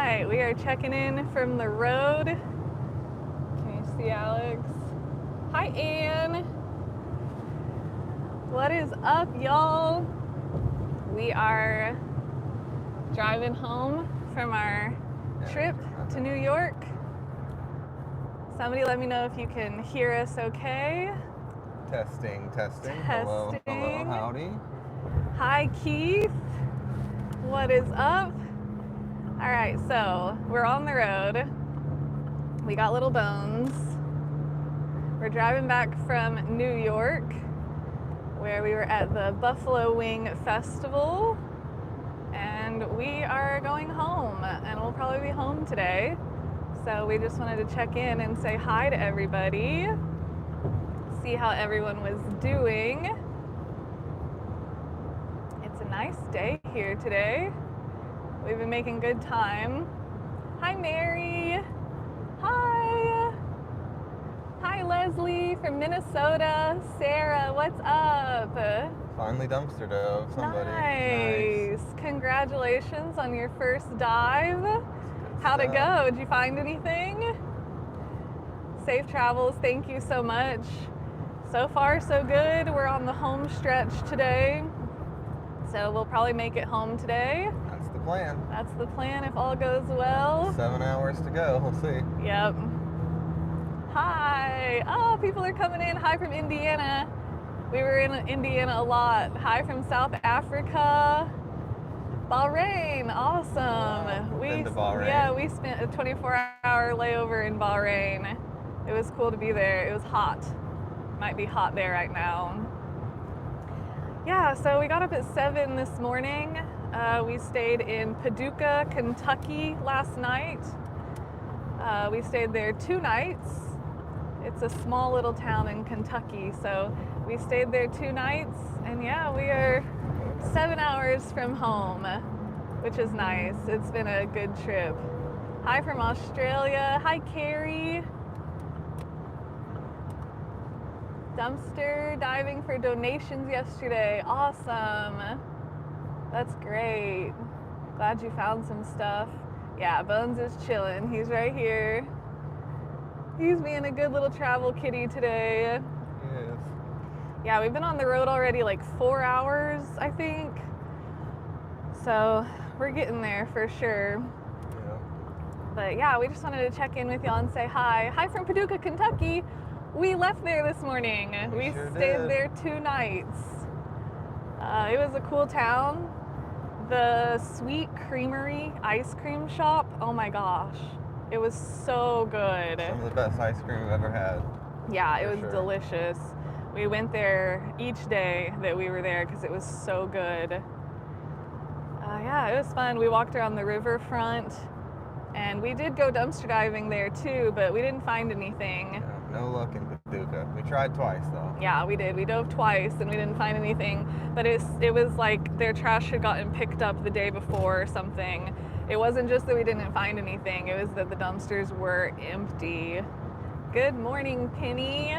right, we are checking in from the road. Can you see Alex? Hi, Ann. What is up, y'all? We are driving home from our trip to New York. Somebody let me know if you can hear us okay. Testing. Hello, howdy. Hi, Keith. What is up? All right, so we're on the road. We got little bones. We're driving back from New York, where we were at the Buffalo Wing Festival, and we are going home, and we'll probably be home today. So we just wanted to check in and say hi to everybody, see how everyone was doing. It's a nice day here today. We've been making good time. Hi, Mary. Hi. Hi, Leslie from Minnesota. Sarah, what's up? Finally dumpster dove somebody. Nice. Congratulations on your first dive. How'd it go? Did you find anything? Safe travels. Thank you so much. So far, so good. We're on the home stretch today, so we'll probably make it home today. That's the plan. That's the plan if all goes well. 7 hours to go. We'll see. Yep. Hi. Oh, people are coming in. Hi from Indiana. We were in Indiana a lot. Hi from South Africa. Bahrain. Awesome. Wow. Been to Bahrain. Yeah, we spent a 24-hour layover in Bahrain. It was cool to be there. It was hot. Might be hot there right now. Yeah, so we got up at 7 this morning. We stayed in Paduka, Kentucky last night. We stayed there 2 nights. It's a small little town in Kentucky, so we stayed there 2 nights, and yeah, we are 7 hours from home, which is nice. It's been a good trip. Hi from Australia. Hi, Carrie. Dumpster diving for donations yesterday. Awesome. That's great. Glad you found some stuff. Yeah, Bones is chilling. He's right here. He's being a good little travel kitty today. Yes. Yeah, we've been on the road already like 4 hours, I think. So we're getting there for sure. Yeah. But yeah, we just wanted to check in with y'all and say hi. Hi from Paduka, Kentucky. We left there this morning. We sure stayed did. there 2 nights. It was a cool town. The Sweet Creamery ice cream shop, oh my gosh, it was so good. Some of the best ice cream I've ever had. Yeah, it was sure. delicious. We went there each day that we were there because it was so good. Yeah, it was fun. We walked around the riverfront, and we did go dumpster diving there too, but we didn't find anything. Yeah, no luck in Paduka. We tried twice though. Yeah, we did. We dove twice and we didn't find anything. But it was like their trash had gotten picked up the day before or something. It wasn't just that we didn't find anything. It was that the dumpsters were empty. Good morning, Penny.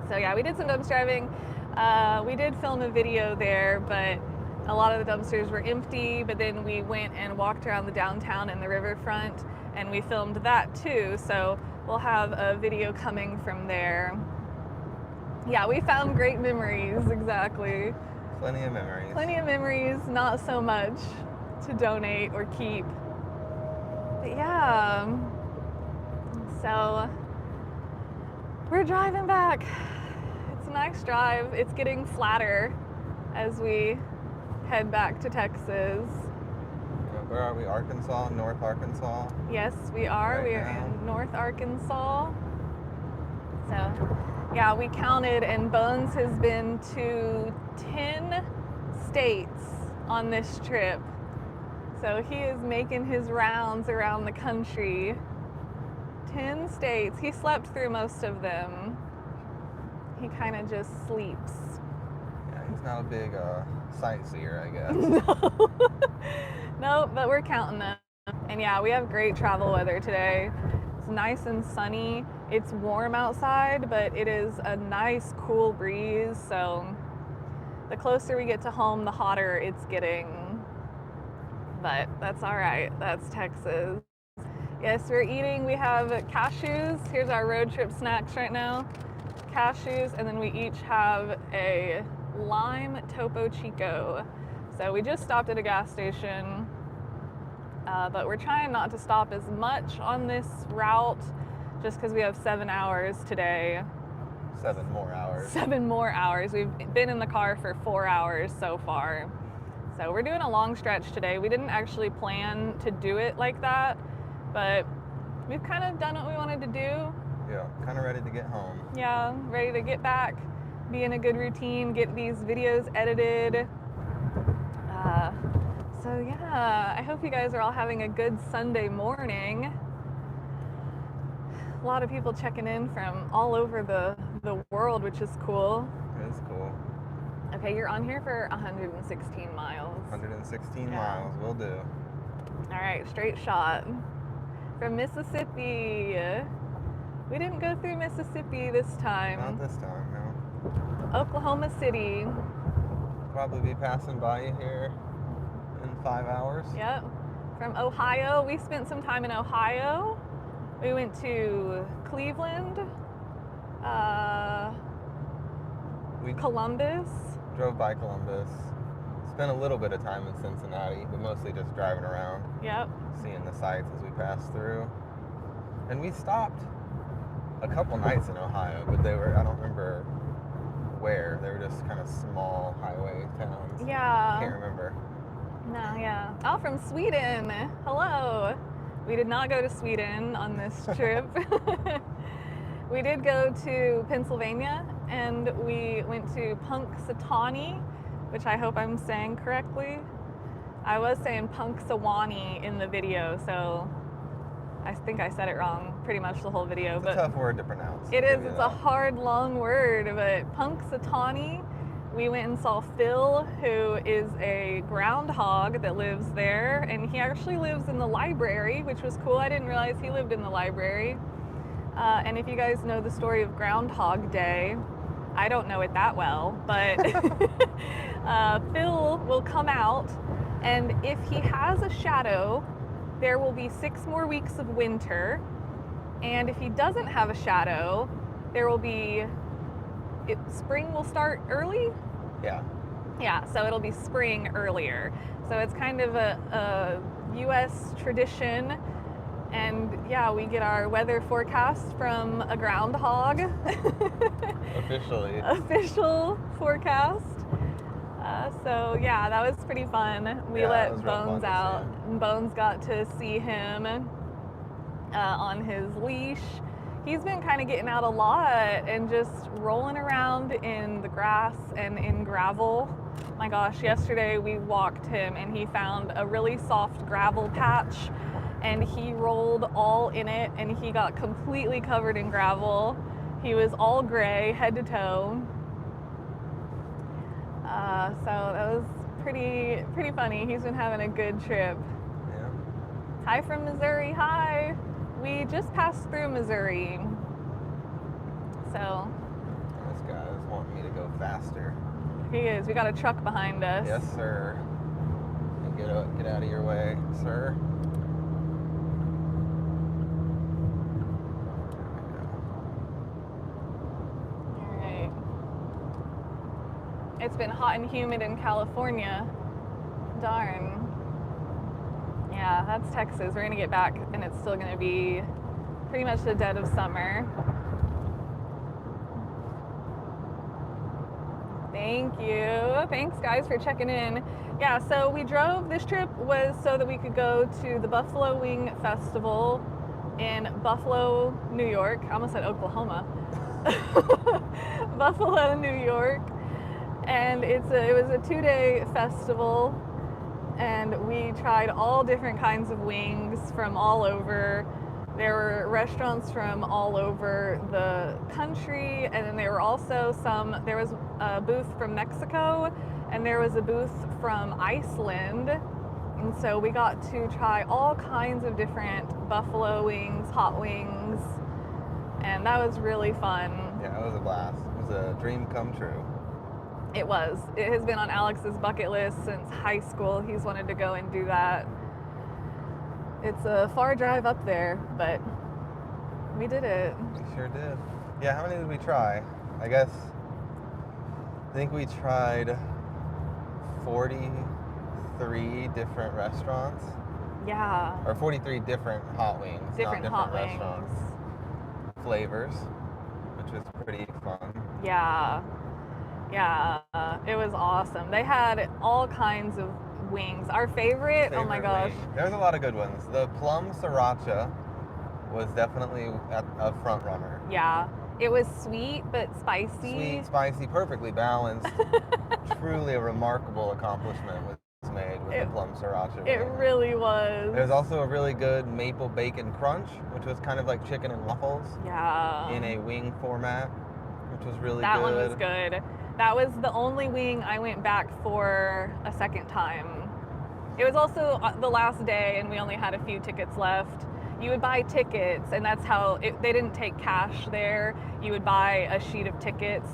So yeah, we did some dumpster diving. We did film a video there, but a lot of the dumpsters were empty. But then we went and walked around the downtown and the riverfront, and we filmed that too. So we'll have a video coming from there. Yeah, we found great memories, exactly. Plenty of memories. Plenty of memories, not so much to donate or keep. But yeah, so we're driving back. It's a nice drive. It's getting flatter as we head back to Texas. Where are we? Arkansas? North Arkansas? Yes, we are. Right we are now. in North Arkansas. So, yeah, we counted, and Bones has been to 10 states on this trip. So he is making his rounds around the country. 10 states. He slept through most of them. He kind of just sleeps. Yeah, he's not a big sightseer, I guess. No, but we're counting them. And yeah, we have great travel weather today. It's nice and sunny. It's warm outside, but it is a nice cool breeze. So the closer we get to home, the hotter it's getting. but that's all right. That's Texas. Yes, we're eating. We have cashews. Here's our road trip snacks right now. Cashews, and then we each have a lime Topo Chico. So we just stopped at a gas station, but we're trying not to stop as much on this route just because we have 7 hours today. 7 more hours. 7 more hours. We've been in the car for 4 hours so far. So we're doing a long stretch today. We didn't actually plan to do it like that, but we've kind of done what we wanted to do. Yeah, kind of ready to get home. Yeah, ready to get back, be in a good routine, get these videos edited. So yeah, I hope you guys are all having a good Sunday morning. A lot of people checking in from all over the world, which is cool. It is cool. Okay, you're on here for 116 miles. 116 Yeah. miles, will do. All right, straight shot from Mississippi. We didn't go through Mississippi this time. Not this time, no. Oklahoma City. Probably be passing by you here in 5 hours. Yep. From Ohio, we spent some time in Ohio. We went to Cleveland, We Columbus. drove by Columbus. Spent a little bit of time in Cincinnati, but mostly just driving around, Yep. seeing the sights as we passed through. And we stopped a couple nights in Ohio, but they were, I don't remember where. They were just kind of small highway towns. Yeah. Can't remember. No, yeah. Oh, from Sweden. Hello. We did not go to Sweden on this trip. We did go to Pennsylvania, and we went to Punxsutawney, which I hope I'm saying correctly. I was saying Punxsutawney in the video, so I think I said it wrong pretty much the whole video. It's but a tough word to pronounce. it I'll is. give you It's that. a hard, long word, but Punxsutawney. We went and saw Phil, who is a groundhog that lives there, and he actually lives in the library, which was cool. I didn't realize he lived in the library. And if you guys know the story of Groundhog Day, I don't know it that well, but Phil will come out, and if he has a shadow, there will be 6 more weeks of winter, and if he doesn't have a shadow, there will be spring will start early. Yeah, so it'll be spring earlier. So it's kind of a U.S. tradition. And yeah, we get our weather forecast from a groundhog. Officially. Official forecast. So yeah, that was pretty fun. We Yeah, it let was real fun Bones to see out. him. And Bones got to see him on his leash. He's been kind of getting out a lot and just rolling around in the grass and in gravel. My gosh, yesterday we walked him and he found a really soft gravel patch and he rolled all in it and he got completely covered in gravel. He was all gray, head to toe. So that was pretty funny. He's been having a good trip. Yeah. Hi from Missouri, hi. We just passed through Missouri. So This guy is wanting me to go faster. he is. We got a truck behind us. Yes, sir. Get out of your way, sir. All right. It's been hot and humid in California. Darn. Yeah, that's Texas. We're gonna get back and it's still gonna be pretty much the dead of summer. Thank you. Thanks guys for checking in. Yeah, so we drove, this trip was so that we could go to the Buffalo Wing Festival in Buffalo, New York. I almost said Oklahoma. Buffalo, New York. And it was a 2-day festival. And we tried all different kinds of wings from all over. There were restaurants from all over the country, and then there were also there was a booth from Mexico, and there was a booth from Iceland. And so we got to try all kinds of different buffalo wings, hot wings, and that was really fun. Yeah, it was a blast. It was a dream come true. It was. It has been on Alex's bucket list since high school. He's wanted to go and do that. It's a far drive up there, but we did it. We sure did. Yeah, how many did we try? I think we tried 43 different restaurants. Yeah. Or 43 different hot wings. Different not hot different wings. restaurants. Flavors, which was pretty fun. Yeah. Yeah. It was awesome. They had all kinds of wings. Our favorite, oh my gosh. Wing. There was a lot of good ones. The plum sriracha was definitely a front runner. Yeah. It was sweet but spicy. Sweet, spicy, perfectly balanced. Truly a remarkable accomplishment was made with the plum sriracha. It really was. There was also a really good maple bacon crunch, which was kind of like chicken and waffles. Yeah. In a wing format, which was really good. That one was good. That was the only wing I went back for a second time. It was also the last day and we only had a few tickets left. You would buy tickets and that's how, they didn't take cash there. You would buy a sheet of tickets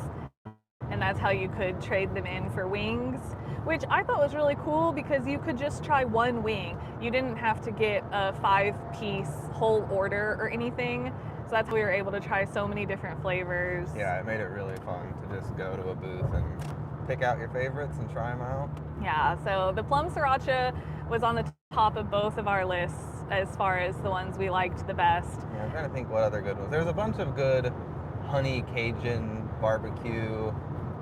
and that's how you could trade them in for wings, which I thought was really cool because you could just try one wing. You didn't have to get a 5-piece whole order or anything. So that's how we were able to try so many different flavors. Yeah, it made it really fun to just go to a booth and pick out your favorites and try them out. Yeah, so the plum sriracha was on the top of both of our lists as far as the ones we liked the best. Yeah, I'm trying to think what other good ones. There's a bunch of good honey Cajun barbecue.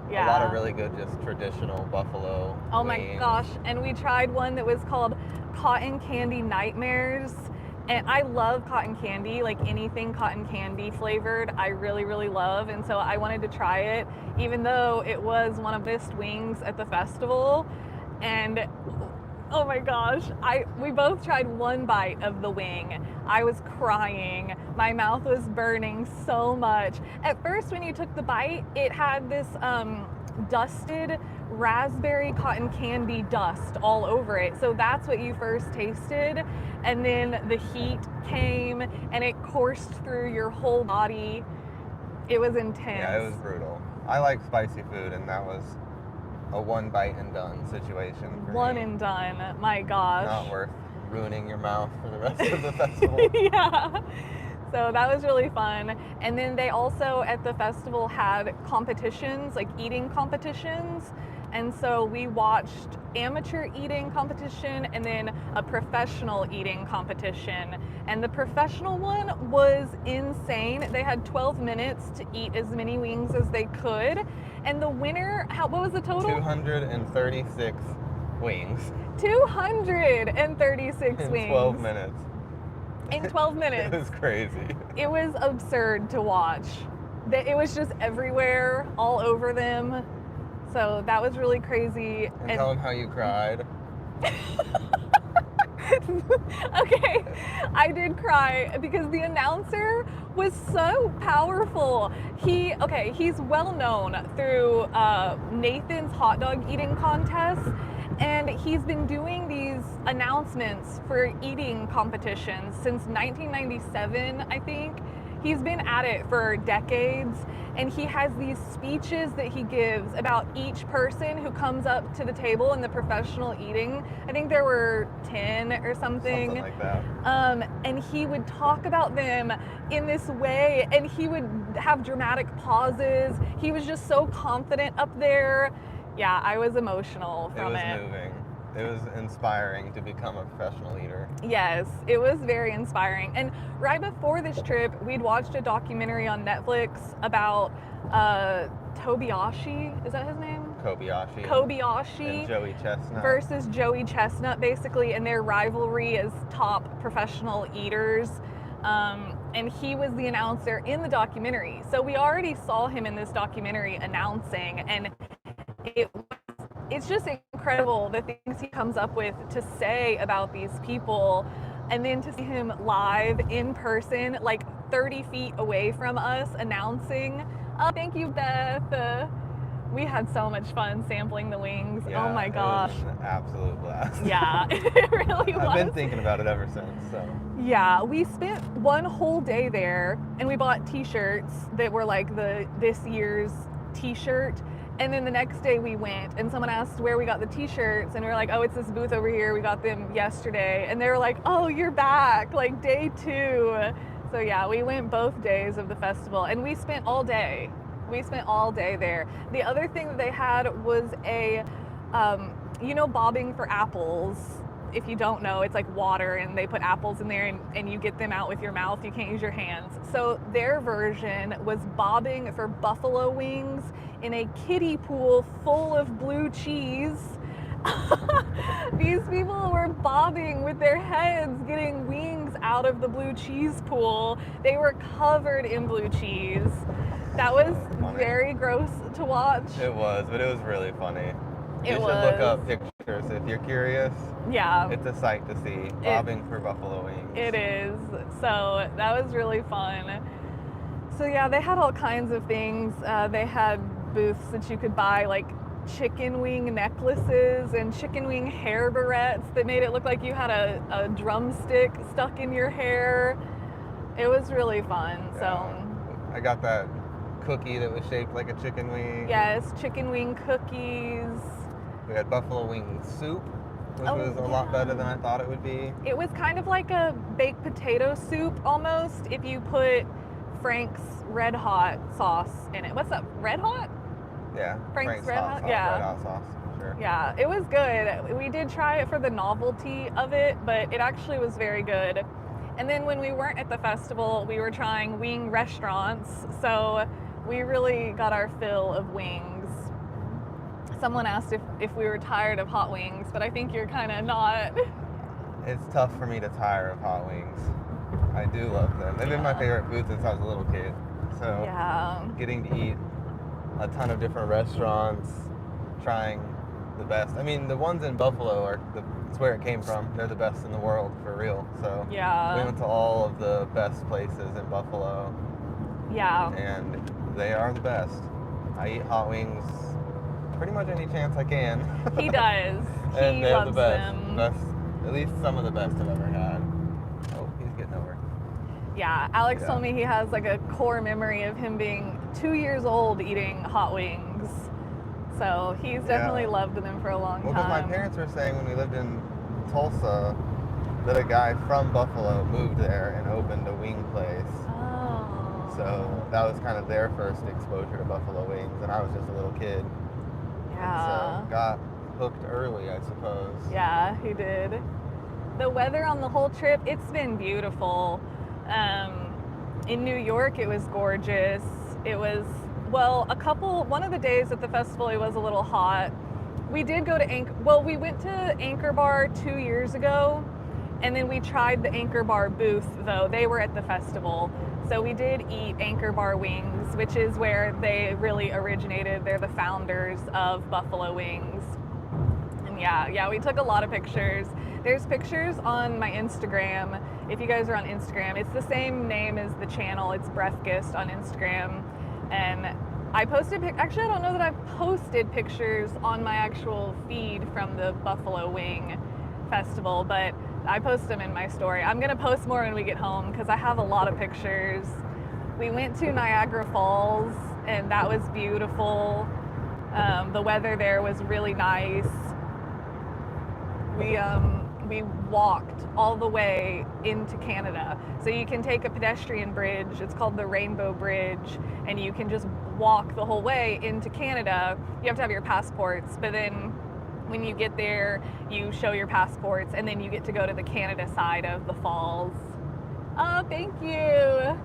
Yeah. A lot of really good just traditional buffalo Oh wings. my gosh, and we tried one that was called Cotton Candy Nightmares. And I love cotton candy, like anything cotton candy flavored, I really, really love. And so I wanted to try it, even though it was one of the best wings at the festival. And oh my gosh, we both tried one bite of the wing. I was crying. My mouth was burning so much. At first, when you took the bite, it had this dusted raspberry cotton candy dust all over it. So that's what you first tasted. And then the heat came and it coursed through your whole body. It was intense. Yeah, it was brutal. I like spicy food, and that was a one bite and done situation for One me. and done. My gosh. Not worth ruining your mouth for the rest of the festival. Yeah. So that was really fun. And then they also at the festival had competitions, like eating competitions. And so we watched amateur eating competition and then a professional eating competition. And the professional one was insane. They had 12 minutes to eat as many wings as they could. And the winner, what was the total? 236 wings. 236 in wings. 12 minutes. In 12 minutes. It was crazy. It was absurd to watch. It was just everywhere, all over them. So that was really crazy. And tell them how you cried. Okay, I did cry because the announcer was so powerful. He's well known through Nathan's hot dog eating contest, and he's been doing these announcements for eating competitions since 1997, I think. He's been at it for decades, and he has these speeches that he gives about each person who comes up to the table in the professional eating. I think there were 10 or something. Something like that. And he would talk about them in this way, and he would have dramatic pauses. He was just so confident up there. Yeah, I was emotional from it. It was moving. It was inspiring to become a professional eater. Yes, it was very inspiring. And right before this trip, we'd watched a documentary on Netflix about Tobiashi, is that his name? Kobayashi. Kobayashi. And Joey Chestnut. Versus Joey Chestnut, basically, and their rivalry as top professional eaters. And he was the announcer in the documentary. So we already saw him in this documentary announcing, and it's just incredible the things he comes up with to say about these people, and then to see him live in person, like 30 feet away from us, announcing. Oh, thank you, Beth. We had so much fun sampling the wings. Yeah, oh my gosh. It was an absolute blast. Yeah, it really was. I've been thinking about it ever since, so. Yeah, we spent one whole day there, and we bought t-shirts that were like this year's t-shirt. And then the next day we went, and someone asked where we got the t-shirts, and we were like, oh, it's this booth over here. We got them yesterday. And they were like, oh, you're back, like day 2. So yeah, we went both days of the festival, and we spent all day. We spent all day there. The other thing that they had was a, bobbing for apples. If you don't know, it's like water, and they put apples in there, and you get them out with your mouth. You can't use your hands. So their version was bobbing for buffalo wings in a kiddie pool full of blue cheese. These people were bobbing with their heads, getting wings out of the blue cheese pool. They were covered in blue cheese. That was very gross to watch. It was, but it was really funny. You should was. look up pictures if you're curious. Yeah. It's a sight to see. Bobbing for buffalo wings. It is. So that was really fun. So yeah, they had all kinds of things. They had booths that you could buy, like chicken wing necklaces and chicken wing hair barrettes that made it look like you had a drumstick stuck in your hair. It was really fun. Yeah. So I got that cookie that was shaped like a chicken wing. Yes, chicken wing cookies. We had buffalo wing soup, which was a lot better than I thought it would be. It was kind of like a baked potato soup almost, if you put Frank's Red Hot sauce in it. What's that? Red Hot? Yeah. Frank's Red Hot? Yeah. Red Hot sauce, sure. Yeah, it was good. We did try it for the novelty of it, but it actually was very good. And then when we weren't at the festival, we were trying wing restaurants, so we really got our fill of wings. Someone asked if we were tired of hot wings, but I think you're kind of not. It's tough for me to tire of hot wings. I do love them. They've been my favorite food since I was a little kid. So getting to eat a ton of different restaurants, trying the best. I mean, the ones in Buffalo it's where it came from. They're the best in the world, for real. So we went to all of the best places in Buffalo. Yeah. And they are the best. I eat hot wings pretty much any chance I can. He does. And he they're loves the best. them. Best, at least some of the best I've ever had. Oh, he's getting over. Yeah, Alex told me he has like a core memory of him being 2 years old eating hot wings. So he's definitely loved them for a long time. Well, because my parents were saying when we lived in Tulsa that a guy from Buffalo moved there and opened a wing place. Oh. So that was kind of their first exposure to buffalo wings, and I was just a little kid. Yeah. So got hooked early, I suppose. Yeah, he did. The weather on the whole trip, it's been beautiful. In New York, it was gorgeous. It was, one of the days at the festival, it was a little hot. We did go to we went to Anchor Bar 2 years ago, and then we tried the Anchor Bar booth, though. They were at the festival. So we did eat Anchor Bar wings, which is where they really originated. They're the founders of buffalo wings. And yeah, we took a lot of pictures. There's pictures on my Instagram. If you guys are on Instagram, it's the same name as the channel. It's Breafkast on Instagram. And I posted, actually I don't know that I've posted pictures on my actual feed from the Buffalo Wing Festival, but I post them in my story. I'm gonna post more when we get home because I have a lot of pictures. We went to Niagara Falls and that was beautiful. The weather there was really nice. We walked all the way into Canada. So you can take a pedestrian bridge, it's called the Rainbow Bridge, and you can just walk the whole way into Canada. You have to have your passports, but then when you get there, you show your passports, and then you get to go to the Canada side of the falls. Oh, thank you.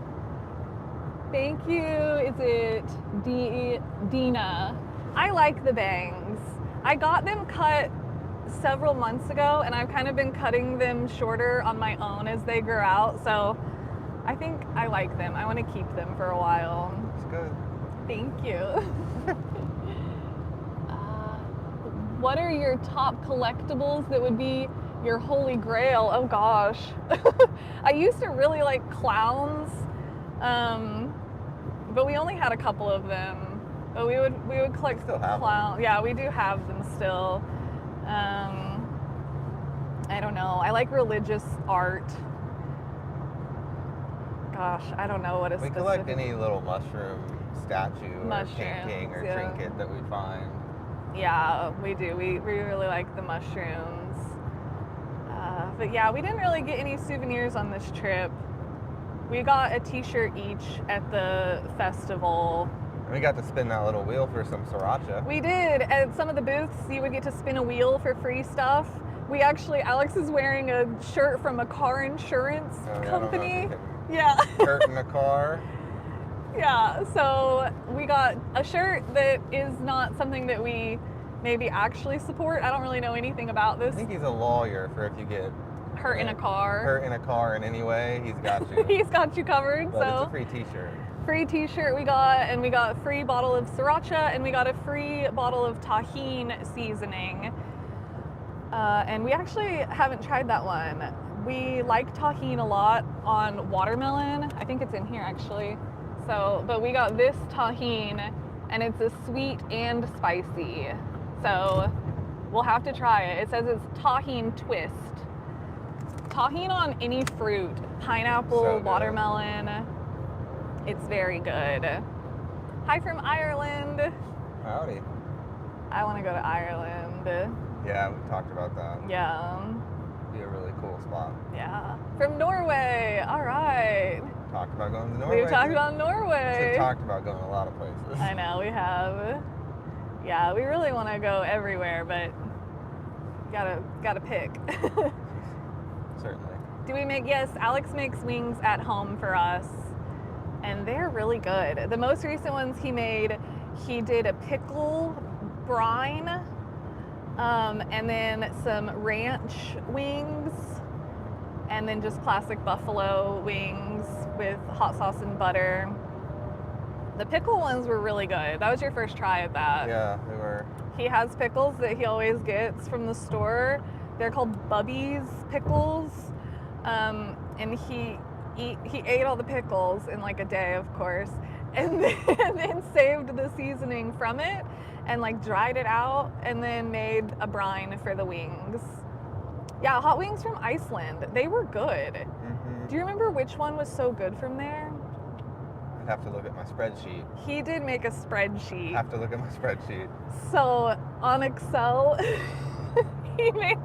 Thank you. Is it Dina? I like the bangs. I got them cut several months ago, and I've kind of been cutting them shorter on my own as they grow out, so I think I like them. I want to keep them for a while. It's good. Thank you. What are your top collectibles that would be your holy grail? Oh gosh. I used to really like clowns, but we only had a couple of them. But we would collect clowns. Yeah, we do have them still. I don't know. I like religious art. Gosh, I don't know what a We collect any little mushroom statue or painting or trinket that we find. Yeah, we do. We really like the mushrooms. But yeah, we didn't really get any souvenirs on this trip. We got a t-shirt each at the festival. And we got to spin that little wheel for some sriracha. We did. At some of the booths, you would get to spin a wheel for free stuff. Alex is wearing a shirt from a car insurance company. Yeah. Hurt in a car. Yeah, so we got a shirt that is not something that we maybe actually support. I don't really know anything about this. I think he's a lawyer for if you get hurt in a car. Hurt in a car in any way, he's got you. He's got you covered. But so it's a free t-shirt. Free t-shirt we got, and we got a free bottle of sriracha, and we got a free bottle of tahine seasoning. And we actually haven't tried that one. We like tahine a lot on watermelon. I think it's in here actually. So, but we got this tahine, and it's a sweet and spicy. So we'll have to try it. It says it's tahine twist. Tahine on any fruit, pineapple, watermelon. It's very good. Hi from Ireland. Howdy. I want to go to Ireland. Yeah, we talked about that. Yeah. Be a really cool spot. Yeah. From Norway. All right. Talked about going to Norway. We've talked about Norway. We've talked about going a lot of places. I know, we have. Yeah, we really want to go everywhere, but gotta pick. Certainly. Do we make, yes, Alex makes wings at home for us, and they're really good. The most recent ones he made, he did a pickle brine, and then some ranch wings, and then just classic buffalo wings with hot sauce and butter. The pickle ones were really good. That was your first try at that. Yeah, they were. He has pickles that he always gets from the store. They're called Bubby's pickles. And he ate all the pickles in like a day, of course, and then saved the seasoning from it and like dried it out and then made a brine for the wings. Yeah, hot wings from Iceland. They were good. Mm-hmm. Do you remember which one was so good from there? I'd have to look at my spreadsheet. He did make a spreadsheet. I have to look at my spreadsheet. So on Excel, he made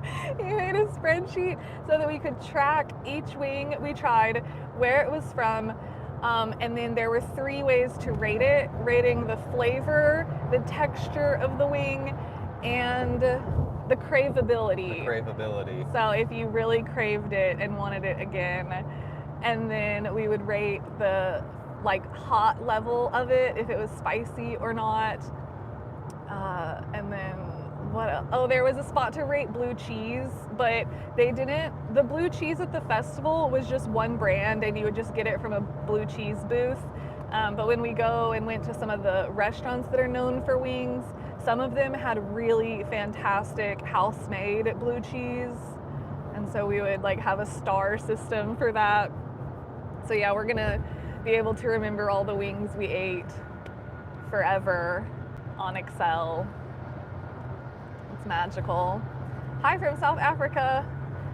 a spreadsheet so that we could track each wing we tried, where it was from, and then there were 3 ways to rate it, rating the flavor, the texture of the wing, and the craveability. So if you really craved it and wanted it again, and then we would rate the like hot level of it, if it was spicy or not, and then what else? Oh, there was a spot to rate blue cheese, but they didn't. The blue cheese at the festival was just one brand, and you would just get it from a blue cheese booth. But when we went to some of the restaurants that are known for wings, some of them had really fantastic house-made blue cheese, and so we would like have a star system for that. So yeah, we're gonna be able to remember all the wings we ate forever on Excel. It's magical. Hi from South Africa.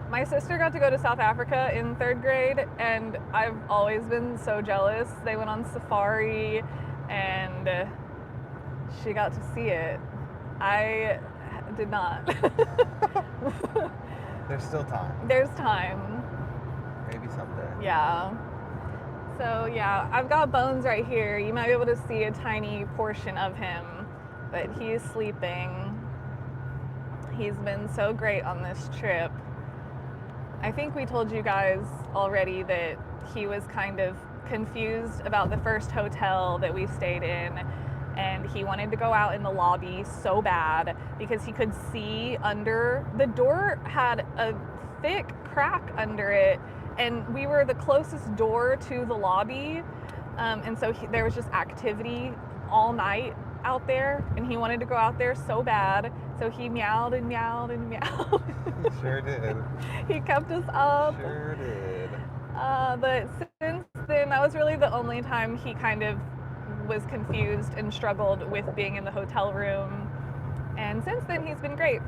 My sister got to go to South Africa in 3rd grade, and I've always been so jealous. They went on safari, and she got to see it. I did not. There's still time. There's time. Maybe someday. Yeah. So yeah, I've got Bones right here. You might be able to see a tiny portion of him, but he's sleeping. He's been so great on this trip. I think we told you guys already that he was kind of confused about the first hotel that we stayed in, and he wanted to go out in the lobby so bad because he could see under the door, had a thick crack under it, and we were the closest door to the lobby, and so there was just activity all night out there, and he wanted to go out there so bad, so he meowed and meowed and meowed. Sure did. He kept us up. Sure did. But since then, that was really the only time he kind of was confused and struggled with being in the hotel room, and since then he's been great.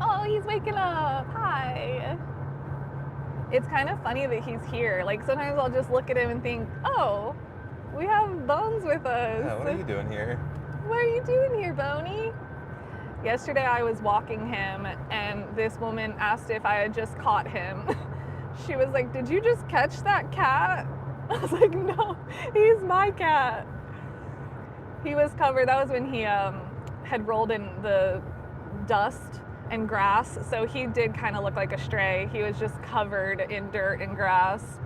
Oh, he's waking up. Hi. It's kind of funny that he's here. Like sometimes I'll just look at him and think, oh, We have Bones with us. Yeah, what are you doing here? What are you doing here, Boney? Yesterday I was walking him and this woman asked if I had just caught him. She was like, "Did you just catch that cat?" I was like, "No, he's my cat." He was covered. That was when he had rolled in the dust and grass, so he did kind of look like a stray. He was just covered in dirt and grass.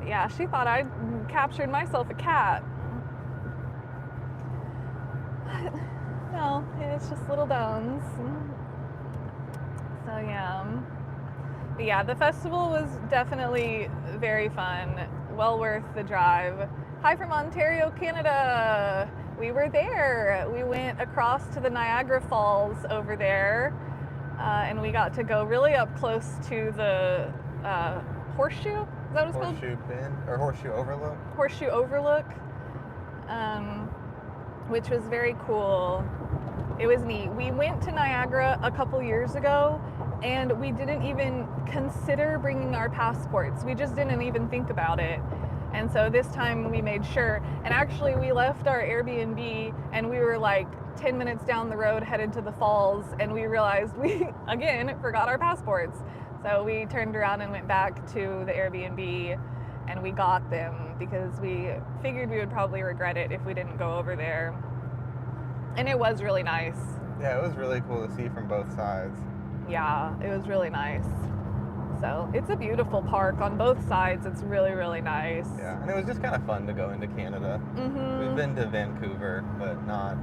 Yeah, she thought I captured myself a cat. No, it's just little Bones. So yeah. But yeah, the festival was definitely very fun. Well worth the drive. Hi from Ontario, Canada. We were there. We went across to the Niagara Falls over there, and we got to go really up close to the horseshoe. Is that what it's called? Horseshoe Bend or Horseshoe Overlook? Horseshoe Overlook, which was very cool. It was neat. We went to Niagara a couple years ago, and we didn't even consider bringing our passports. We just didn't even think about it. And so this time we made sure. And actually we left our Airbnb and we were like 10 minutes down the road headed to the falls, and we realized we, again, forgot our passports. So we turned around and went back to the Airbnb and we got them because we figured we would probably regret it if we didn't go over there. And it was really nice. Yeah, it was really cool to see from both sides. Yeah, it was really nice. So it's a beautiful park on both sides. It's really, really nice. Yeah, and it was just kind of fun to go into Canada. Mm-hmm. We've been to Vancouver, but not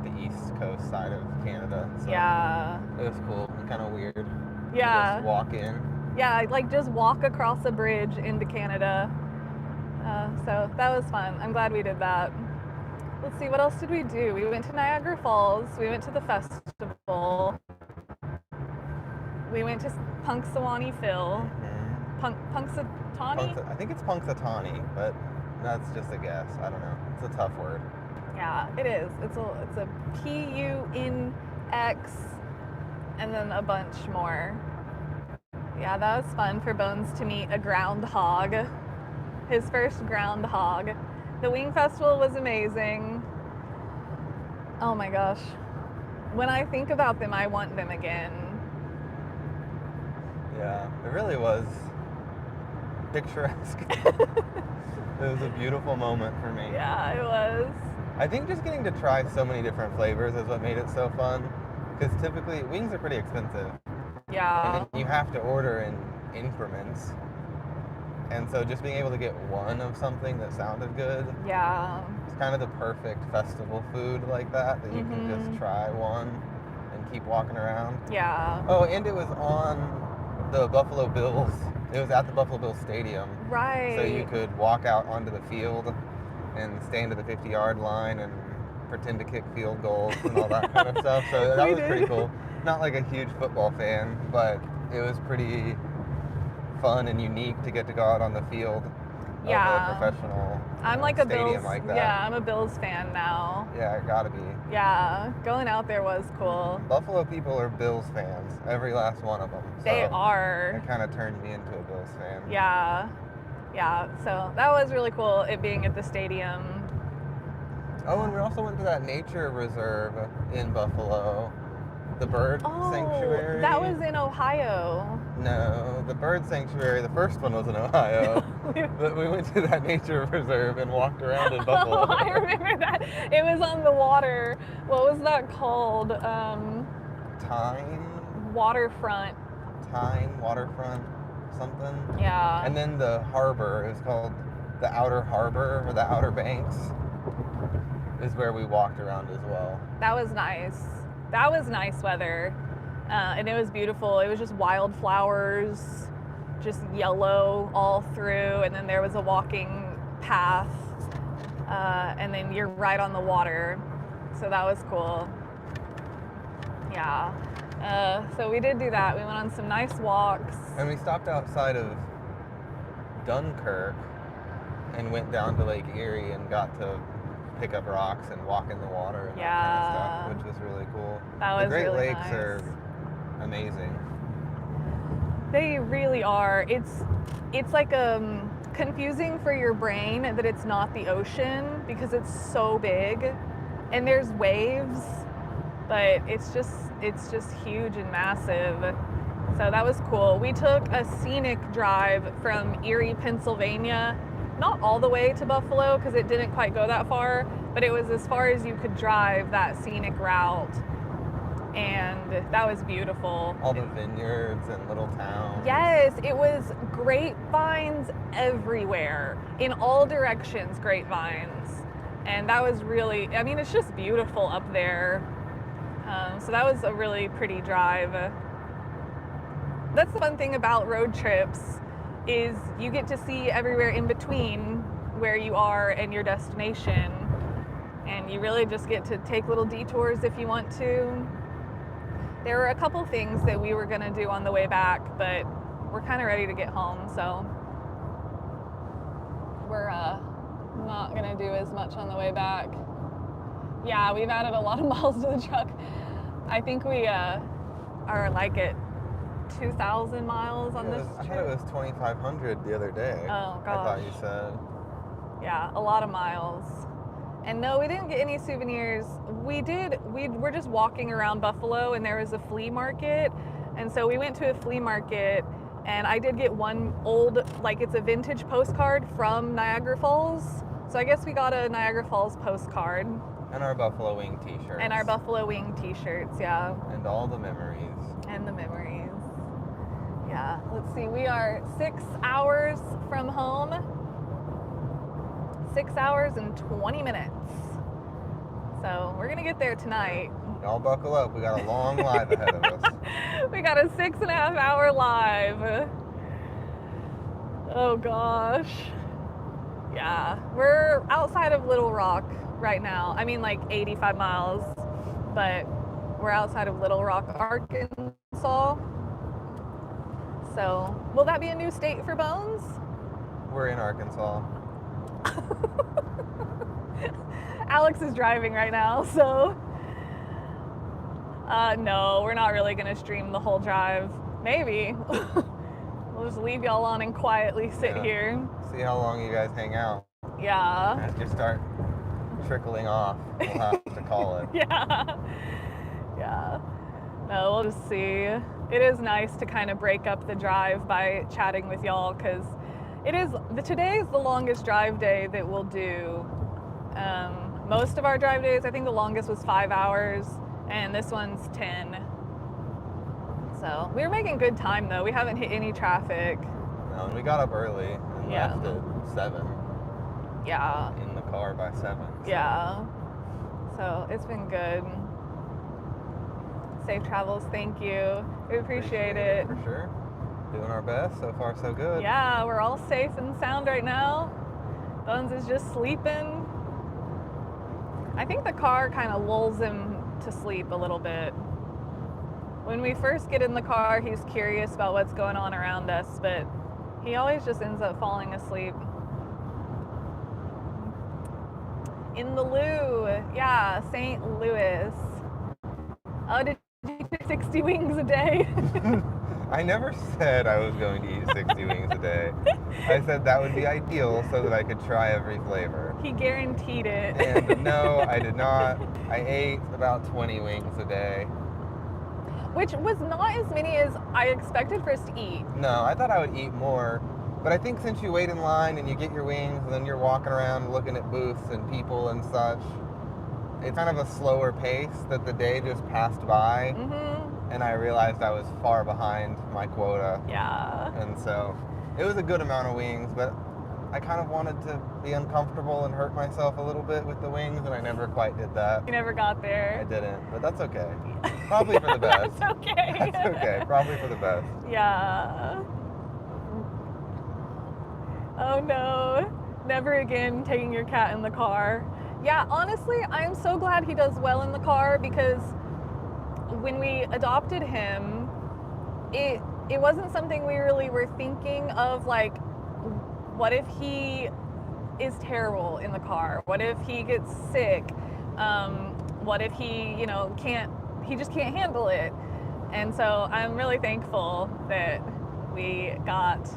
the east coast side of Canada. So yeah. It was cool and kind of weird. Yeah. Just walk in. Yeah, like just walk across a bridge into Canada. So that was fun. I'm glad we did that. Let's see, what else did we do? We went to Niagara Falls. We went to the festival. We went to Punxsutawney Phil. Mm-hmm. Punxsutawney? I think it's Punxsutawney, but that's just a guess. I don't know. It's a tough word. Yeah, it is. It's a P-U-N-X and then a bunch more. Yeah, that was fun for Bones to meet a groundhog. His first groundhog. The Wing Festival was amazing. Oh my gosh. When I think about them, I want them again. Yeah, it really was picturesque. It was a beautiful moment for me. Yeah, it was. I think just getting to try so many different flavors is what made it so fun. Because typically, wings are pretty expensive. Yeah. And you have to order in increments. And so just being able to get one of something that sounded good. Yeah. It's kind of the perfect festival food like that you can just try one and keep walking around. Yeah. Oh, and it was on the Buffalo Bills. It was at the Buffalo Bills Stadium. Right. So you could walk out onto the field and stand at the 50-yard line and pretend to kick field goals and all that kind of stuff. So that was pretty cool. Not like a huge football fan, but it was pretty fun and unique to get to go out on the field of a professional I'm like a stadium Bills, like that. Yeah, I'm a Bills fan now. Yeah, it gotta be. Yeah, going out there was cool. Buffalo people are Bills fans, every last one of them. So they are. It kind of turned me into a Bills fan. Yeah, yeah. So that was really cool, it being at the stadium. Oh, and we also went to that nature reserve in Buffalo. The bird sanctuary. That was in Ohio. No, the bird sanctuary, the first one was in Ohio. But we went to that nature reserve and walked around in Buffalo. Oh, I remember that. It was on the water. What was that called? Tyne? Waterfront. Tyne, waterfront, something. Yeah. And then the harbor, it was called the Outer Harbor or the Outer Banks, is where we walked around as well. That was nice. That was nice weather, and it was beautiful. It was just wildflowers, just yellow all through, and then there was a walking path, and then you're right on the water, so that was cool. Yeah, so we did do that. We went on some nice walks. And we stopped outside of Dunkirk and went down to Lake Erie and got to pick up rocks and walk in the water and that kind of stuff, which was really cool. That was really nice. The Great Lakes nice. are amazing. They really are. It's like confusing for your brain that it's not the ocean because it's so big and there's waves, but it's just huge and massive. So that was cool. We took a scenic drive from Erie, Pennsylvania, not all the way to Buffalo because it didn't quite go that far, but it was as far as you could drive that scenic route. And that was beautiful. All the vineyards and little towns. Yes, it was grapevines everywhere, in all directions, grapevines. And that was really, I mean, it's just beautiful up there. So that was a really pretty drive. That's the fun thing about road trips, is you get to see everywhere in between where you are and your destination. And you really just get to take little detours if you want to. There were a couple things that we were going to do on the way back, but we're kind of ready to get home, so we're not going to do as much on the way back. Yeah, we've added a lot of miles to the truck. I think we are like at 2,000 miles on this trip. I thought it was 2,500 the other day. Oh, gosh. I thought you said. Yeah, a lot of miles. And no, we didn't get any souvenirs. We were just walking around Buffalo and there was a flea market. And so we went to a flea market and I did get one old, like it's a vintage postcard from Niagara Falls. So I guess we got a Niagara Falls postcard. And our Buffalo Wing t-shirts. And our Buffalo Wing t-shirts, yeah. And all the memories. And the memories. Yeah, let's see, we are 6 hours from home. 6 hours and 20 minutes. So we're gonna get there tonight. Y'all buckle up, we got a long live ahead of us. We got a 6.5 hour live. Oh gosh. Yeah, we're outside of Little Rock right now. I mean like 85 miles, but we're outside of Little Rock, Arkansas. So will that be a new state for Bones? We're in Arkansas. Alex is driving right now, so no, we're not really gonna stream the whole drive. Maybe. We'll just leave y'all on and quietly sit here. See how long you guys hang out. Yeah. As you start trickling off, we'll have to call it. Yeah. Yeah. No, we'll just see. It is nice to kind of break up the drive by chatting with y'all, because today is the longest drive day that we'll do. Most of our drive days, I think the longest was 5 hours, and this one's 10. So we were making good time though. We haven't hit any traffic. No, and we got up early and left at 7. Yeah. In the car by 7. So. Yeah. So it's been good. Safe travels, thank you. We appreciate it. For sure. Doing our best. So far, so good. Yeah, we're all safe and sound right now. Bones is just sleeping. I think the car kind of lulls him to sleep a little bit. When we first get in the car, he's curious about what's going on around us, but he always just ends up falling asleep. In the Lou, yeah, St. Louis. Oh, did you do 60 wings a day? I never said I was going to eat 60 wings a day. I said that would be ideal so that I could try every flavor. He guaranteed it. And no, I did not. I ate about 20 wings a day. Which was not as many as I expected for us to eat. No, I thought I would eat more. But I think since you wait in line and you get your wings and then you're walking around looking at booths and people and such, it's kind of a slower pace that the day just passed by. Mm-hmm. And I realized I was far behind my quota. Yeah. And so it was a good amount of wings, but I kind of wanted to be uncomfortable and hurt myself a little bit with the wings, and I never quite did that. You never got there. I didn't, but that's okay. Probably for the best. That's okay. That's okay. Probably for the best. Yeah. Oh no. Never again taking your cat in the car. Yeah, honestly, I'm so glad he does well in the car, because when we adopted him, it wasn't something we really were thinking of, like, what if he is terrible in the car? What if he gets sick? What if he, he just can't handle it? And so I'm really thankful that we got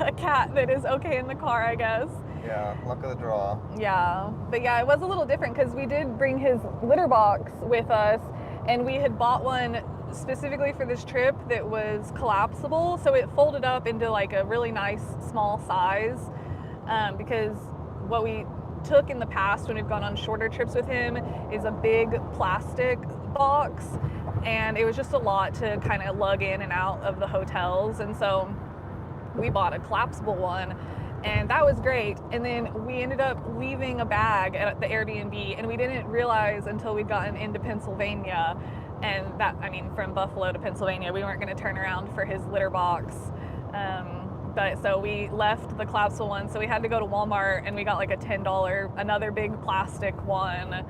a cat that is okay in the car, I guess. Yeah, luck of the draw. Yeah, but yeah, it was a little different because we did bring his litter box with us, and we had bought one specifically for this trip that was collapsible, so it folded up into like a really nice small size, because what we took in the past when we've gone on shorter trips with him is a big plastic box, and it was just a lot to kind of lug in and out of the hotels, and so we bought a collapsible one, and that was great. And then we ended up leaving a bag at the Airbnb, and we didn't realize until we'd gotten into Pennsylvania, and that, I mean, from Buffalo to Pennsylvania, we weren't going to turn around for his litter box. But so we left the collapsible one, so we had to go to Walmart, and we got like a $10, another big plastic one.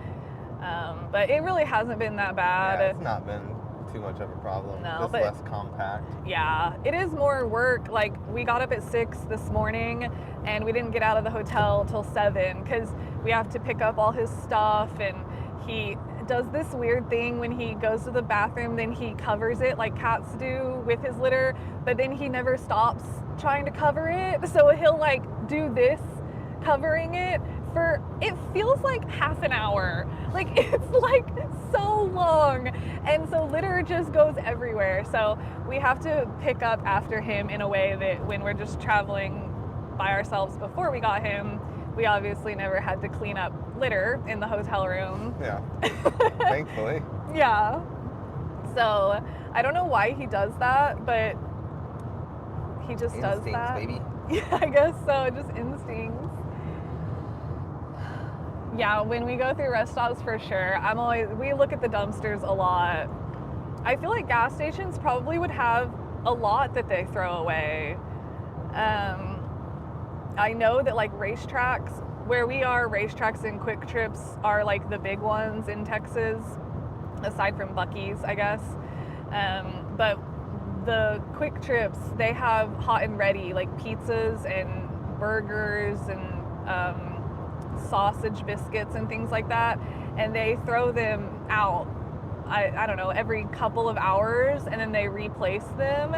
But it really hasn't been that bad. Yeah, it's not been too much of a problem. No, just but less compact. Yeah, it is more work. Like, we got up at 6 this morning, and we didn't get out of the hotel till 7 because we have to pick up all his stuff, and he does this weird thing when he goes to the bathroom, then he covers it like cats do with his litter, but then he never stops trying to cover it. So he'll like do this, covering it for, it feels like half an hour. Like, it's like so long. And so litter just goes everywhere. So we have to pick up after him in a way that when we're just traveling by ourselves before we got him, we obviously never had to clean up litter in the hotel room. Yeah, thankfully. Yeah. So I don't know why he does that, but he just does that. Baby. Yeah, I guess so. Just instincts. Yeah, when we go through rest stops, for sure, we look at the dumpsters a lot. I feel like gas stations probably would have a lot that they throw away. I know that like racetracks, where we are, racetracks and Quick Trips are like the big ones in Texas, aside from Buc-ee's, I guess. But the Quick Trips, they have hot and ready, like pizzas and burgers and sausage biscuits and things like that, and they throw them out, I don't know, every couple of hours, and then they replace them.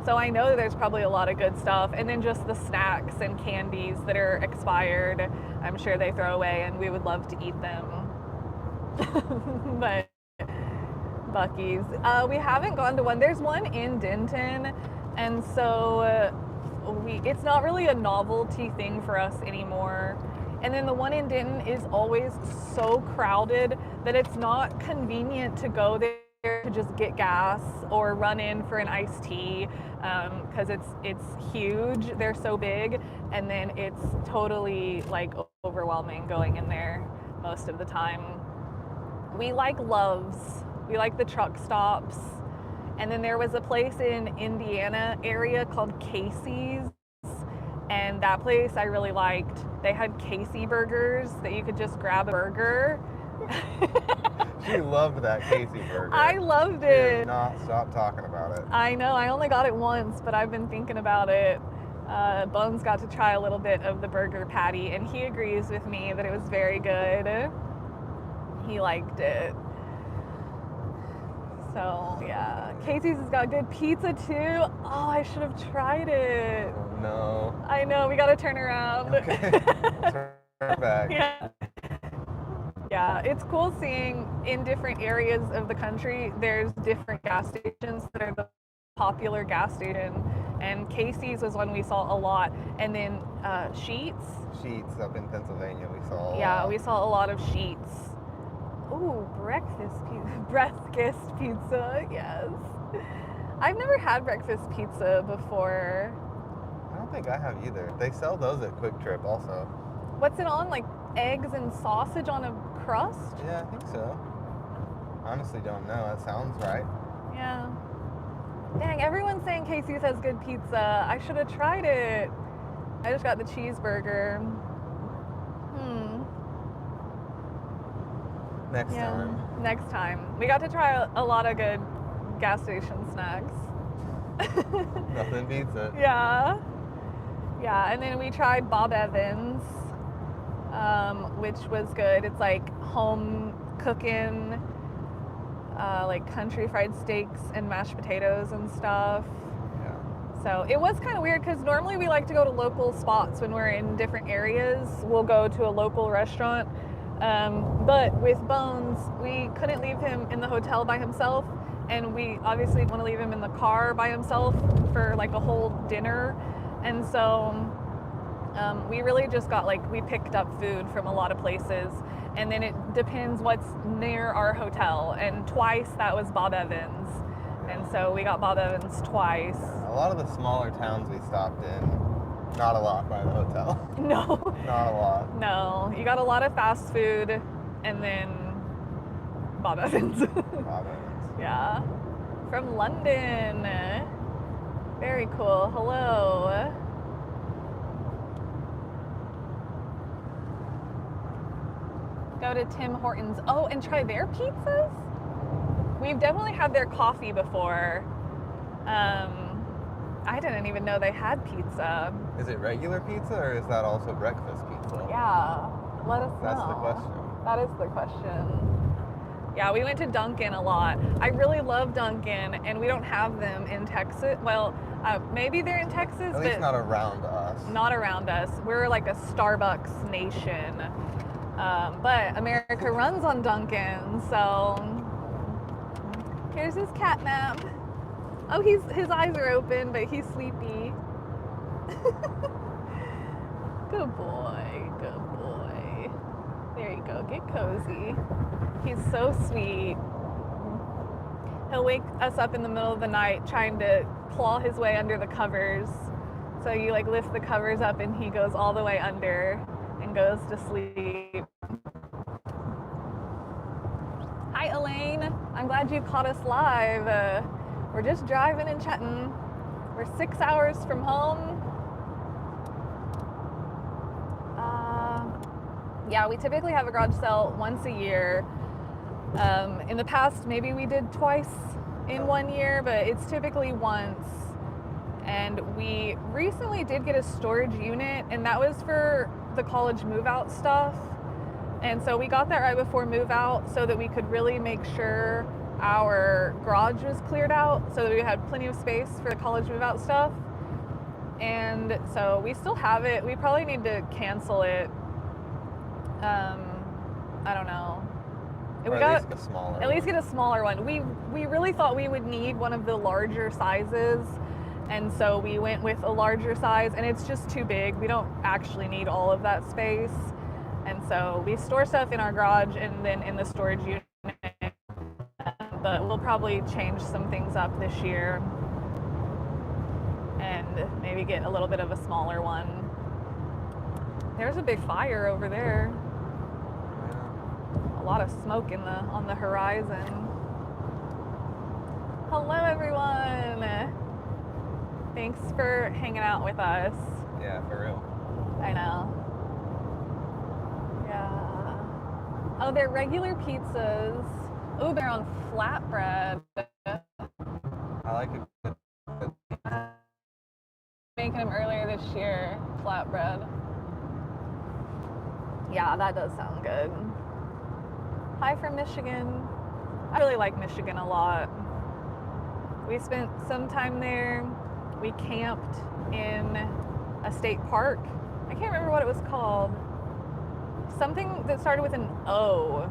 So I know there's probably a lot of good stuff, and then just the snacks and candies that are expired, I'm sure they throw away, and we would love to eat them. But Buc-ee's, we haven't gone to one. There's one in Denton, and so it's not really a novelty thing for us anymore. And then the one in Denton is always so crowded that it's not convenient to go there to just get gas or run in for an iced tea, because it's huge. They're so big, and then it's totally like overwhelming going in there most of the time. We like Love's. We like the truck stops. And then there was a place in Indiana area called Casey's, and that place I really liked. They had Casey burgers that you could just grab a burger. She loved that Casey burger. I loved She it. did not stop talking about it. I know, I only got it once, but I've been thinking about it. Bones got to try a little bit of the burger patty, and he agrees with me that it was very good. He liked it. So yeah, Casey's has got good pizza too. Oh, I should have tried it. Oh, no. I know, we gotta turn around. Okay. Turn back. Yeah. Yeah, it's cool seeing in different areas of the country, there's different gas stations that are the popular gas station. And Casey's was one we saw a lot. And then Sheetz. Sheetz up in Pennsylvania, we saw. Yeah, we saw a lot of Sheetz. Ooh, breakfast pizza, yes. I've never had breakfast pizza before. I don't think I have either. They sell those at Quick Trip also. What's it on? Like eggs and sausage on a crust? Yeah, I think so. Honestly don't know. That sounds right. Yeah. Dang, everyone's saying Casey's has good pizza. I should have tried it. I just got the cheeseburger. Next time. We got to try a lot of good gas station snacks. Nothing beats it. Yeah. Yeah, and then we tried Bob Evans, which was good. It's like home cooking, like country fried steaks and mashed potatoes and stuff. Yeah. So it was kind of weird because normally we like to go to local spots when we're in different areas. We'll go to a local restaurant. But with Bones, we couldn't leave him in the hotel by himself. And we obviously want to leave him in the car by himself for like a whole dinner. And so we really just got we picked up food from a lot of places. And then it depends what's near our hotel. And twice that was Bob Evans. And so we got Bob Evans twice. A lot of the smaller towns we stopped in, not a lot by the hotel. No. Not a lot. No. You got a lot of fast food and then Bob Evans. Bob Evans. Yeah. From London. Very cool. Hello. Go to Tim Hortons. Oh, and try their pizzas? We've definitely had their coffee before. I didn't even know they had pizza. Is it regular pizza or is that also breakfast pizza? Yeah, let us know. That's the question. That is the question. Yeah, we went to Dunkin' a lot. I really love Dunkin', and we don't have them in Texas. Well, maybe they're in Texas, At least but not around us. Not around us. We're like a Starbucks nation. But America runs on Dunkin', so here's his cat nap. Oh, his eyes are open, but he's sleepy. Good boy, good boy. There you go, get cozy. He's so sweet. He'll wake us up in the middle of the night trying to claw his way under the covers. So you lift the covers up and he goes all the way under and goes to sleep. Hi, Elaine. I'm glad you caught us live. We're just driving and chatting. We're 6 hours from home. Yeah, we typically have a garage sale once a year. In the past, maybe we did twice in 1 year, but it's typically once. And we recently did get a storage unit, and that was for the college move-out stuff. And so we got that right before move-out so that we could really make sure our garage was cleared out so that we had plenty of space for the college move-out stuff. And so we still have it. We probably need to cancel it. I don't know. Or at least a smaller one. At least get a smaller one. We really thought we would need one of the larger sizes, and so we went with a larger size, and it's just too big. We don't actually need all of that space. And so we store stuff in our garage and then in the storage unit. But we'll probably change some things up this year and maybe get a little bit of a smaller one. There's a big fire over there. A lot of smoke on the horizon. Hello, everyone. Thanks for hanging out with us. Yeah, for real. I know. Yeah. Oh, they're regular pizzas. Oh, they're on flatbread. I like it. Making them earlier this year, flatbread. Yeah, that does sound good. Hi from Michigan. I really like Michigan a lot. We spent some time there. We camped in a state park. I can't remember what it was called. Something that started with an O.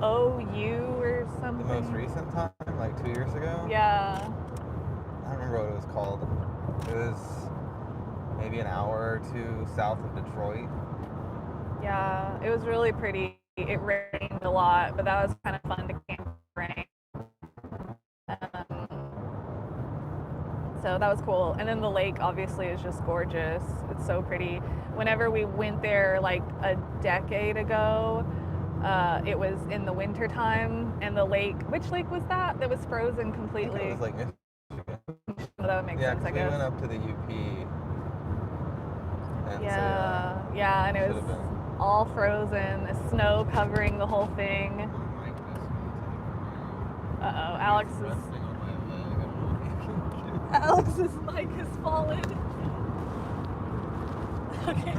OU or something. The most recent time, like 2 years ago? Yeah. I don't remember what it was called. It was maybe an hour or two south of Detroit. Yeah, it was really pretty. It rained a lot, but that was kind of fun to camp in rain. So that was cool. And then the lake obviously is just gorgeous. It's so pretty. Whenever we went there like a decade ago, it was in the winter time, and the lake, which lake was that? That was frozen completely. I think it was like Michigan. Well, that would make sense, I guess. We went up to the UP. And yeah, and it was all frozen, the snow covering the whole thing. Uh-oh, Alex's mic has fallen. Okay.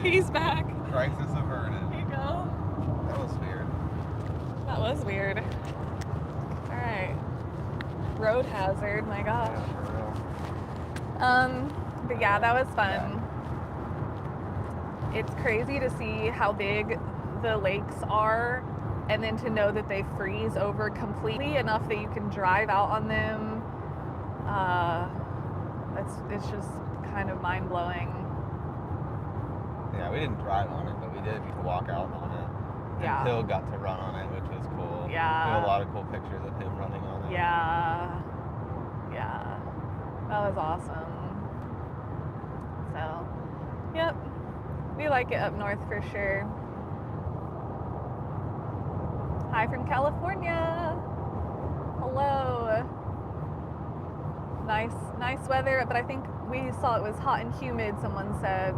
He's back. Crisis averted. Here you go. That was weird. That was weird. All right. Road hazard, my gosh. Yeah, for real. But yeah, that was fun. Yeah. It's crazy to see how big the lakes are, and then to know that they freeze over completely enough that you can drive out on them. It's just kind of mind-blowing. Yeah, we didn't drive on it, but we did get to walk out on it. Yeah. And Hill got to run on it, which was cool. Yeah. We have a lot of cool pictures of him running on it. Yeah. That was awesome. So, yep. We like it up north for sure. Hi from California. Hello. Nice weather, but I think we saw it was hot and humid, someone said.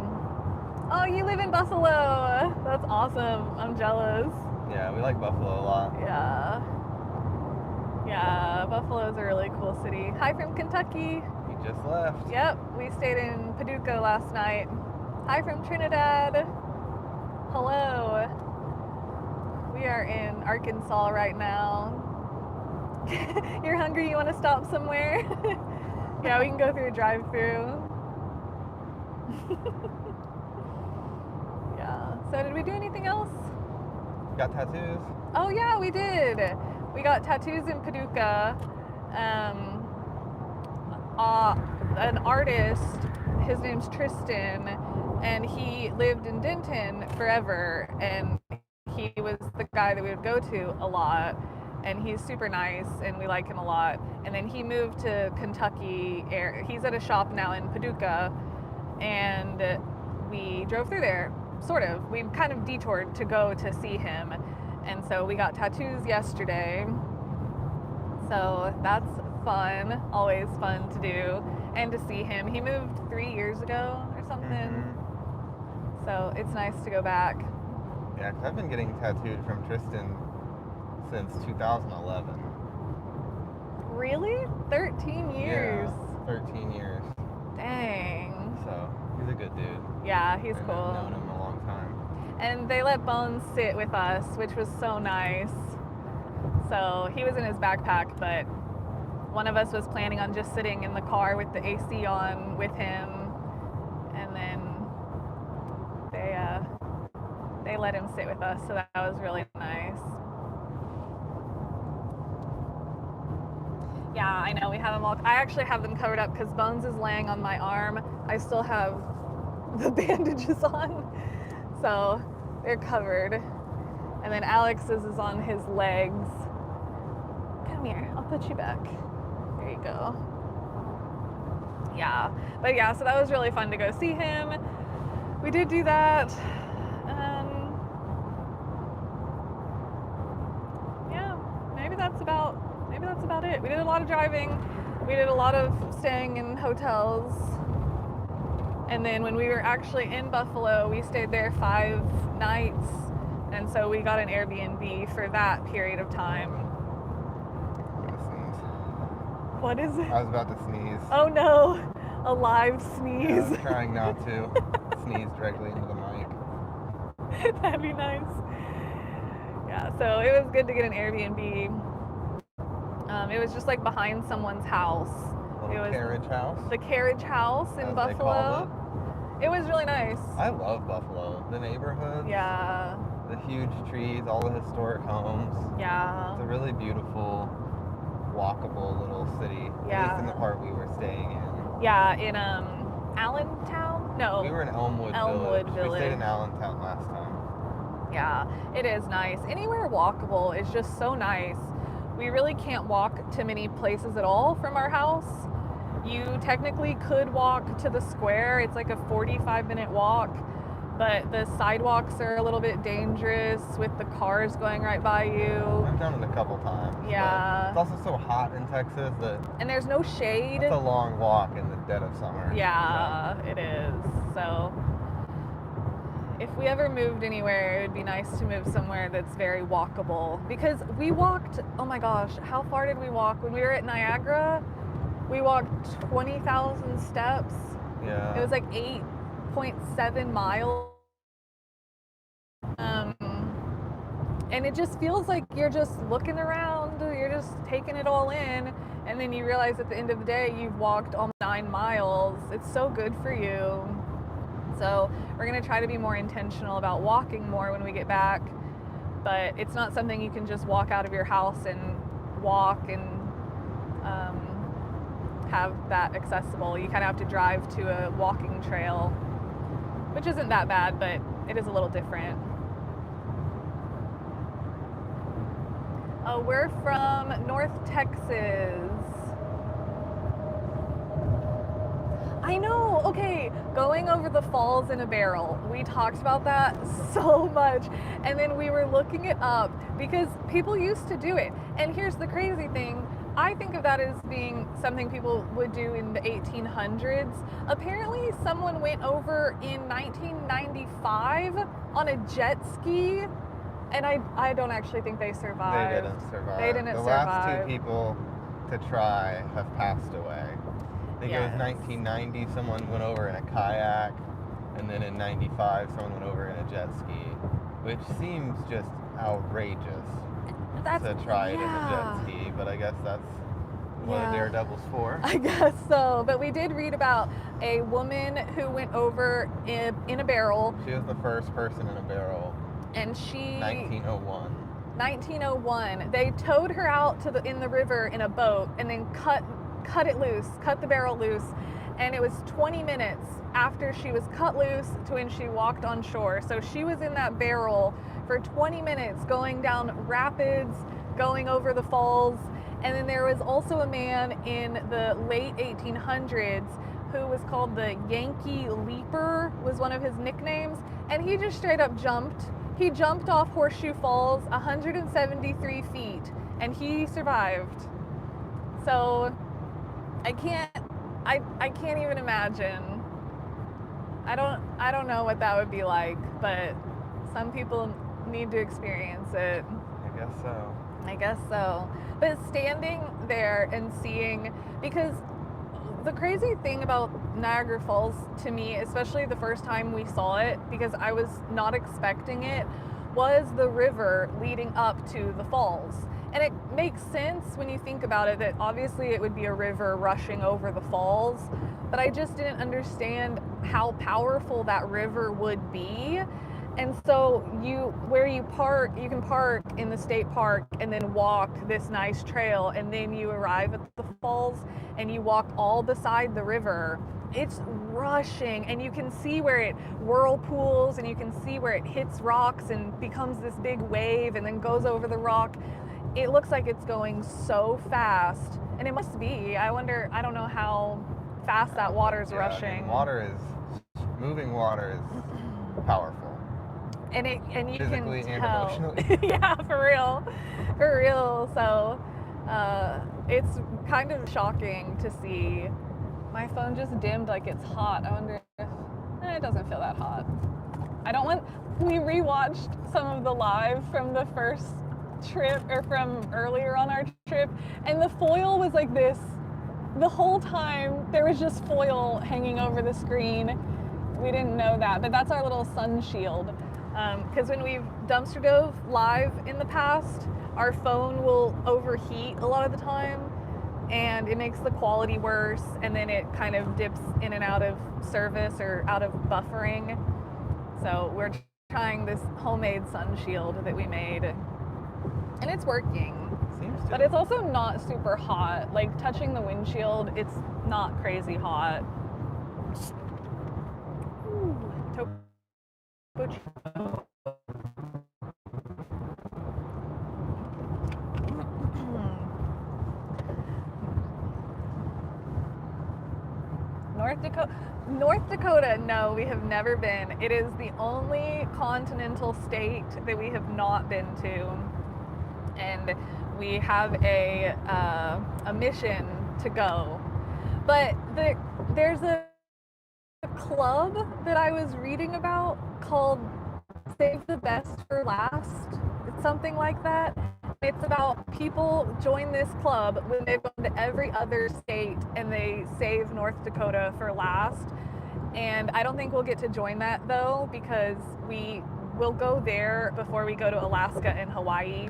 Oh, you live in Buffalo. That's awesome. I'm jealous. Yeah, we like Buffalo a lot. Yeah, Buffalo's a really cool city. Hi from Kentucky. We just left. Yep, we stayed in Paduka last night. Hi from Trinidad. Hello. We are in Arkansas right now. You're hungry? You want to stop somewhere? Yeah, we can go through a drive-through. Yeah. So did we do anything else? Got tattoos? Oh yeah, we did. We got tattoos in Paduka. An artist, his name's Tristan, and he lived in Denton forever, and he was the guy that we would go to a lot, and he's super nice, and we like him a lot. And then he moved to Kentucky. He's at a shop now in Paduka, and we drove through there, sort of. We kind of detoured to go to see him, and so we got tattoos yesterday. So that's fun, always fun to do, and to see him. He moved 3 years ago or something, so it's nice to go back. Yeah, because I've been getting tattooed from Tristan since 2011. Really? 13 years? Yeah, 13 years. Dang. So, he's a good dude. Yeah, he's and cool. I've known him a long time. And they let Bones sit with us, which was so nice. So he was in his backpack, but one of us was planning on just sitting in the car with the AC on with him, and then they let him sit with us, so that was really nice. Yeah, I know, we have them all. I actually have them covered up because Bones is laying on my arm. I still have the bandages on, so they're covered. And then Alex's is on his legs. Come here, I'll put you back. There you go. Yeah, but yeah, so that was really fun to go see him. We did do that. Yeah, maybe that's about it. We did a lot of driving. We did a lot of staying in hotels. And then when we were actually in Buffalo, we stayed there 5 nights. And so we got an Airbnb for that period of time. I'm gonna sneeze. What is it? I was about to sneeze. Oh no, a live sneeze. Yeah, I was trying not to sneeze directly into the mic. That'd be nice. Yeah, so it was good to get an Airbnb. It was just like behind someone's house. It was carriage house? The carriage house in as Buffalo. It was really nice. I love Buffalo. The neighborhoods. Yeah. The huge trees, all the historic homes. Yeah. It's a really beautiful, walkable little city. Yeah. At least in the part we were staying in. Yeah, in Allentown? No. We were in Elmwood Village. We stayed in Allentown last time. Yeah, it is nice. Anywhere walkable is just so nice. We really can't walk to many places at all from our house. You technically could walk to the square. It's like a 45-minute walk, but the sidewalks are a little bit dangerous with the cars going right by you. I've done it a couple times. Yeah. It's also so hot in Texas that... And there's no shade. It's a long walk in the dead of summer. Yeah, it is. So if we ever moved anywhere, it would be nice to move somewhere that's very walkable. Because we walked, oh my gosh, how far did we walk? When we were at Niagara, we walked 20,000 steps. Yeah. It was like 8.7 miles. And it just feels like you're just looking around. You're just taking it all in, and then you realize at the end of the day you've walked almost 9 miles. It's so good for you. So we're going to try to be more intentional about walking more when we get back, but it's not something you can just walk out of your house and walk and have that accessible. You kind of have to drive to a walking trail, which isn't that bad, but it is a little different. Oh, we're from North Texas. I know, okay, going over the falls in a barrel. We talked about that so much. And then we were looking it up because people used to do it. And here's the crazy thing. I think of that as being something people would do in the 1800s. Apparently someone went over in 1995 on a jet ski, and I don't actually think they survived. They didn't survive. They didn't the survive. last 2 people to try have passed away. I think it was 1990, someone went over in a kayak, and then in 95, someone went over in a jet ski, which seems just outrageous to try it in a jet ski, but I guess that's what a daredevil's for. I guess so, but we did read about a woman who went over in a barrel. She was the first person in a barrel. And she... 1901. 1901. They towed her out in the river in a boat and then cut the barrel loose, and it was 20 minutes after she was cut loose to when she walked on shore. So she was in that barrel for 20 minutes going down rapids, going over the falls. And then there was also a man in the late 1800s who was called the Yankee Leaper, was one of his nicknames, and he just straight up jumped. He jumped off Horseshoe Falls 173 feet, and he survived. So I can't even imagine. I don't know what that would be like, but some people need to experience it. I guess so. But standing there and seeing, because the crazy thing about Niagara Falls to me, especially the first time we saw it, because I was not expecting it, was the river leading up to the falls. And it makes sense when you think about it that obviously it would be a river rushing over the falls, but I just didn't understand how powerful that river would be. And so where you can park in the state park and then walk this nice trail, and then you arrive at the falls and you walk all beside the river. It's rushing, and you can see where it whirlpools, and you can see where it hits rocks and becomes this big wave and then goes over the rock. It looks like it's going so fast, and it must be. I don't know how fast that water's rushing. I mean, moving water is powerful. And you physically can and tell. emotionally. Yeah, for real. So it's kind of shocking to see. My phone just dimmed like it's hot. I wonder if it doesn't feel that hot. We rewatched some of the live from the first trip, or from earlier on our trip, and the foil was like this the whole time. There was just foil hanging over the screen. We didn't know that, but that's our little sun shield. Because when we've dumpster dove live in the past, our phone will overheat a lot of the time, and it makes the quality worse, and then it kind of dips in and out of service or out of buffering. So we're trying this homemade sun shield that we made, and it's working. Seems to. But it's also not super hot. Like, touching the windshield, it's not crazy hot. Ooh, North Dakota, no, we have never been. It is the only continental state that we have not been to, and we have a mission to go. But there's a club that I was reading about called Save the Best for Last. It's something like that. It's about people join this club when they've gone to every other state and they save North Dakota for last. And I don't think we'll get to join that though, because we will go there before we go to Alaska and Hawaii.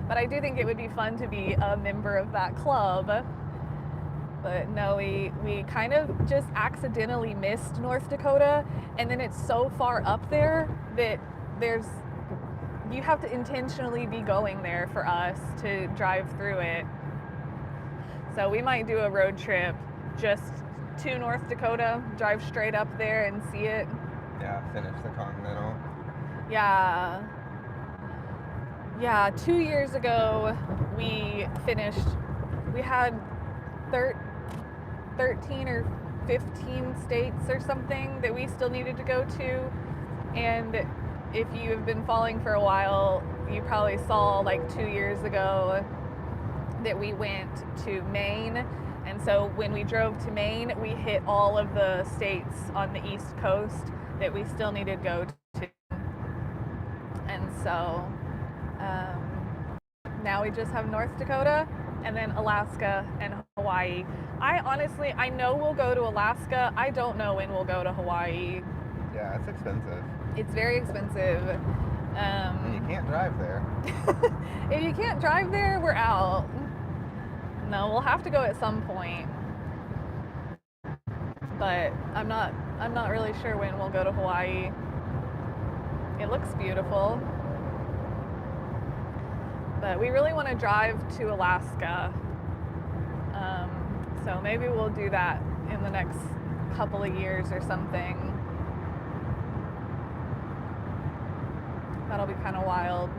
But But I do think it would be fun to be a member of that club. But no, we kind of just accidentally missed North Dakota, and then it's so far up there that you have to intentionally be going there for us to drive through it. So we might do a road trip just to North Dakota, drive straight up there and see it. Yeah, finish the Continental. Yeah. Yeah, 2 years ago we had 13 or 15 states or something that we still needed to go to. And if you have been following for a while, you probably saw like 2 years ago that we went to Maine. And so when we drove to Maine, we hit all of the states on the East Coast that we still needed to go to. And so now we just have North Dakota and then Alaska and Hawaii. I know we'll go to Alaska. I don't know when we'll go to Hawaii. Yeah, it's expensive. It's very expensive. And you can't drive there. If you can't drive there, we're out. No, we'll have to go at some point. But I'm not really sure when we'll go to Hawaii. It looks beautiful. But we really want to drive to Alaska. So maybe we'll do that in the next couple of years or something. That'll be kind of wild.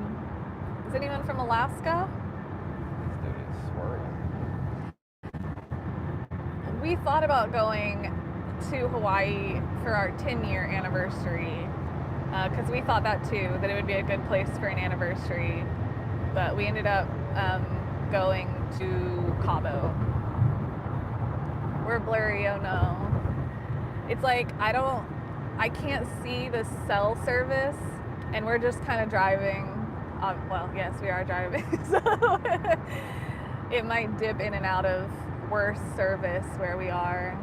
Is anyone from Alaska? This dude is swerving. We thought about going to Hawaii for our 10-year anniversary because we thought that too, that it would be a good place for an anniversary. But we ended up going to Cabo. We're blurry, oh no. It's like I can't see the cell service, and we're just kind of driving. Well, yes, we are driving, so it might dip in and out of worse service where we are.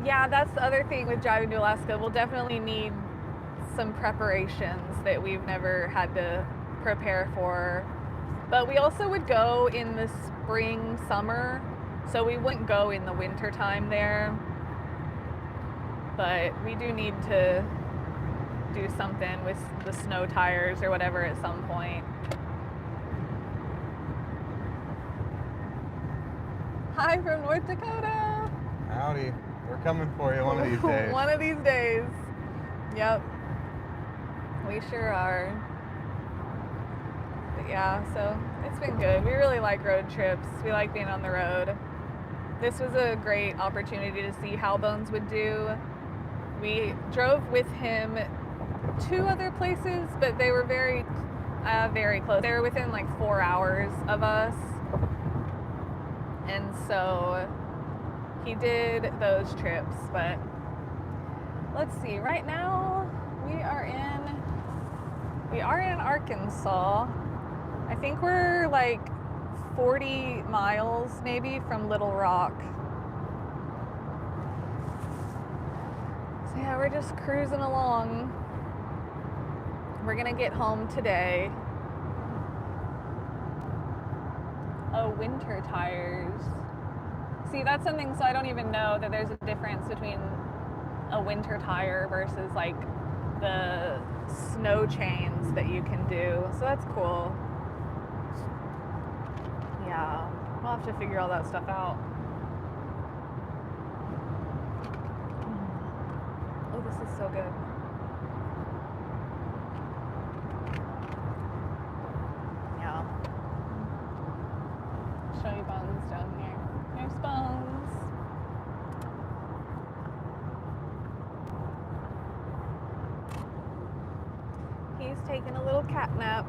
Yeah, that's the other thing with driving to Alaska. We'll definitely need some preparations that we've never had to prepare for. But we also would go in the spring, summer, so we wouldn't go in the winter time there. But we do need to do something with the snow tires or whatever at some point. Hi from North Dakota. Howdy. We're coming for you one of these days. One of these days. Yep. We sure are. But yeah, so it's been good. We really like road trips. We like being on the road. This was a great opportunity to see how Bones would do. We drove with him 2 other places, but they were very close. They were within like 4 hours of us. And so he did those trips, but let's see. Right now we are in Arkansas. I think we're like 40 miles maybe from Little Rock. So yeah, we're just cruising along. We're gonna get home today. Oh, winter tires. See, that's something, so I don't even know that there's a difference between a winter tire versus like the snow chains that you can do. So that's cool. Yeah, we'll have to figure all that stuff out. Oh, this is so good. Yeah. Show you Bones down here. There's Bones. He's taking a little cat nap.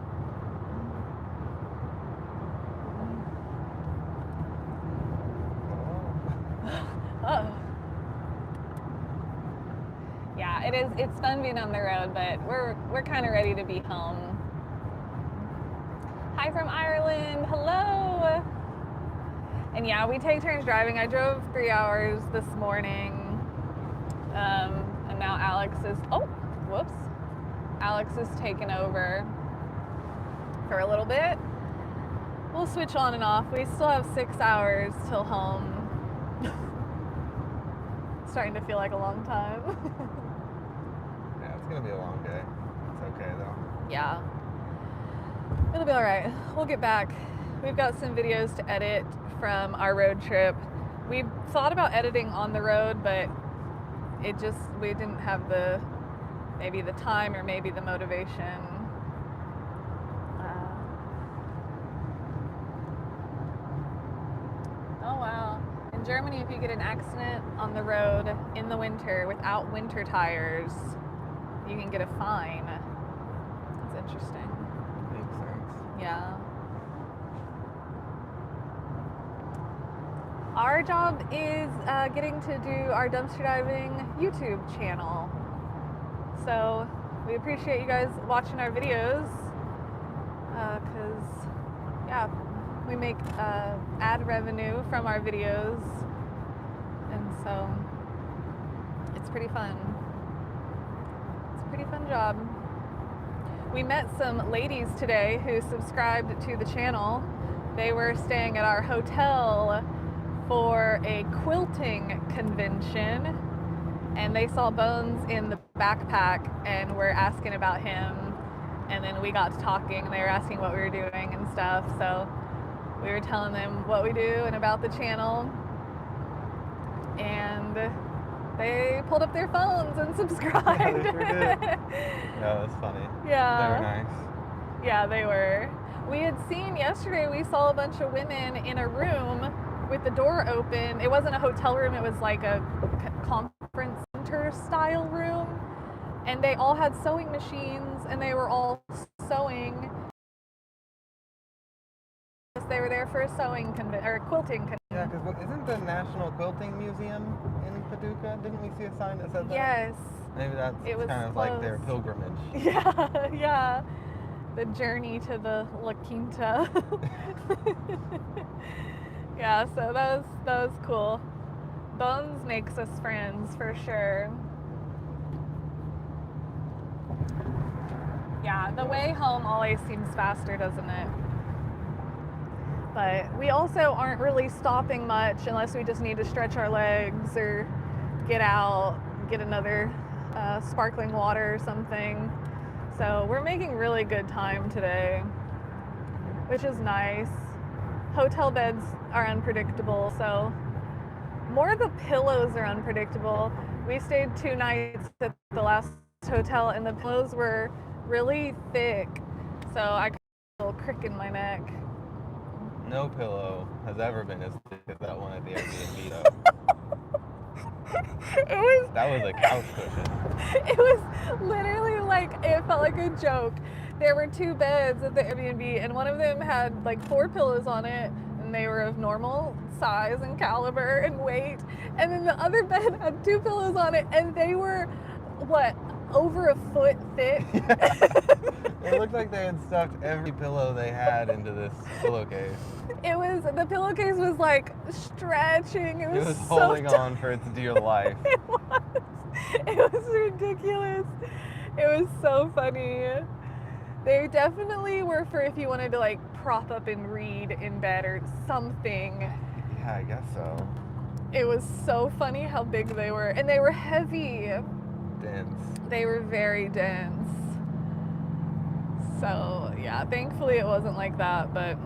Oh. Yeah, it's fun being on the road, but we're kind of ready to be home. Hi from Ireland. Hello. And yeah, we take turns driving. I drove 3 hours this morning. And now Alex is, Alex is taking over for a little bit. We'll switch on and off. We still have 6 hours till home. Starting to feel like a long time. Yeah, it's gonna be a long day. It's okay though. Yeah. It'll be all right. We'll get back. We've got some videos to edit from our road trip. We thought about editing on the road, but we didn't have maybe the time or maybe the motivation. Oh wow. In Germany, if you get an accident on the road in the winter without winter tires, you can get a fine. That's interesting. Makes sense. Yeah. Our job is getting to do our dumpster diving YouTube channel. So we appreciate you guys watching our videos because, yeah, we make ad revenue from our videos. And so it's pretty fun. It's a pretty fun job. We met some ladies today who subscribed to the channel. They were staying at our hotel for a quilting convention, and they saw Bones in the backpack and were asking about him, and then we got to talking and they were asking what we were doing and stuff, so we were telling them what we do and about the channel, and they pulled up their phones and subscribed. Yeah, they sure did. Yeah, that's funny. Yeah. They were nice. Yeah, they were. We had seen yesterday, we saw a bunch of women in a room with the door open. It wasn't a hotel room, it was like a conference center style room. And they all had sewing machines and they were all sewing. They were there for a quilting convention. Yeah, because isn't the National Quilting Museum in Paduka? Didn't we see a sign that said that? Yes. Maybe that's kind of like their pilgrimage. Yeah, yeah. The journey to the La Quinta. Yeah, so that was cool. Bones makes us friends for sure. Yeah, the way home always seems faster, doesn't it? But we also aren't really stopping much unless we just need to stretch our legs or get out, get another sparkling water or something. So we're making really good time today, which is nice. Hotel beds are unpredictable, so more of the pillows are unpredictable. We stayed 2 nights at the last hotel and the pillows were really thick, so I got a little crick in my neck. No pillow has ever been as thick as that one at the Airbnb though. That was a couch cushion. It was literally like, it felt like a joke. There were 2 beds at the Airbnb and one of them had like 4 pillows on it and they were of normal size and caliber and weight. And then the other bed had 2 pillows on it and they were, over a foot thick? It looked like they had stuffed every pillow they had into this pillowcase. The pillowcase was like stretching. It was so holding on for its dear life. It was ridiculous. It was so funny. They definitely were for if you wanted to like prop up and read in bed or something. Yeah, I guess so. It was so funny how big they were. And they were heavy. Dense. They were very dense. So yeah, thankfully it wasn't like that, but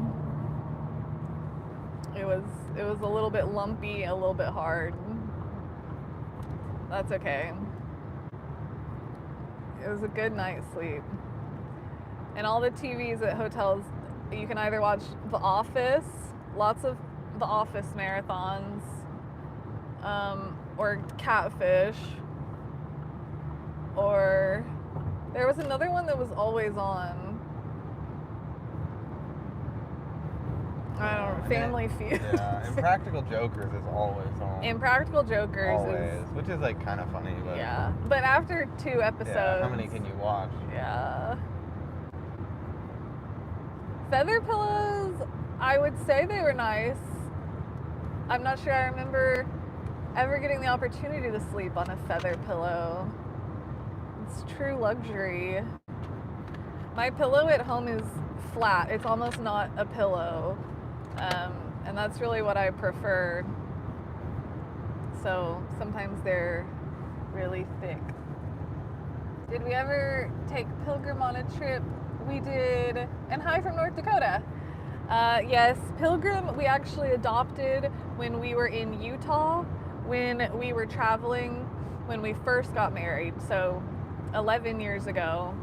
it was a little bit lumpy, a little bit hard. That's okay. It was a good night's sleep. And all the TVs at hotels, you can either watch The Office, lots of The Office marathons, or Catfish, or there was another one that was always on. I don't know, Family Feud. Yeah, Impractical Jokers is always on. Impractical Jokers always, which is like kind of funny, but yeah. But after 2 episodes, yeah, how many can you watch? Yeah. Feather pillows, I would say they were nice. I'm not sure I remember ever getting the opportunity to sleep on a feather pillow. It's true luxury. My pillow at home is flat. It's almost not a pillow. And that's really what I prefer. So sometimes they're really thick. Did we ever take Pilgrim on a trip? We did. And hi from North Dakota. Yes, Pilgrim we actually adopted when we were in Utah, when we were traveling, when we first got married, so 11 years ago.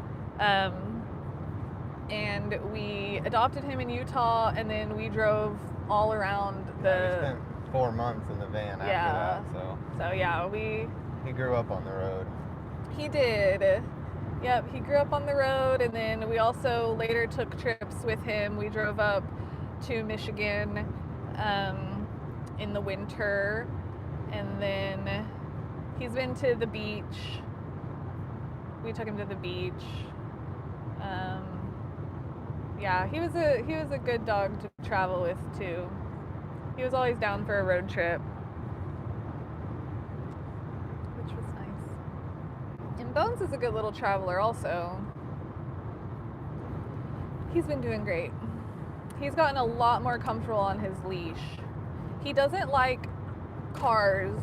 And we adopted him in Utah, and then we drove all around the... Yeah, we spent 4 months in the van after that, so... So yeah, He grew up on the road. He did. Yep, he grew up on the road, and then we also later took trips with him. We drove up to Michigan in the winter, and then he's been to the beach. We took him to the beach. Yeah, he was a good dog to travel with too. He was always down for a road trip, which was nice. And Bones is a good little traveler also. He's been doing great. He's gotten a lot more comfortable on his leash. He doesn't like cars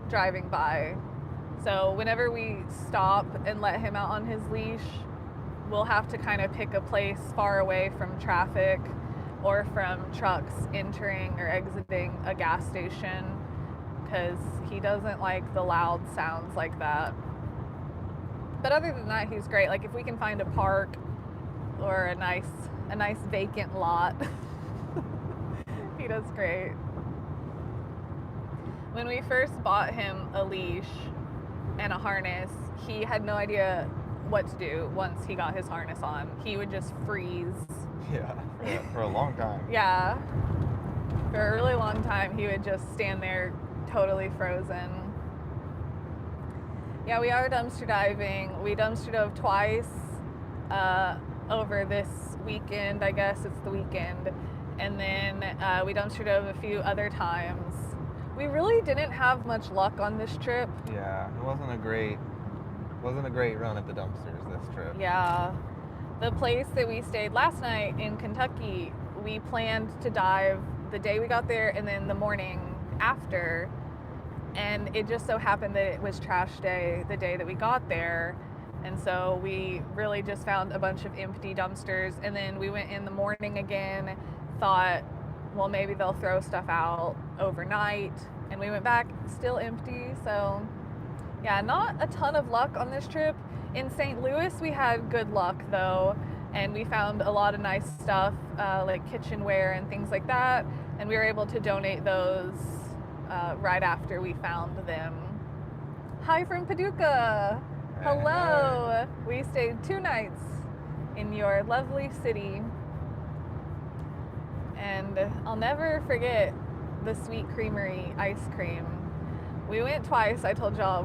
driving by. So whenever we stop and let him out on his leash, we'll have to kind of pick a place far away from traffic or from trucks entering or exiting a gas station, because he doesn't like the loud sounds like that. But other than that, he's great. Like if we can find a park or a nice vacant lot, he does great. When we first bought him a leash and a harness, he had no idea what to do once he got his harness on. He would just freeze. Yeah, for a long time. Yeah. For a really long time, he would just stand there totally frozen. Yeah, we are dumpster diving. We dumpster dove twice over this weekend. I guess it's the weekend. And then we dumpster dove a few other times. We really didn't have much luck on this trip. Yeah, it wasn't a great run at the dumpsters this trip. Yeah. The place that we stayed last night in Kentucky, we planned to dive the day we got there and then the morning after. And it just so happened that it was trash day the day that we got there. And so we really just found a bunch of empty dumpsters. And then we went in the morning again, thought, well, maybe they'll throw stuff out overnight. And we went back, still empty. So yeah, not a ton of luck on this trip. In St. Louis, we had good luck though, and we found a lot of nice stuff, like kitchenware and things like that, and we were able to donate those right after we found them. Hi from Paduka! Hello! We stayed 2 nights in your lovely city, and I'll never forget the Sweet Creamery ice cream. We went twice. I told y'all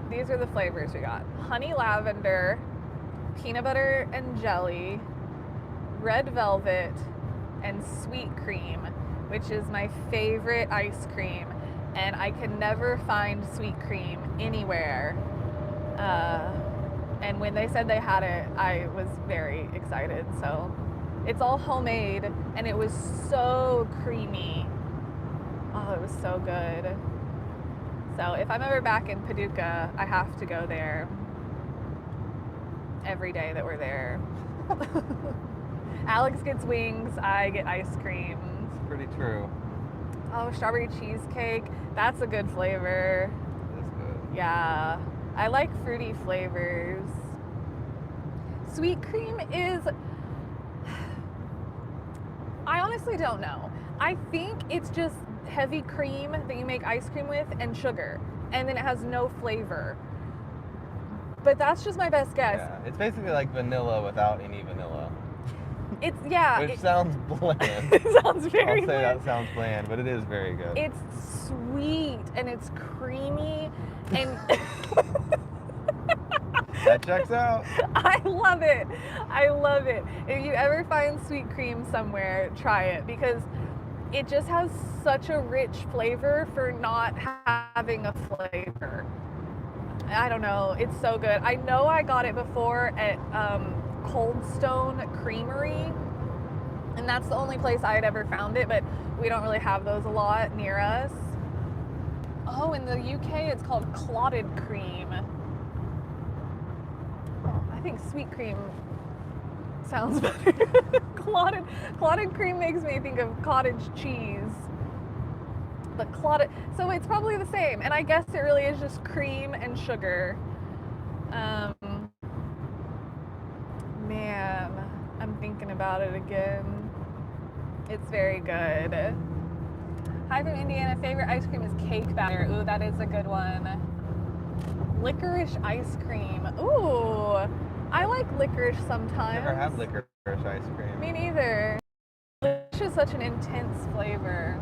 these are the flavors we got: honey lavender, peanut butter and jelly, red velvet, and sweet cream, which is my favorite ice cream. And I can never find sweet cream anywhere. And when they said they had it, I was very excited. So it's all homemade, and it was so creamy. Oh, it was so good. So if I'm ever back in Paduka, I have to go there every day that we're there. Alex gets wings, I get ice cream. It's pretty true. Oh, strawberry cheesecake. That's a good flavor. It's good. Yeah. I like fruity flavors. Sweet cream is... I honestly don't know. I think it's just heavy cream that you make ice cream with and sugar, and then it has no flavor. But that's just my best guess. Yeah, it's basically like vanilla without any vanilla. It's, yeah. Which sounds bland. It sounds very I'll say bland. that sounds bland, but it is very good. It's sweet and it's creamy and That checks out. I love it. I love it. If you ever find sweet cream somewhere, try it, because it just has such a rich flavor for not having a flavor. I don't know. It's so good. I know I got it before at Cold Stone Creamery, and that's the only place I had ever found it, but we don't really have those a lot near us. Oh, in the UK, it's called clotted cream. Oh, I think sweet cream sounds better. clotted cream makes me think of cottage cheese. But clotted, so it's probably the same. And I guess it really is just cream and sugar. Man, I'm thinking about it again. It's very good. Hi from Indiana. Favorite ice cream is cake batter. Ooh, that is a good one. Licorice ice cream. Ooh, I like licorice sometimes. Never had licorice ice cream. Me neither. Licorice is such an intense flavor.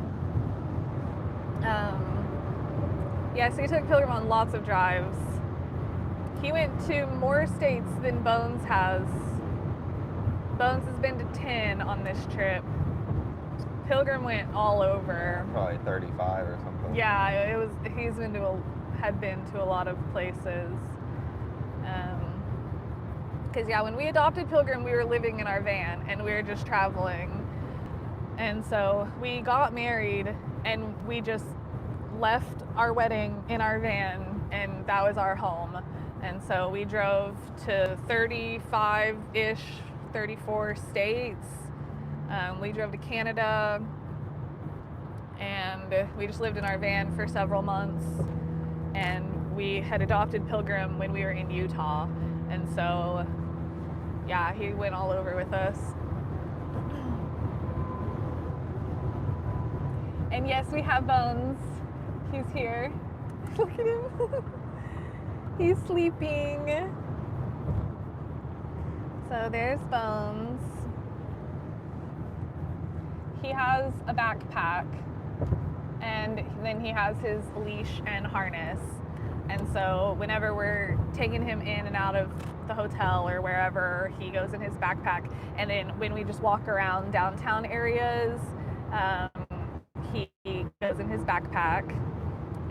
Yeah, so he took Pilgrim on lots of drives. He went to more states than Bones has. Bones has been to 10 on this trip. Pilgrim went all over. Probably 35 or something. Yeah, it was. Had been to a lot of places. Because yeah, when we adopted Pilgrim, we were living in our van and we were just traveling. And so we got married and we just left our wedding in our van, and that was our home. And so we drove to 35-ish, 34 states. We drove to Canada, and we just lived in our van for several months. And we had adopted Pilgrim when we were in Utah. And so, yeah, he went all over with us. And yes, we have Bones. He's here. Look at him. He's sleeping. So there's Bones. He has a backpack, and then he has his leash and harness. And so whenever we're taking him in and out of the hotel or wherever, he goes in his backpack. And then when we just walk around downtown areas, he goes in his backpack.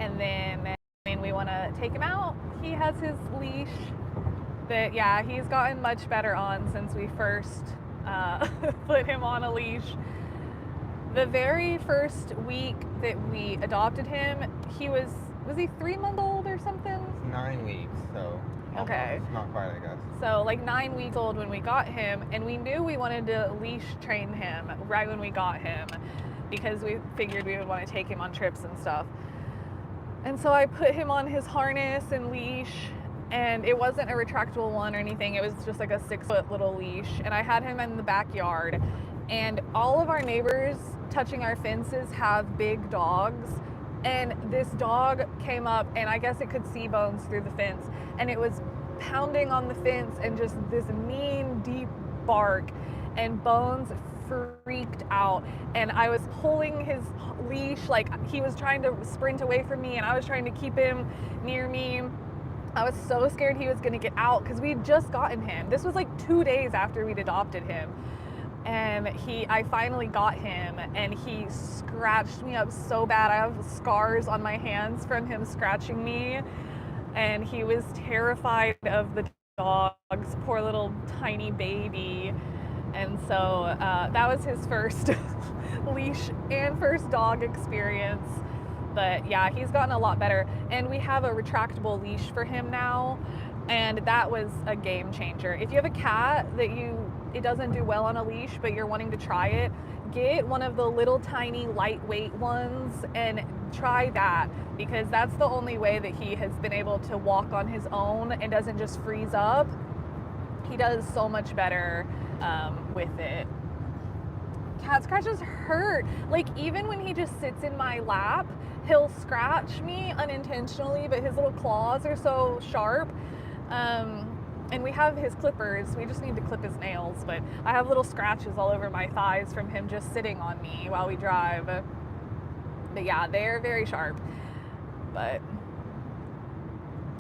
And then when we want to take him out, he has his leash. But yeah, he's gotten much better on since we first put him on a leash. The very first week that we adopted him, he was he 3 months old or something? 9 weeks, so almost. Okay. Not quite, I guess. So like 9 weeks old when we got him, and we knew we wanted to leash train him right when we got him because we figured we would want to take him on trips and stuff. And so I put him on his harness and leash, and it wasn't a retractable one or anything. It was just like a 6-foot little leash, and I had him in the backyard. And all of our neighbors touching our fences have big dogs, and this dog came up, and I guess it could see Bones through the fence, and it was pounding on the fence and just this mean deep bark, and Bones freaked out, and I was pulling his leash like he was trying to sprint away from me, and I was trying to keep him near me. I was so scared he was gonna get out because we'd just gotten him. This was like 2 days after we'd adopted him. And I finally got him, and he scratched me up so bad. I have scars on my hands from him scratching me, and he was terrified of the dogs, poor little tiny baby. And so that was his first leash and first dog experience. But yeah, he's gotten a lot better, and we have a retractable leash for him now, and that was a game changer. If you have a cat that it doesn't do well on a leash, but you're wanting to try it, get one of the little tiny lightweight ones and try that, because that's the only way that he has been able to walk on his own and doesn't just freeze up. He does so much better with it. Cat scratches hurt. Like, even when he just sits in my lap, he'll scratch me unintentionally, but his little claws are so sharp. And we have his clippers. We just need to clip his nails, but I have little scratches all over my thighs from him just sitting on me while we drive. But yeah, they're very sharp. But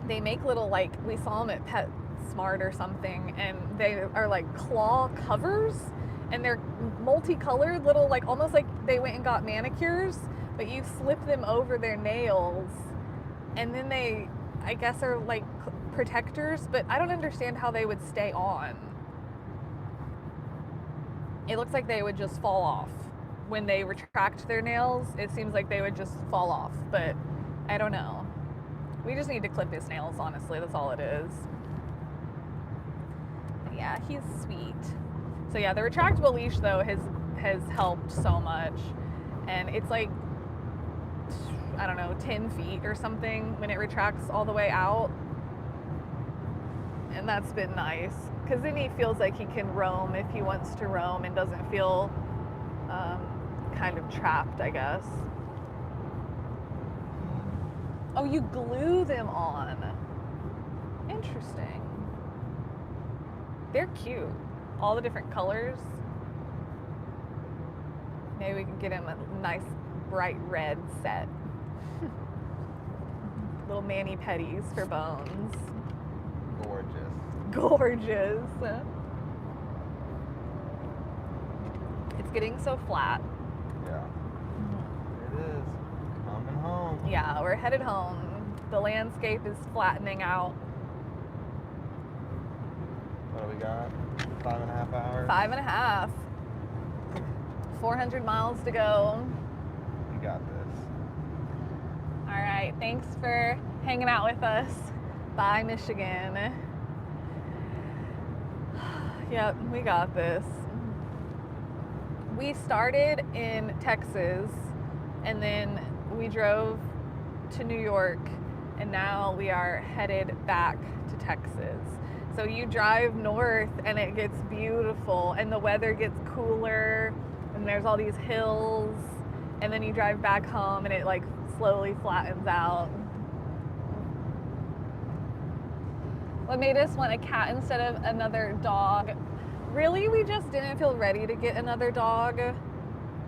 they make little, like, we saw them at PetSmart or something, and they are like claw covers, and they're multicolored little, like almost like they went and got manicures, but you slip them over their nails, and then they, I guess, are like protectors, but I don't understand how they would stay on. It looks like they would just fall off. When they retract their nails, it seems like they would just fall off, but I don't know. We just need to clip his nails, honestly. That's all it is. But yeah, he's sweet. So yeah, the retractable leash though has helped so much, and it's like, I don't know, 10 feet or something when it retracts all the way out, and that's been nice because then he feels like he can roam if he wants to roam and doesn't feel kind of trapped, I guess. Oh, you glue them on. Interesting. They're cute. All the different colors. Maybe we can get him a nice bright red set. Little mani-pedis for Bones. Gorgeous. Gorgeous. It's getting so flat. Yeah. It is. Coming home. Yeah, we're headed home. The landscape is flattening out. What do we got? 5.5 hours? 5.5. 400 miles to go. We got this. All right, thanks for hanging out with us. Bye, Michigan. Yep, we got this. We started in Texas, and then we drove to New York, and now we are headed back to Texas. So you drive north and it gets beautiful and the weather gets cooler and there's all these hills, and then you drive back home and it like slowly flattens out. What made us want a cat instead of another dog? Really, we just didn't feel ready to get another dog.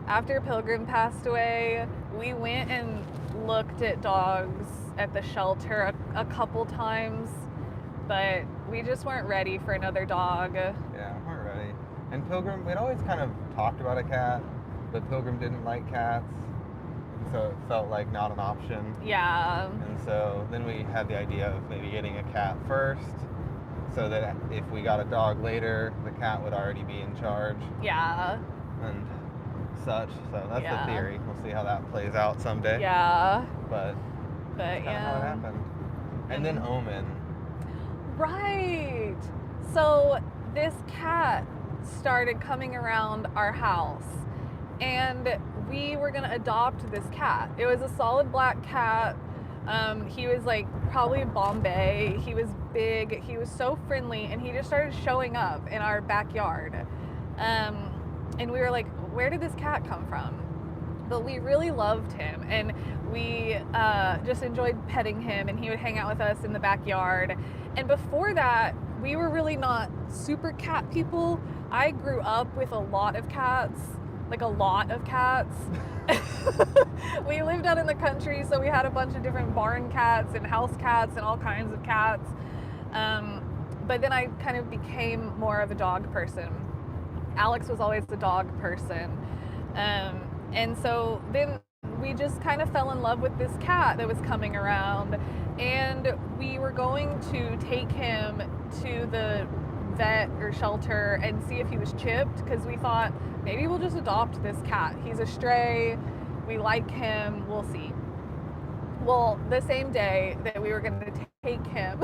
After Pilgrim passed away, we went and looked at dogs at the shelter a couple times, but we just weren't ready for another dog. Yeah, we weren't ready. And Pilgrim, we'd always kind of talked about a cat, but Pilgrim didn't like cats, so it felt like not an option. Yeah. And so then we had the idea of maybe getting a cat first, so that if we got a dog later, the cat would already be in charge. Yeah. And such. So that's Yeah. the theory. We'll see how that plays out someday. Yeah. But that's yeah. how it happened. And then Omen. Right. So this cat started coming around our house, and we were gonna adopt this cat. It was a solid black cat. He was like probably Bombay. He was big. He was so friendly, and he just started showing up in our backyard. And we were like, where did this cat come from? But we really loved him, and we just enjoyed petting him, and he would hang out with us in the backyard. And before that, we were really not super cat people. I grew up with a lot of cats, like a lot of cats. We lived out in the country, so we had a bunch of different barn cats and house cats and all kinds of cats. But then I kind of became more of a dog person. Alex was always the dog person. And so then we just kind of fell in love with this cat that was coming around, and we were going to take him to the vet or shelter and see if he was chipped, because we thought maybe we'll just adopt this cat. He's a stray, we like him, we'll see. Well, the same day that we were going to take him,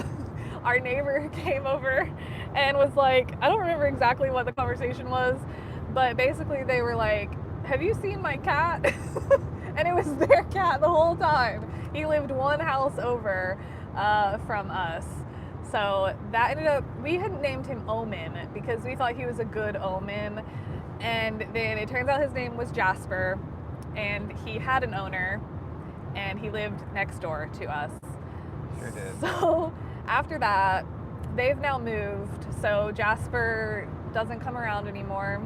our neighbor came over and was like, I don't remember exactly what the conversation was, but basically they were like, have you seen my cat? And it was their cat the whole time. He lived one house over from us. So that ended up, we had named him Omen because we thought he was a good omen. And then it turns out his name was Jasper, and he had an owner, and he lived next door to us. Sure did. So after that, they've now moved, so Jasper doesn't come around anymore.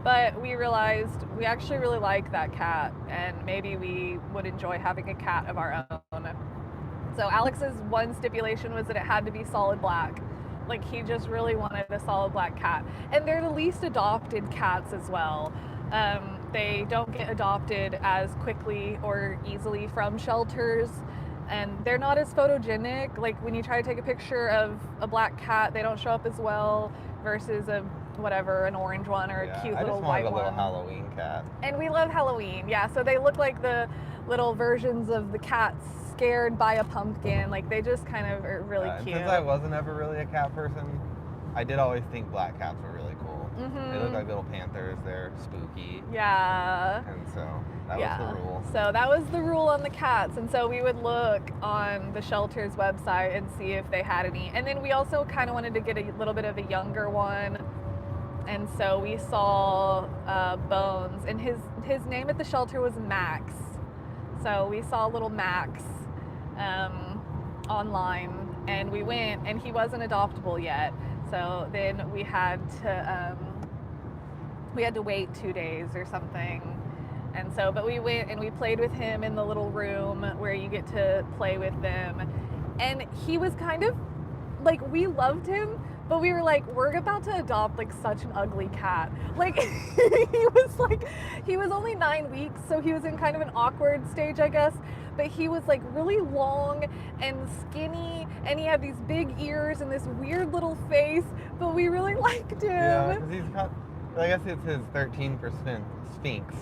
But we realized we actually really like that cat, and maybe we would enjoy having a cat of our own. So Alex's one stipulation was that it had to be solid black. Like, he just really wanted a solid black cat. And they're the least adopted cats as well. They don't get adopted as quickly or easily from shelters, and they're not as photogenic. Like, when you try to take a picture of a black cat, they don't show up as well versus an orange one or a cute little white one. I just wanted a little Halloween cat. And we love Halloween, yeah. So they look like the little versions of the cats scared by a pumpkin. Like, they just kind of are really cute. Since I wasn't ever really a cat person, I did always think black cats were really cool. They look like little panthers. They're spooky. Yeah. And so that was the rule. So that was the rule on the cats. And so we would look on the shelter's website and see if they had any. And then we also kind of wanted to get a little bit of a younger one. And so we saw Bones, and his name at the shelter was Max. So we saw little Max online, and we went, and he wasn't adoptable yet. So then we had to wait 2 days or something. And so, but we went and we played with him in the little room where you get to play with them. And he was kind of like, we loved him, but we were like, we're about to adopt like such an ugly cat. Like, he was only 9 weeks, so he was in kind of an awkward stage, I guess. But he was like really long and skinny, and he had these big ears and this weird little face, but we really liked him. Yeah, because he's got, I guess it's his 13% Sphinx.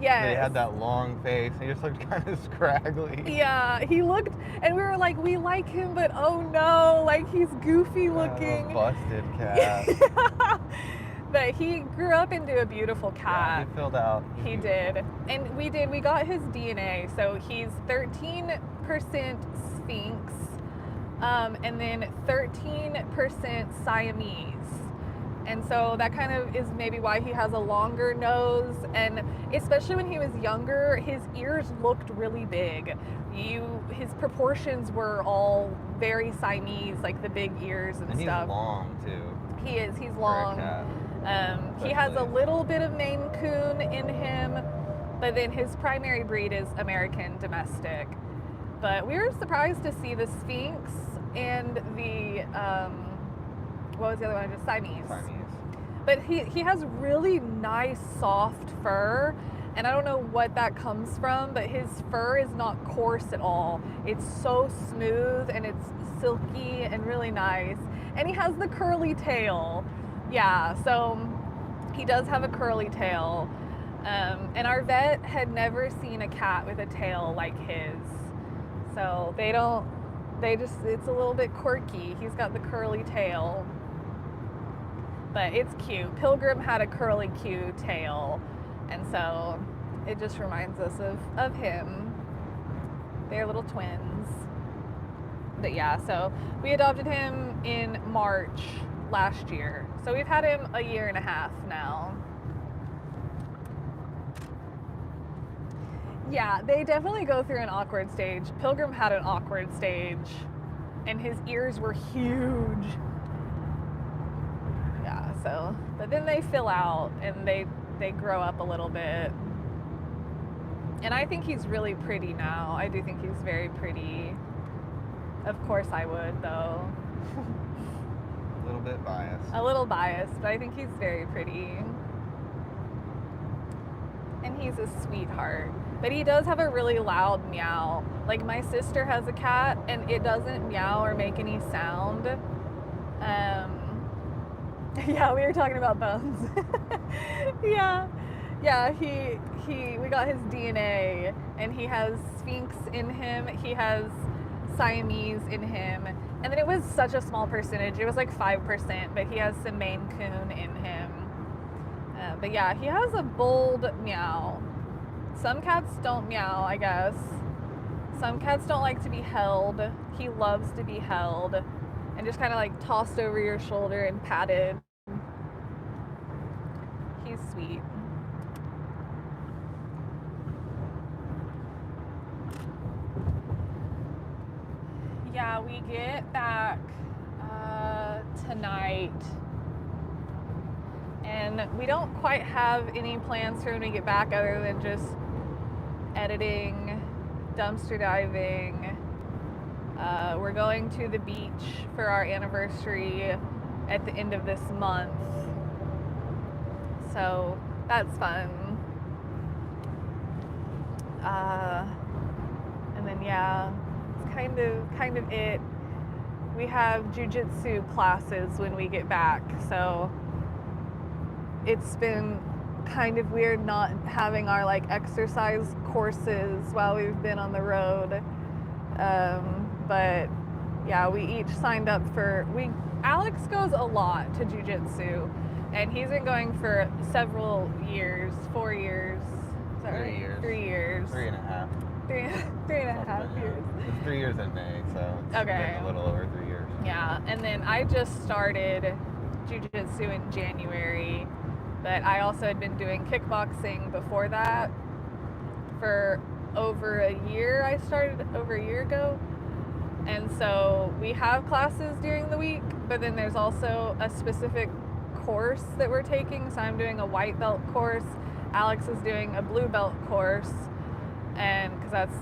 Yes. They had that long face. He just looked kind of scraggly. Yeah, he looked, and we were like, we like him, but oh no, like, he's goofy looking. A busted cat. But he grew up into a beautiful cat. Yeah, he filled out. He did. And we got his DNA. So he's 13% Sphinx, and then 13% Siamese. And so that kind of is maybe why he has a longer nose, and especially when he was younger, his ears looked really big. His proportions were all very Siamese, like the big ears and stuff. He's long too. He is. He's long. He has a little bit of Maine Coon in him, but then his primary breed is American Domestic. But we were surprised to see the Sphinx and the what was the other one? Just Siamese. But he has really nice soft fur, and I don't know what that comes from, but his fur is not coarse at all. It's so smooth and it's silky and really nice. And he has the curly tail. Yeah, so he does have a curly tail. And our vet had never seen a cat with a tail like his. So it's a little bit quirky. He's got the curly tail. But it's cute. Pilgrim had a curly Q tail, and so it just reminds us of him. They're little twins. But yeah, so we adopted him in March last year. So we've had him a year and a half now. Yeah, they definitely go through an awkward stage. Pilgrim had an awkward stage, and his ears were huge. Yeah, so, but then they fill out and they grow up a little bit. And I think he's really pretty now. I do think he's very pretty. Of course I would, though. A little bit biased. A little biased, but I think he's very pretty. And he's a sweetheart. But he does have a really loud meow. Like, my sister has a cat, and it doesn't meow or make any sound. Yeah, we were talking about Bones. Yeah, we got his DNA, and he has Sphinx in him. He has Siamese in him. And then it was such a small percentage. It was like 5%, but he has some Maine Coon in him. But yeah, he has a bold meow. Some cats don't meow, I guess. Some cats don't like to be held. He loves to be held and just kind of like tossed over your shoulder and patted. He's sweet. Yeah, we get back tonight. And we don't quite have any plans for when we get back other than just editing, dumpster diving, We're going to the beach for our anniversary at the end of this month. So that's fun. And then yeah, it's kind of it. We have jujitsu classes when we get back, so it's been kind of weird not having our like exercise courses while we've been on the road. But yeah, we each signed up for, Alex goes a lot to jujitsu, and he's been going for several years, 4 years. Sorry, 3 years. 3 and a half. Three and a half years. It's 3 years in May, so it's been a little over 3 years. Yeah, and then I just started jiu-jitsu in January, but I also had been doing kickboxing before that for over a year. I started over a year ago. And so we have classes during the week, but then there's also a specific course that we're taking. So I'm doing a white belt course. Alex is doing a blue belt course, and because that's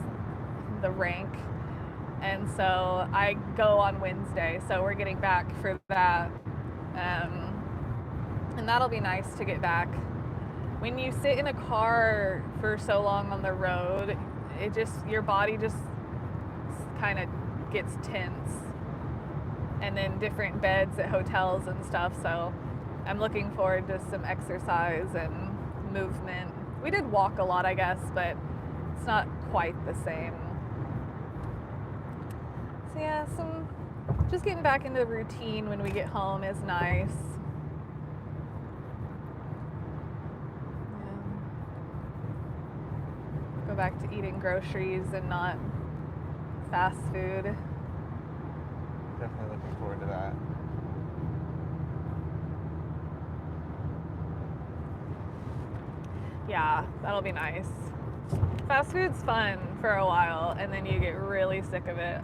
the rank. And so I go on Wednesday, so we're getting back for that. And that'll be nice to get back. When you sit in a car for so long on the road, your body just kind of gets tense. And then different beds at hotels and stuff, so I'm looking forward to some exercise and movement. We did walk a lot, I guess, but it's not quite the same. So yeah, just getting back into the routine when we get home is nice. Yeah. Go back to eating groceries and not fast food. Definitely looking forward to that. Yeah, that'll be nice. Fast food's fun for a while, and then you get really sick of it.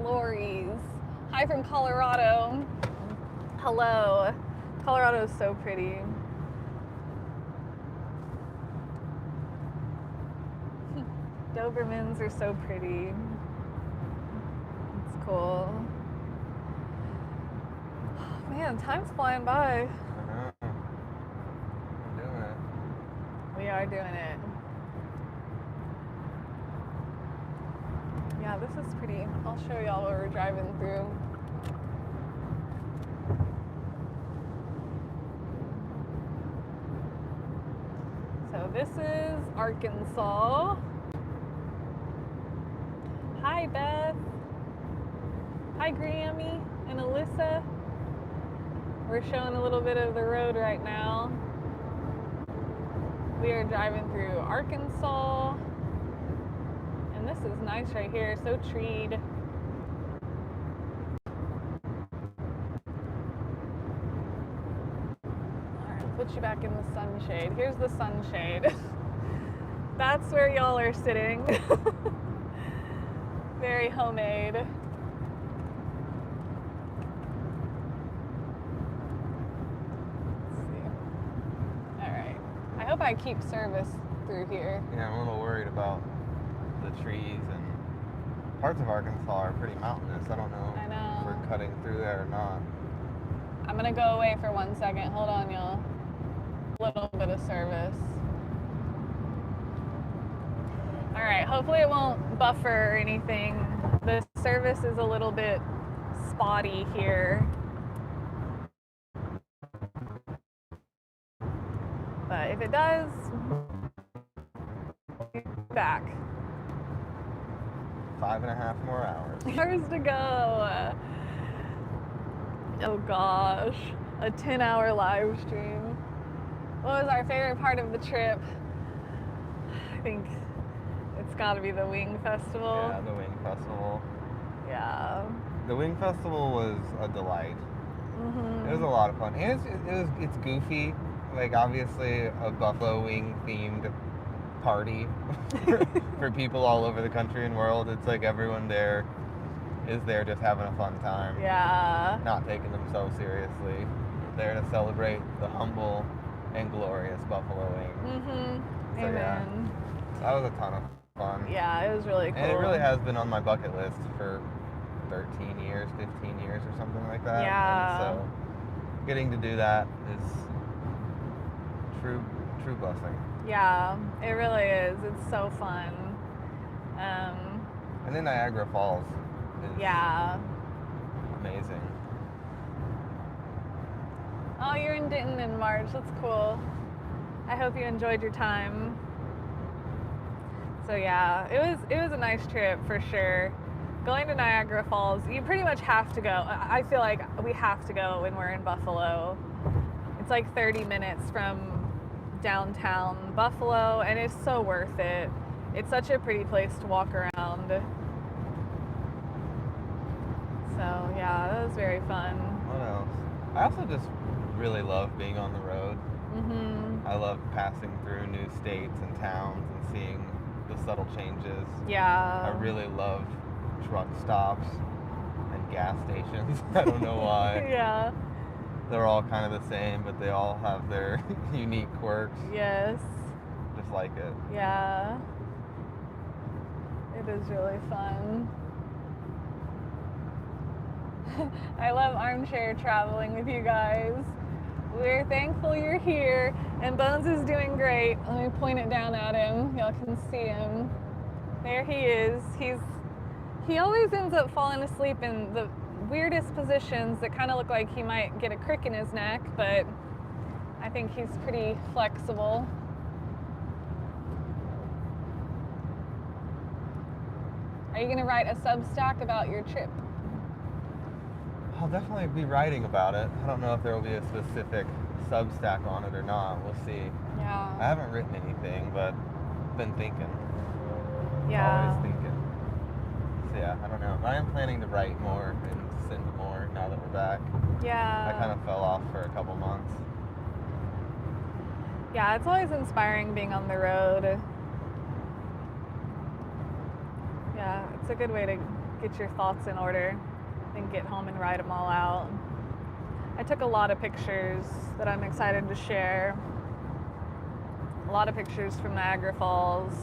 Lori's. Hi from Colorado. Hello. Colorado is so pretty. Dobermans are so pretty. It's cool. Oh, man, time's flying by. I know. We're doing it. We are doing it. Yeah, this is pretty. I'll show y'all what we're driving through. So this is Arkansas. Hi, Beth. Hi, Grammy and Alyssa. We're showing a little bit of the road right now. We are driving through Arkansas. And this is nice right here, so treed. Alright, put you back in the sunshade. Here's the sunshade. That's where y'all are sitting. Very homemade. Let's see. Alright. I hope I keep service through here. Yeah, I'm a little worried about the trees, and parts of Arkansas are pretty mountainous. I don't know if we're cutting through there or not. I'm gonna go away for 1 second. Hold on, y'all. A little bit of service. All right, hopefully it won't buffer or anything. The service is a little bit spotty here. But if it does, be back. 5.5 more hours. Hours to go. Oh gosh, a 10-hour live stream. What was our favorite part of the trip? I think it's gotta be the Wing Festival. Yeah, the Wing Festival. Yeah. The Wing Festival was a delight. Mm-hmm. It was a lot of fun, and it's goofy. Like, obviously a buffalo wing themed party for people all over the country and world. It's like everyone there is there just having a fun time. Yeah. Not taking themselves seriously. There to celebrate the humble and glorious buffalo wings. Mm-hmm. So Amen. yeah, that was a ton of fun. Yeah, it was really cool. And it really has been on my bucket list for 13 years, 15 years or something like that. Yeah. And so getting to do that is true blessing. Yeah, it really is. It's so fun. And then Niagara Falls is amazing. Oh, you're in Denton in March. That's cool. I hope you enjoyed your time. So yeah, it was a nice trip for sure. Going to Niagara Falls, you pretty much have to go. I feel like we have to go when we're in Buffalo. It's like 30 minutes from downtown Buffalo, and it's so worth it. It's such a pretty place to walk around. So yeah, that was very fun. What else? I also just really love being on the road. Mm-hmm. I love passing through new states and towns and seeing the subtle changes. Yeah. I really love truck stops and gas stations. I don't know why. Yeah. They're all kind of the same, but they all have their unique quirks. Yes. Just like it. Yeah. It is really fun. I love armchair traveling with you guys. We're thankful you're here, and Bones is doing great. Let me point it down at him. Y'all can see him. There he is. He always ends up falling asleep in the weirdest positions that kind of look like he might get a crick in his neck, but I think he's pretty flexible. Are you going to write a Substack about your trip? I'll definitely be writing about it. I don't know if there will be a specific Substack on it or not. We'll see. Yeah. I haven't written anything, but been thinking. Yeah. Always thinking. So yeah, I don't know. I am planning to write more and send more now that we're back. Yeah. I kind of fell off for a couple months. Yeah, it's always inspiring being on the road. Yeah, it's a good way to get your thoughts in order and get home and write them all out. I took a lot of pictures that I'm excited to share. A lot of pictures from Niagara Falls.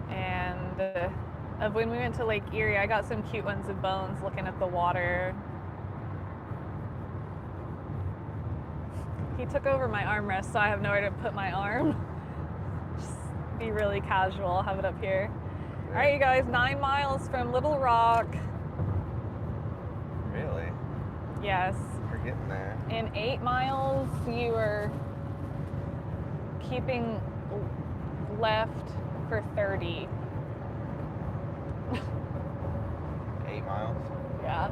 And of when we went to Lake Erie, I got some cute ones of Bones looking at the water. He took over my armrest, so I have nowhere to put my arm. Just be really casual. I'll have it up here. All right, you guys, 9 miles from Little Rock. Really? Yes. We're getting there. In 8 miles, you were keeping left for 30. 8 miles? Yeah.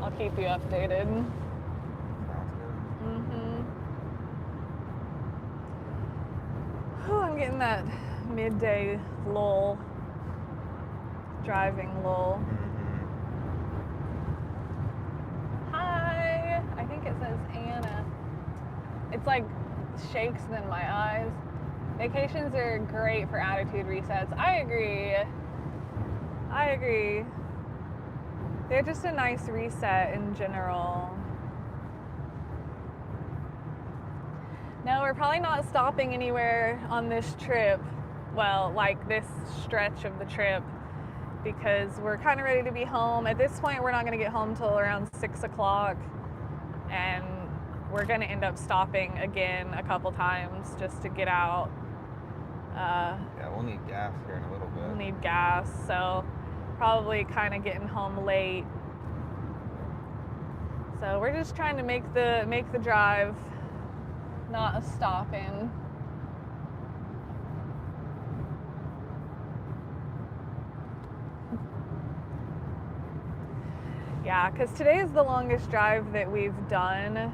I'll keep you updated. Sounds good. Mm-hmm. Oh, I'm getting that midday lull. Driving lull. Mm-hmm. Hi. I think it says Anna. It's like shakes in my eyes. Vacations are great for attitude resets. I agree. They're just a nice reset in general. No, we're probably not stopping anywhere on this trip. Well, like this stretch of the trip, because we're kind of ready to be home. At this point, we're not going to get home till around 6 o'clock, and we're going to end up stopping again a couple times just to get out. Yeah, we'll need gas here in a little bit. We'll need gas, so probably kind of getting home late. So we're just trying to make the drive, not a stop-in. Yeah, because today is the longest drive that we've done.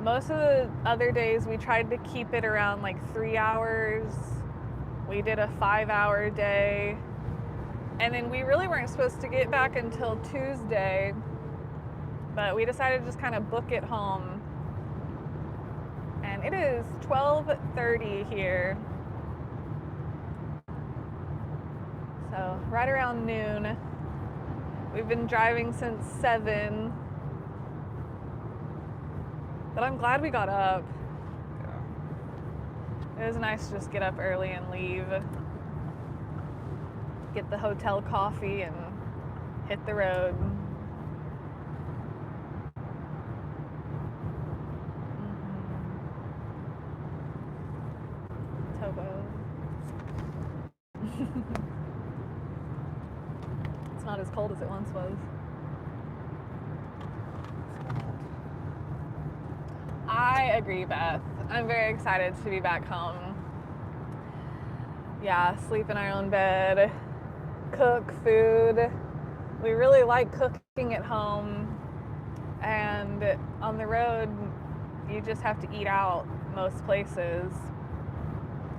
Most of the other days we tried to keep it around like 3 hours. We did a 5-hour day. And then we really weren't supposed to get back until Tuesday, but we decided to just kind of book it home. And it is 12:30 here. So right around noon. We've been driving since 7. But I'm glad we got up. Yeah. It was nice to just get up early and leave. Get the hotel coffee and hit the road. Tobo. It's not as cold as it once was. I agree, Beth. I'm very excited to be back home. Yeah, sleep in our own bed, cook food. We really like cooking at home, and on the road, you just have to eat out most places.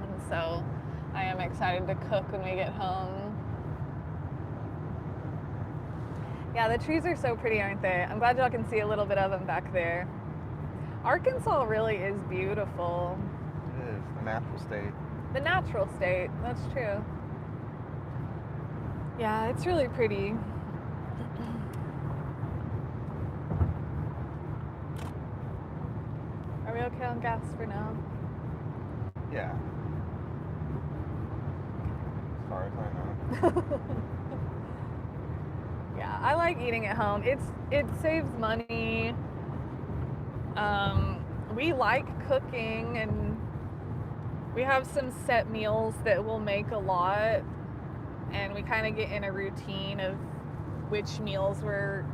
And so I am excited to cook when we get home. Yeah, the trees are so pretty, aren't they? I'm glad y'all can see a little bit of them back there. Arkansas really is beautiful. It is, the natural state. The natural state, that's true. Yeah, it's really pretty. Are we okay on gas for now? Yeah. As far as I know. Yeah, I like eating at home. It saves money. We like cooking, and we have some set meals that we'll make a lot, and we kind of get in a routine of which meals we're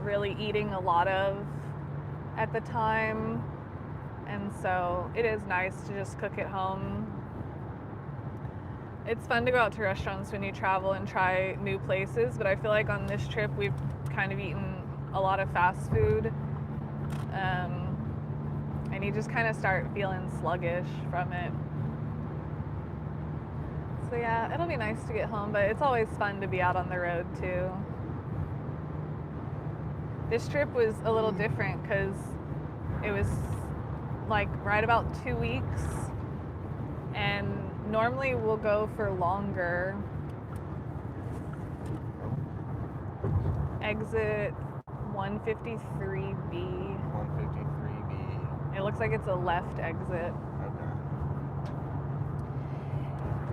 really eating a lot of at the time. And so it is nice to just cook at home. It's fun to go out to restaurants when you travel and try new places, but I feel like on this trip we've kind of eaten a lot of fast food. And you just kind of start feeling sluggish from it. So yeah, it'll be nice to get home, but it's always fun to be out on the road too. This trip was a little different because it was like right about 2 weeks, and normally we'll go for longer. Exit 153B. 153B. It looks like it's a left exit. Okay.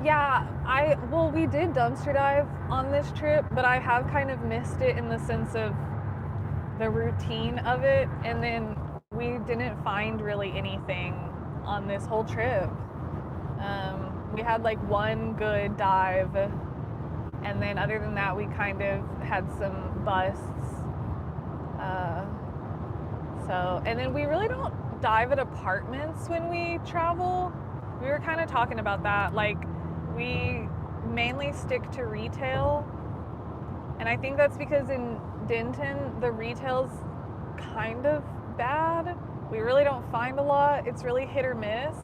Yeah, we did dumpster dive on this trip, but I have kind of missed it in the sense of the routine of it, and then we didn't find really anything on this whole trip. We had like one good dive, and then other than that, we kind of had some busts. And then we really don't dive at apartments when we travel. We were kind of talking about that. Like, we mainly stick to retail. And I think that's because in Denton, the retail's kind of bad. We really don't find a lot. It's really hit or miss.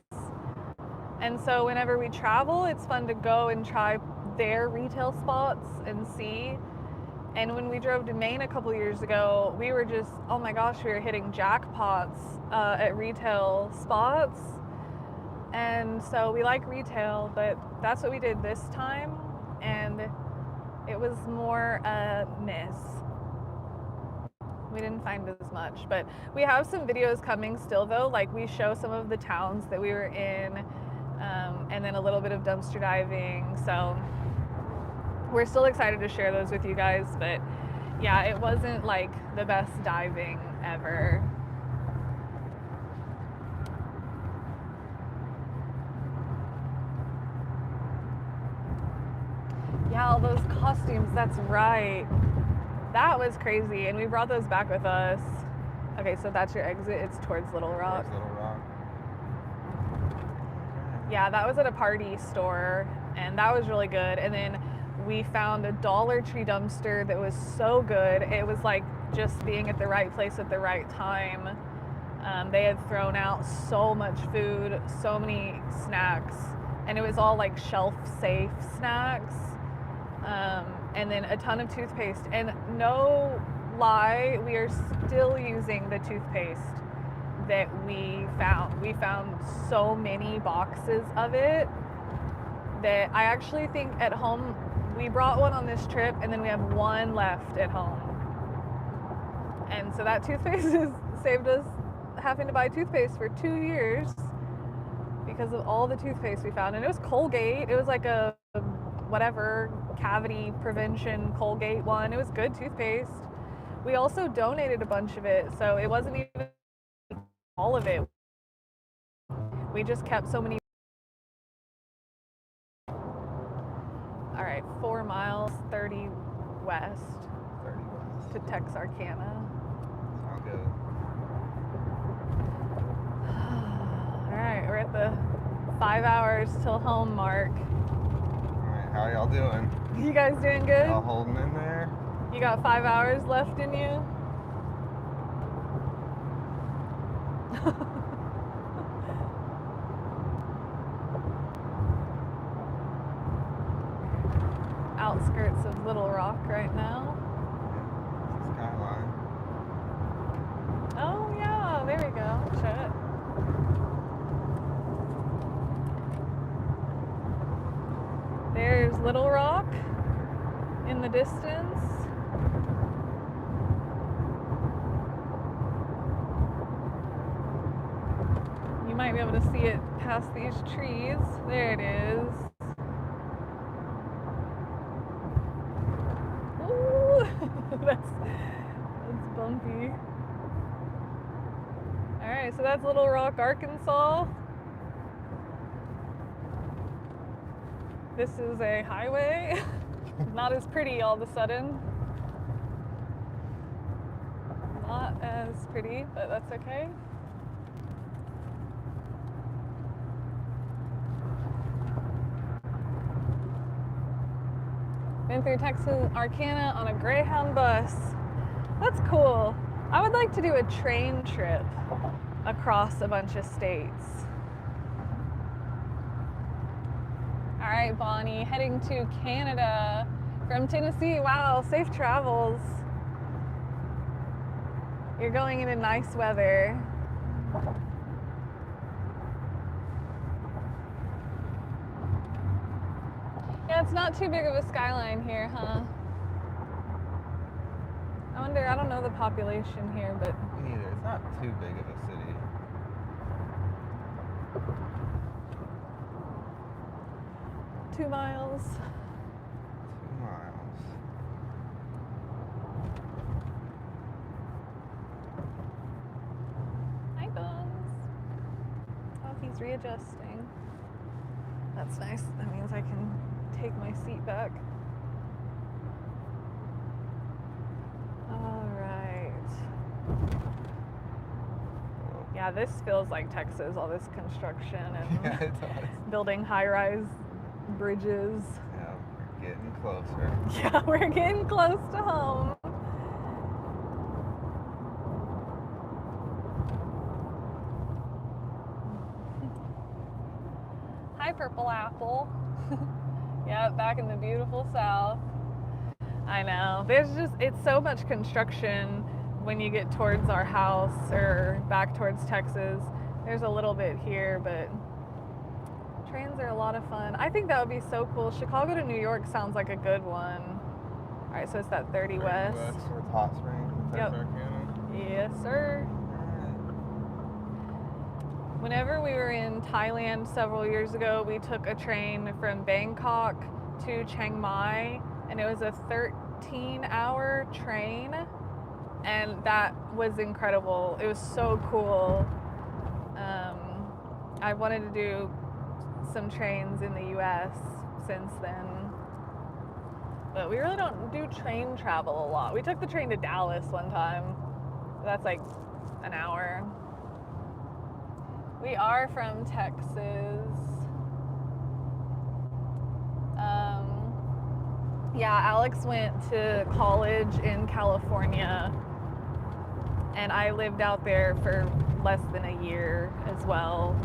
And so whenever we travel, it's fun to go and try their retail spots and see. And when we drove to Maine a couple years ago, we were just, oh my gosh, we were hitting jackpots at retail spots. And so we like retail, but that's what we did this time. And it was more a miss. We didn't find as much, but we have some videos coming still though. Like, we show some of the towns that we were in, and then a little bit of dumpster diving. So we're still excited to share those with you guys, but yeah, it wasn't like the best diving ever. Yeah, all those costumes, that's right. That was crazy, and we brought those back with us. Okay, so that's your exit. It's towards Little Rock. Towards Little Rock. Yeah, that was at a party store, and that was really good. And then we found a Dollar Tree dumpster that was so good. It was like just being at the right place at the right time. They had thrown out so much food, so many snacks, and it was all like shelf-safe snacks. And then a ton of toothpaste. And no lie, we are still using the toothpaste that we found. We found so many boxes of it that I actually think at home we brought one on this trip, and then we have one left at home. And so that toothpaste has saved us having to buy toothpaste for 2 years because of all the toothpaste we found. And it was Colgate. It was like a whatever cavity prevention Colgate one. It was good toothpaste. We also donated a bunch of it, so it wasn't even all of it. We just kept so many. All right, 4 miles, 30 west. 30 west. To Texarkana. Sounds good. All right, we're at the 5 hours till home mark. All right, how y'all doing? You guys doing good? Y'all holding in there? You got 5 hours left in you? Outskirts of Little Rock right now. Skyline. Oh yeah, there we go. Shit. There's Little Rock in the distance. You might be able to see it past these trees. There it is. Ooh, that's bumpy. All right, so that's Little Rock, Arkansas. This is a highway. Not as pretty all of a sudden. Not as pretty, but that's okay. Been through Texarkana on a Greyhound bus. That's cool. I would like to do a train trip across a bunch of states. All right, Bonnie, heading to Canada from Tennessee. Wow, safe travels. You're going into nice weather. Yeah, it's not too big of a skyline here, huh? I wonder, I don't know the population here, but... Me neither. It's not too big of a city. Two miles. 2 miles. Hi, Bones. Oh, he's readjusting. That's nice. That means I can take my seat back. All right. Yeah, this feels like Texas, all this construction and Yeah, it does. building high-rise bridges. Yeah, we're getting closer. Yeah, we're getting close to home. Hi, Purple Apple. Yeah, back in the beautiful South. I know. There's just, it's so much construction when you get towards our house or back towards Texas. There's a little bit here, but trains are a lot of fun. I think that would be so cool. Chicago to New York sounds like a good one. All right, so it's that 30 west. Towards Hot Springs, Texarkana. Yes, sir. Whenever we were in Thailand several years ago, we took a train from Bangkok to Chiang Mai, and it was a 13-hour train, and that was incredible. It was so cool. I wanted to do some trains in the US since then, but we really don't do train travel a lot. We took the train to Dallas one time. That's like an hour. We are from Texas. Yeah, Alex went to college in California, and I lived out there for less than a year as well.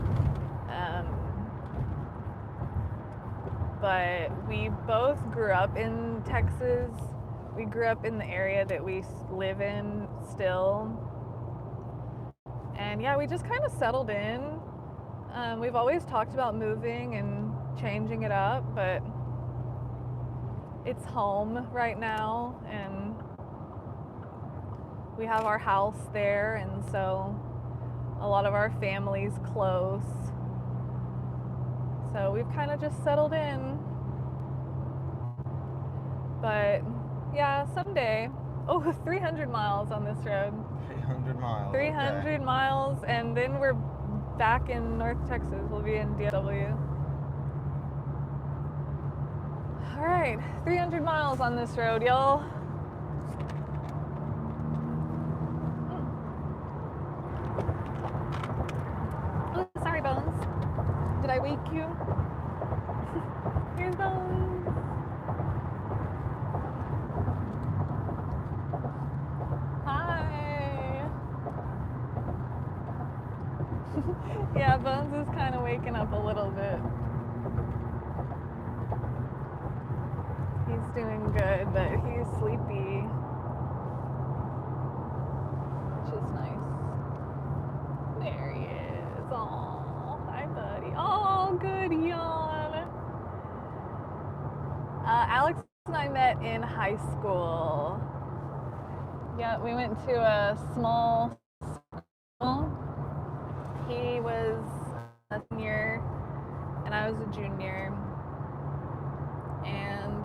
But we both grew up in Texas. We grew up in the area that we live in still. And yeah, we just kind of settled in. We've always talked about moving and changing it up, but it's home right now, and we have our house there, and so a lot of our family's close. So we've kind of just settled in. But yeah, someday. Oh, 300 miles on this road. 300 miles. 300 okay. miles, and then we're back in North Texas. We'll be in DFW. All right, 300 miles on this road, y'all. Oh, sorry, Bones. Did I wake you? Here's Bones. Hi. Yeah, Bones is kind of waking up a little bit. He's doing good, but he's sleepy, which is nice. There he is. Aw, hi, buddy. Oh, good yawn. Alex and I met in high school. Yeah, we went to a small school. He was a senior, and I was a junior. And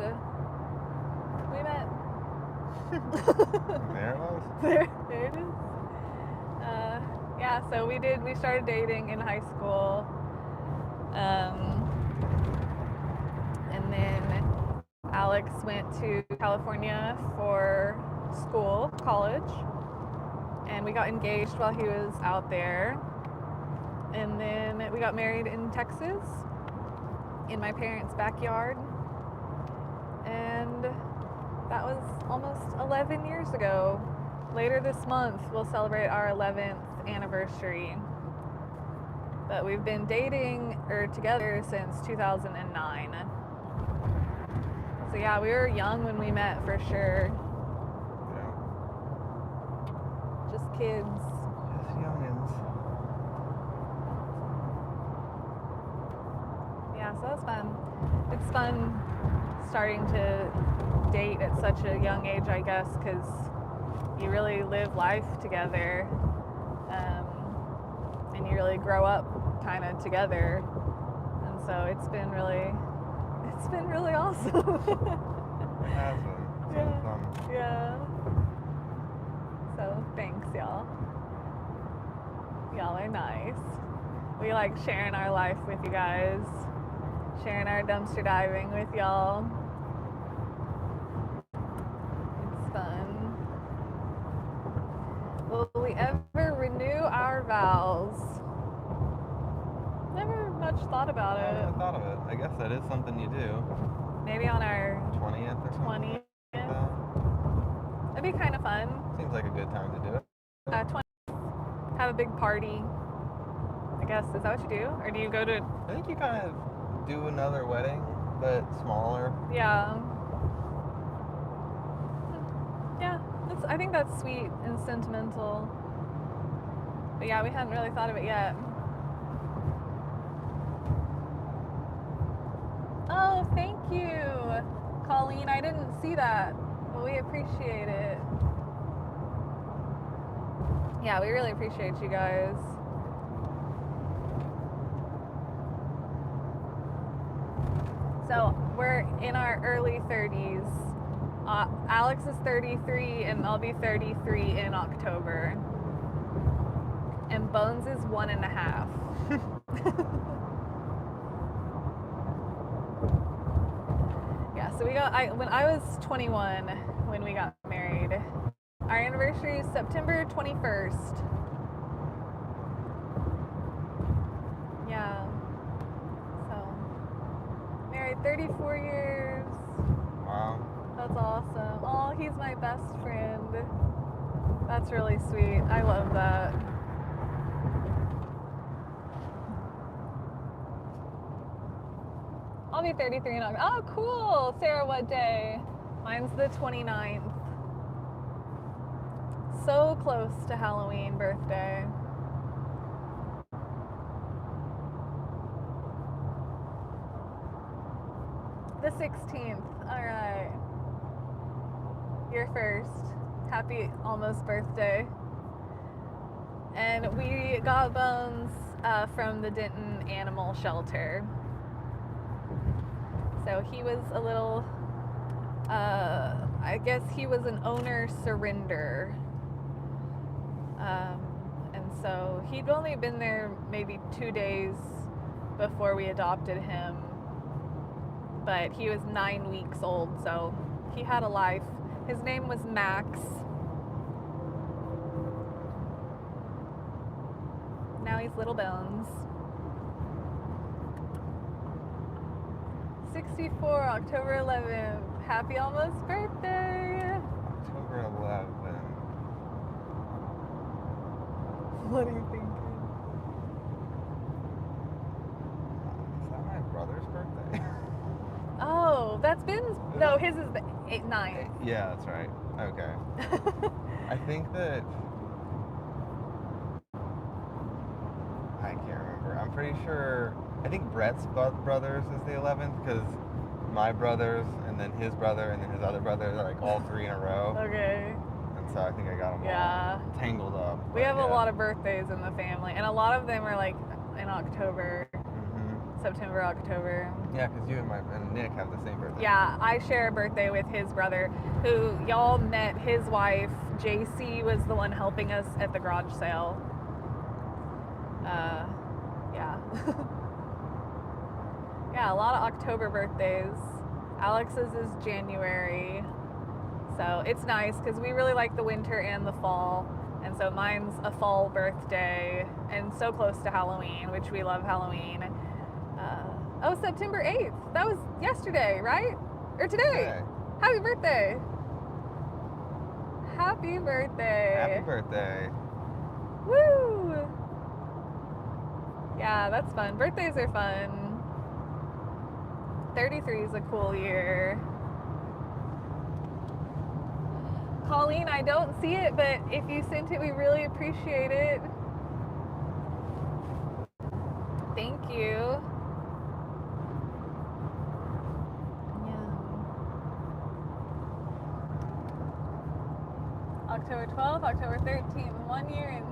we met. There it was. There it is. Yeah, so we started dating in high school. And then Alex went to California for school, college, and we got engaged while he was out there. And then we got married in Texas, in my parents' backyard. And that was almost 11 years ago. Later this month, we'll celebrate our 11th anniversary. But we've been dating or together since 2009. So yeah, we were young when we met for sure. Yeah. Just kids. Just youngins. Yeah, so that's fun. It's fun starting to date at such a young age, I guess, because you really live life together, and you really grow up kind of together, and so it's been really awesome. It has been. It's been fun. Yeah. So thanks, y'all. Y'all are nice. We like sharing our life with you guys, sharing our dumpster diving with y'all. It's fun. Will we ever renew our vows? Never much thought about I it. never thought of it. I guess that is something you do. Maybe on our 20th or something. 20th. That'd be kind of fun. Seems like a good time to do it. 20th. Have a big party. I guess, is that what you do? Or do you go to... I think you kind of do another wedding, but smaller. Yeah. Yeah, I think that's sweet and sentimental. But yeah, we hadn't really thought of it yet. Oh, thank you, Colleen. I didn't see that, but we appreciate it. Yeah, we really appreciate you guys. So we're in our early 30s. Alex is 33, and I'll be 33 in October. And Bones is 1.5. Yeah, so when I was 21 when we got married. Our anniversary is September 21st. Yeah. So, married 34 years. Wow. That's awesome. Oh, he's my best friend. That's really sweet. I love that. I'll be 33 in August. Oh, cool. Sarah, what day? Mine's the 29th. So close to Halloween birthday. The 16th. All right. You're first. Happy almost birthday. And we got Bones from the Denton Animal Shelter. So he was a little, I guess he was an owner surrender. And so he'd only been there maybe 2 days before we adopted him. But he was 9 weeks old, so he had a life. His name was Max. Now he's Little Bones. 64, October 11th. Happy almost birthday. October 11th. What are you thinking? Is that my brother's birthday? Oh, that's Ben's. No, his is the 9th. Yeah, that's right. Okay. I think that. I can't remember. I'm pretty sure. I think Brett's brothers is the 11th because my brothers and then his brother and then his other brother are like all 3 in a row. Okay. And so I think I got them all tangled up. We have a lot of birthdays in the family, and a lot of them are like in October. September, October. Yeah, because you and Nick have the same birthday. Yeah, I share a birthday with his brother, who y'all met. His wife, JC, was the one helping us at the garage sale. Yeah. Yeah, a lot of October birthdays. Alex's is January. So it's nice because we really like the winter and the fall. And so mine's a fall birthday and so close to Halloween, which we love Halloween. September 8th. That was yesterday, right? Or today. Happy birthday. Happy birthday. Happy birthday. Woo! Yeah, that's fun. Birthdays are fun. 33 is a cool year. Colleen, I don't see it, but if you sent it, we really appreciate it. Thank you. October 12th, October 13th, 1 year in.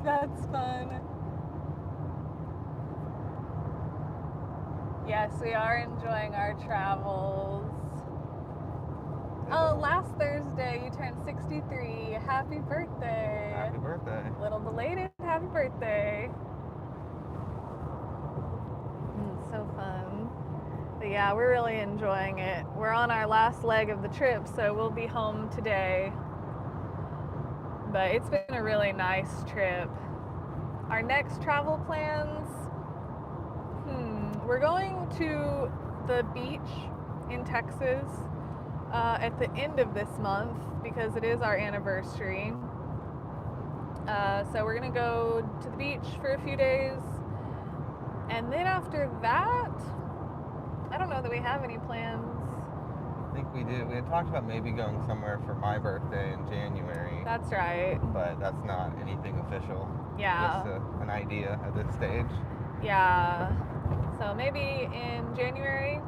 That's fun. Yes, we are enjoying our travels. Oh, last Thursday you turned 63. Happy birthday. Happy birthday. A little belated. Happy birthday. So fun. But yeah, we're really enjoying it. We're on our last leg of the trip, so we'll be home today. But it's been a really nice trip. Our next travel plans, we're going to the beach in Texas at the end of this month because it is our anniversary. So we're gonna go to the beach for a few days. And then after that, I don't know that we have any plans. I think we do. We had talked about maybe going somewhere for my birthday in January. That's right. But that's not anything official. Yeah. Just an idea at this stage. Yeah. So maybe in January.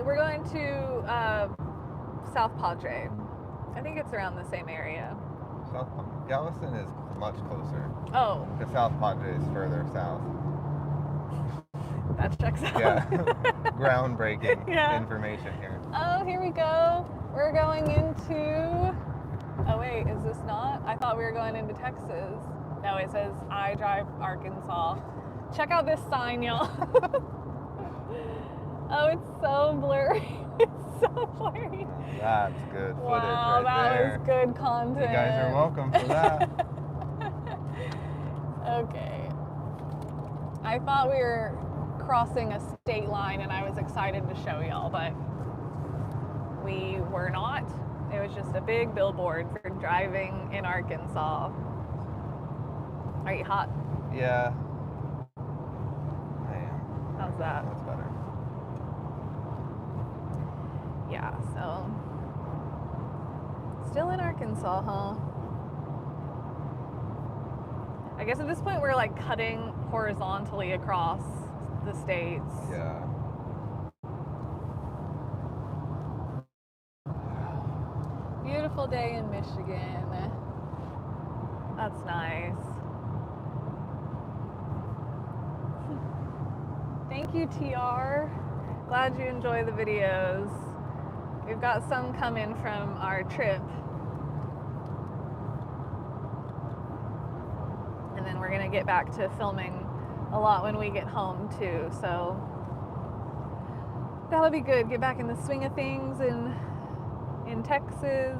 We're going to South Padre. I think it's around the same area. Galveston is much closer. Oh. The South Padre is further south. That checks out. Yeah. Groundbreaking information here. Oh, here we go. We're going into... Oh, wait, is this not? I thought we were going into Texas. No, it says, I drive Arkansas. Check out this sign, y'all. Oh, it's so blurry. It's so blurry. That's good footage wow, right there. That was good content. You guys are welcome for that. Okay. I thought we were crossing a state line and I was excited to show y'all, but we were not. It was just a big billboard for driving in Arkansas. Are you hot? Yeah. I am. How's that? That's better. Yeah, so still in Arkansas, huh? I guess at this point we're like cutting horizontally across the States. Yeah. Beautiful day in Michigan. That's nice. Thank you, TR. Glad you enjoy the videos. We've got some coming from our trip. And then we're gonna get back to filming a lot when we get home too, so that'll be good. Get back in the swing of things in Texas.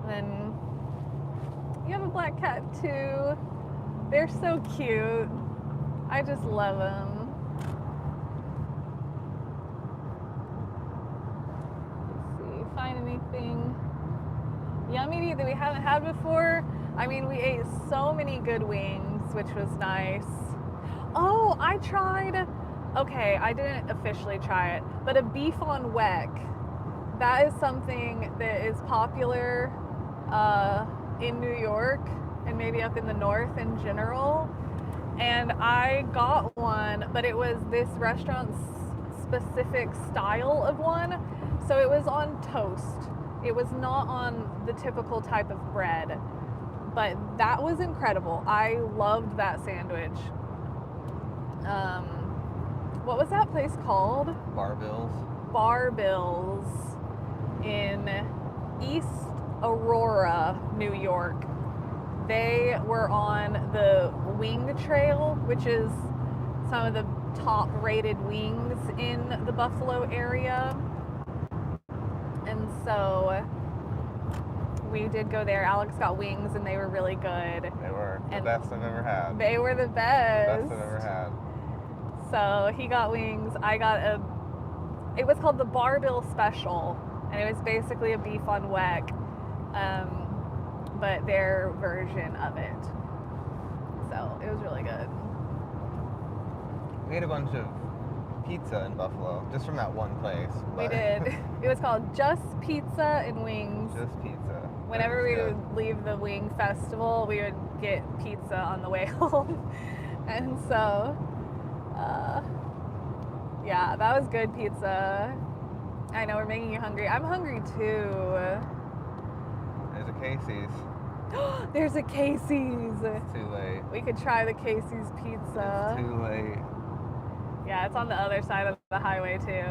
And then you have a black cat too. They're so cute. I just love them. Let's see, find anything yummy to eat that we haven't had before. I mean, we ate so many good wings, which was nice. Oh, I tried, okay, I didn't officially try it, but a beef on weck. That is something that is popular in New York and maybe up in the north in general. And I got one, but it was this restaurant's specific style of one. So it was on toast. It was not on the typical type of bread, but that was incredible. I loved that sandwich. What was that place called? Bar Bills in East Aurora, New York. They were on the Wing Trail, which is some of the top rated wings in the Buffalo area. And so we did go there. Alex got wings and they were really good. They were the best I've ever had. They were the best. Best I've ever had. So he got wings. I got it was called the Barbell Special, and it was basically a beef on weck, but their version of it. So it was really good. We ate a bunch of pizza in Buffalo, just from that one place. We did. It was called Just Pizza and Wings. Just pizza. Whenever we would leave the wing festival, we would get pizza on the way home. And so, yeah, that was good pizza. I know we're making you hungry. I'm hungry too. There's a Casey's. There's a Casey's. It's too late. We could try the Casey's pizza. It's too late. Yeah, it's on the other side of the highway too.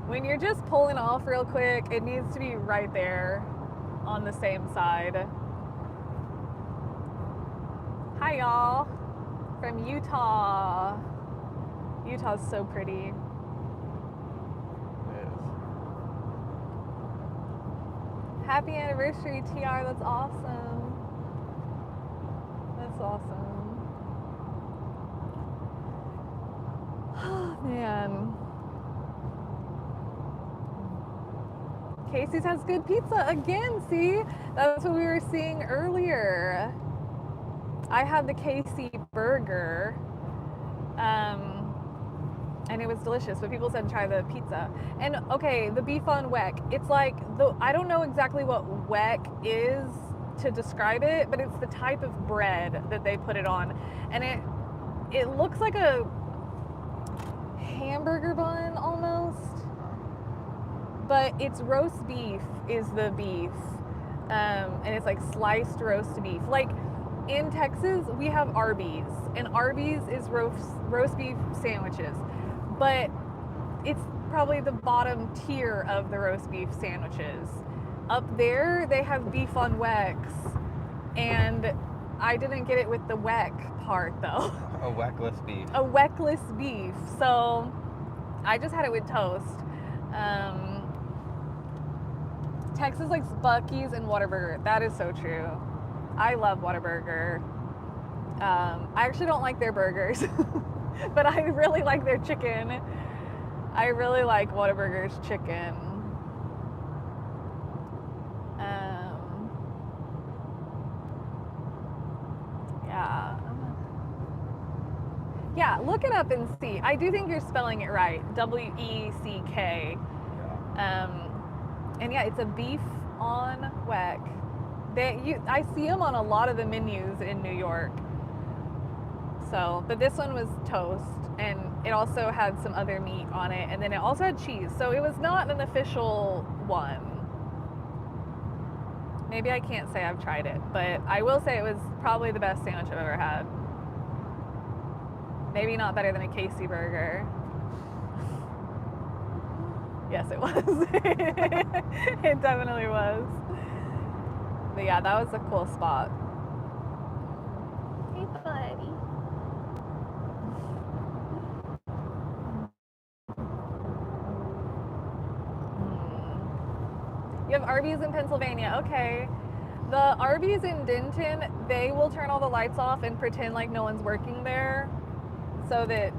When you're just pulling off real quick, it needs to be right there on the same side. Hi y'all, from Utah. Utah's so pretty. It is. Happy anniversary, TR, that's awesome. That's awesome. Oh, man. Casey's has good pizza again, see? That's what we were seeing earlier. I had the Casey burger, and it was delicious, but people said try the pizza. And okay, the beef on weck, it's like, I don't know exactly what weck is to describe it, but it's the type of bread that they put it on. And it looks like a hamburger bun almost, but it's roast beef is the beef, and it's like sliced roast beef. Like in Texas we have Arby's, and Arby's is roast beef sandwiches, but it's probably the bottom tier of the roast beef sandwiches. Up there they have beef on wecks, and I didn't get it with the weck part though. A weckless beef. A weckless beef. So I just had it with toast. Texas likes Buc-ee's and Whataburger. That is so true. I love Whataburger. I actually don't like their burgers, but I really like their chicken. I really like Whataburger's chicken. Yeah. Yeah, look it up and see. I do think you're spelling it right. W-E-C-K. Yeah. And yeah, it's a beef on weck. I see them on a lot of the menus in New York. So, but this one was toast, and it also had some other meat on it, and then it also had cheese. So it was not an official one. Maybe I can't say I've tried it, but I will say it was probably the best sandwich I've ever had. Maybe not better than a Casey burger. Yes, it was. It definitely was. But yeah, that was a cool spot. Hey, buddy. You have Arby's in Pennsylvania. Okay. The Arby's in Denton, they will turn all the lights off and pretend like no one's working there so that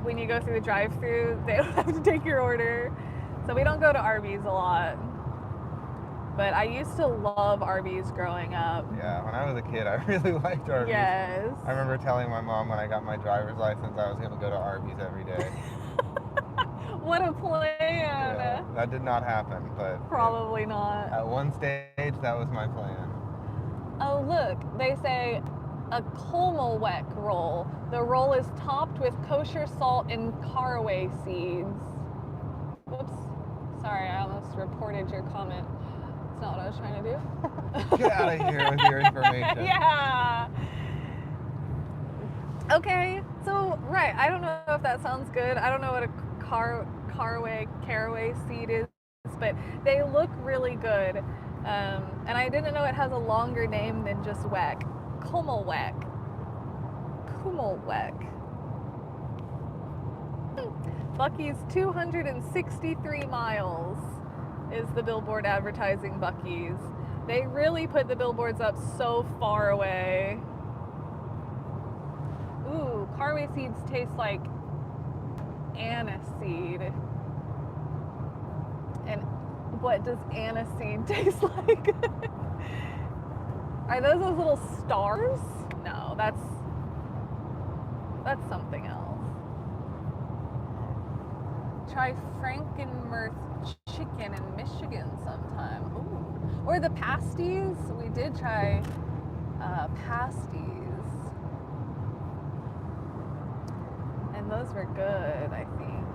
when you go through the drive-thru, they don't have to take your order. So we don't go to Arby's a lot. But I used to love Arby's growing up. Yeah, when I was a kid, I really liked Arby's. Yes. I remember telling my mom when I got my driver's license I was going to go to Arby's every day. What a plan. Yeah, that did not happen, but... Probably not. At one stage, that was my plan. Oh, look. They say a Kolmelweck roll. The roll is topped with kosher salt and caraway seeds. Whoops. Sorry, I almost reported your comment. That's not what I was trying to do. Get out of here with your information. Yeah. Okay, so, right, I don't know if that sounds good. I don't know what a caraway seed is, but they look really good. And I didn't know it has a longer name than just weck. Kolmelweck. Buc-ee's 263 miles is the billboard advertising Buc-ee's. They really put the billboards up so far away. Ooh, caraway seeds taste like aniseed. And what does aniseed taste like? Are those little stars? No, that's something else. Try Frankenmuth chicken in Michigan sometime. Ooh. Or the pasties. We did try pasties. And those were good, I think.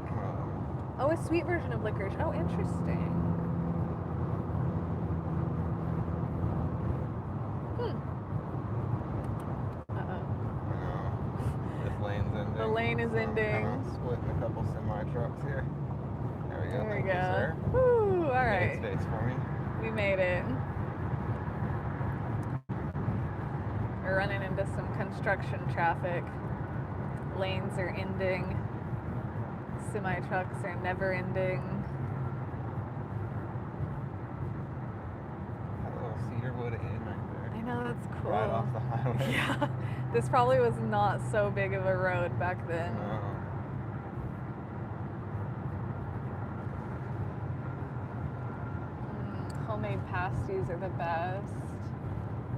Oh, a sweet version of licorice. Oh, interesting. This lane's ending. The lane is ending. I'm splitting a couple semi-trucks here. There we go. There we Thank you, go. sir. Woo, all right. Made space for me. We made it. We're running into some construction traffic. Lanes are ending. Semi-trucks are never ending. That little Cedarwood Inn right there. I know, that's cool. Right off the highway. Yeah. This probably was not so big of a road back then. No. Homemade pasties are the best.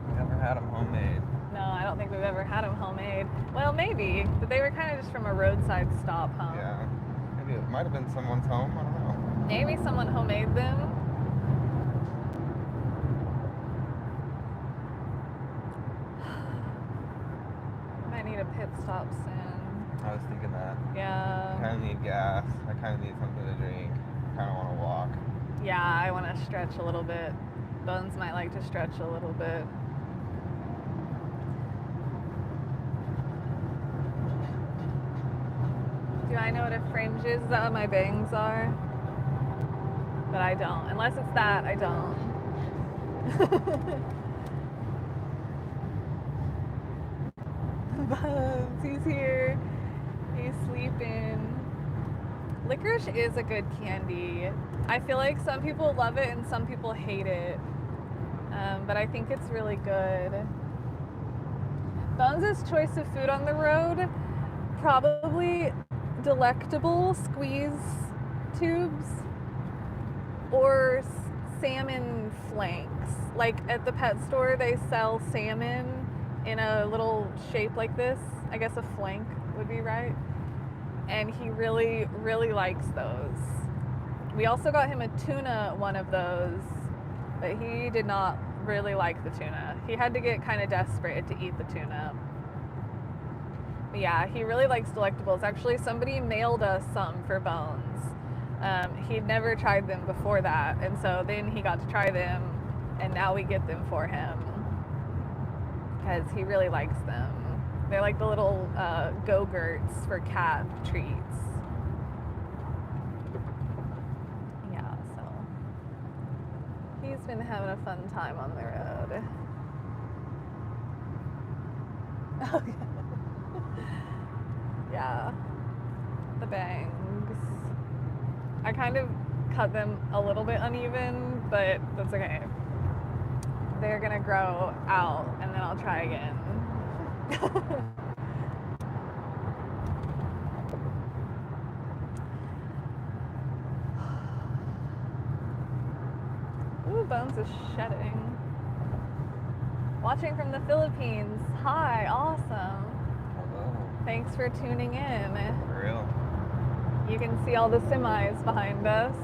We never had them homemade. No, I don't think we've ever had them homemade. Well, maybe, but they were kind of just from a roadside stop, huh? Yeah. Maybe it might have been someone's home. I don't know. Maybe someone homemade them. Might need a pit stop soon. I was thinking that. Yeah. I kind of need gas. I kind of need something to drink. I kind of want to walk. Yeah, I want to stretch a little bit. Bones might like to stretch a little bit. Do I know what a fringe is? Is that what my bangs are? But I don't. Unless it's that, I don't. Bones, he's here. He's sleeping. Licorice is a good candy. I feel like some people love it and some people hate it. But I think it's really good. Bones' choice of food on the road, probably delectable squeeze tubes or salmon flanks. Like at the pet store, they sell salmon in a little shape like this. I guess a flank would be right. And he really, really likes those. We also got him a tuna one of those, but he did not really like the tuna. He had to get kind of desperate to eat the tuna. Yeah, he really likes delectables. Actually, somebody mailed us some for Bones. He'd never tried them before that, and so then he got to try them, and now we get them for him because he really likes them. They're like the little go-gurts for cat treats. Yeah, so he's been having a fun time on the road. Oh, yeah. Yeah, the bangs. I kind of cut them a little bit uneven, but that's okay. They're gonna grow out and then I'll try again. Ooh, Bones is shedding. Watching from the Philippines. Hi, awesome. Hello. Thanks for tuning in. For real. You can see all the semis behind us,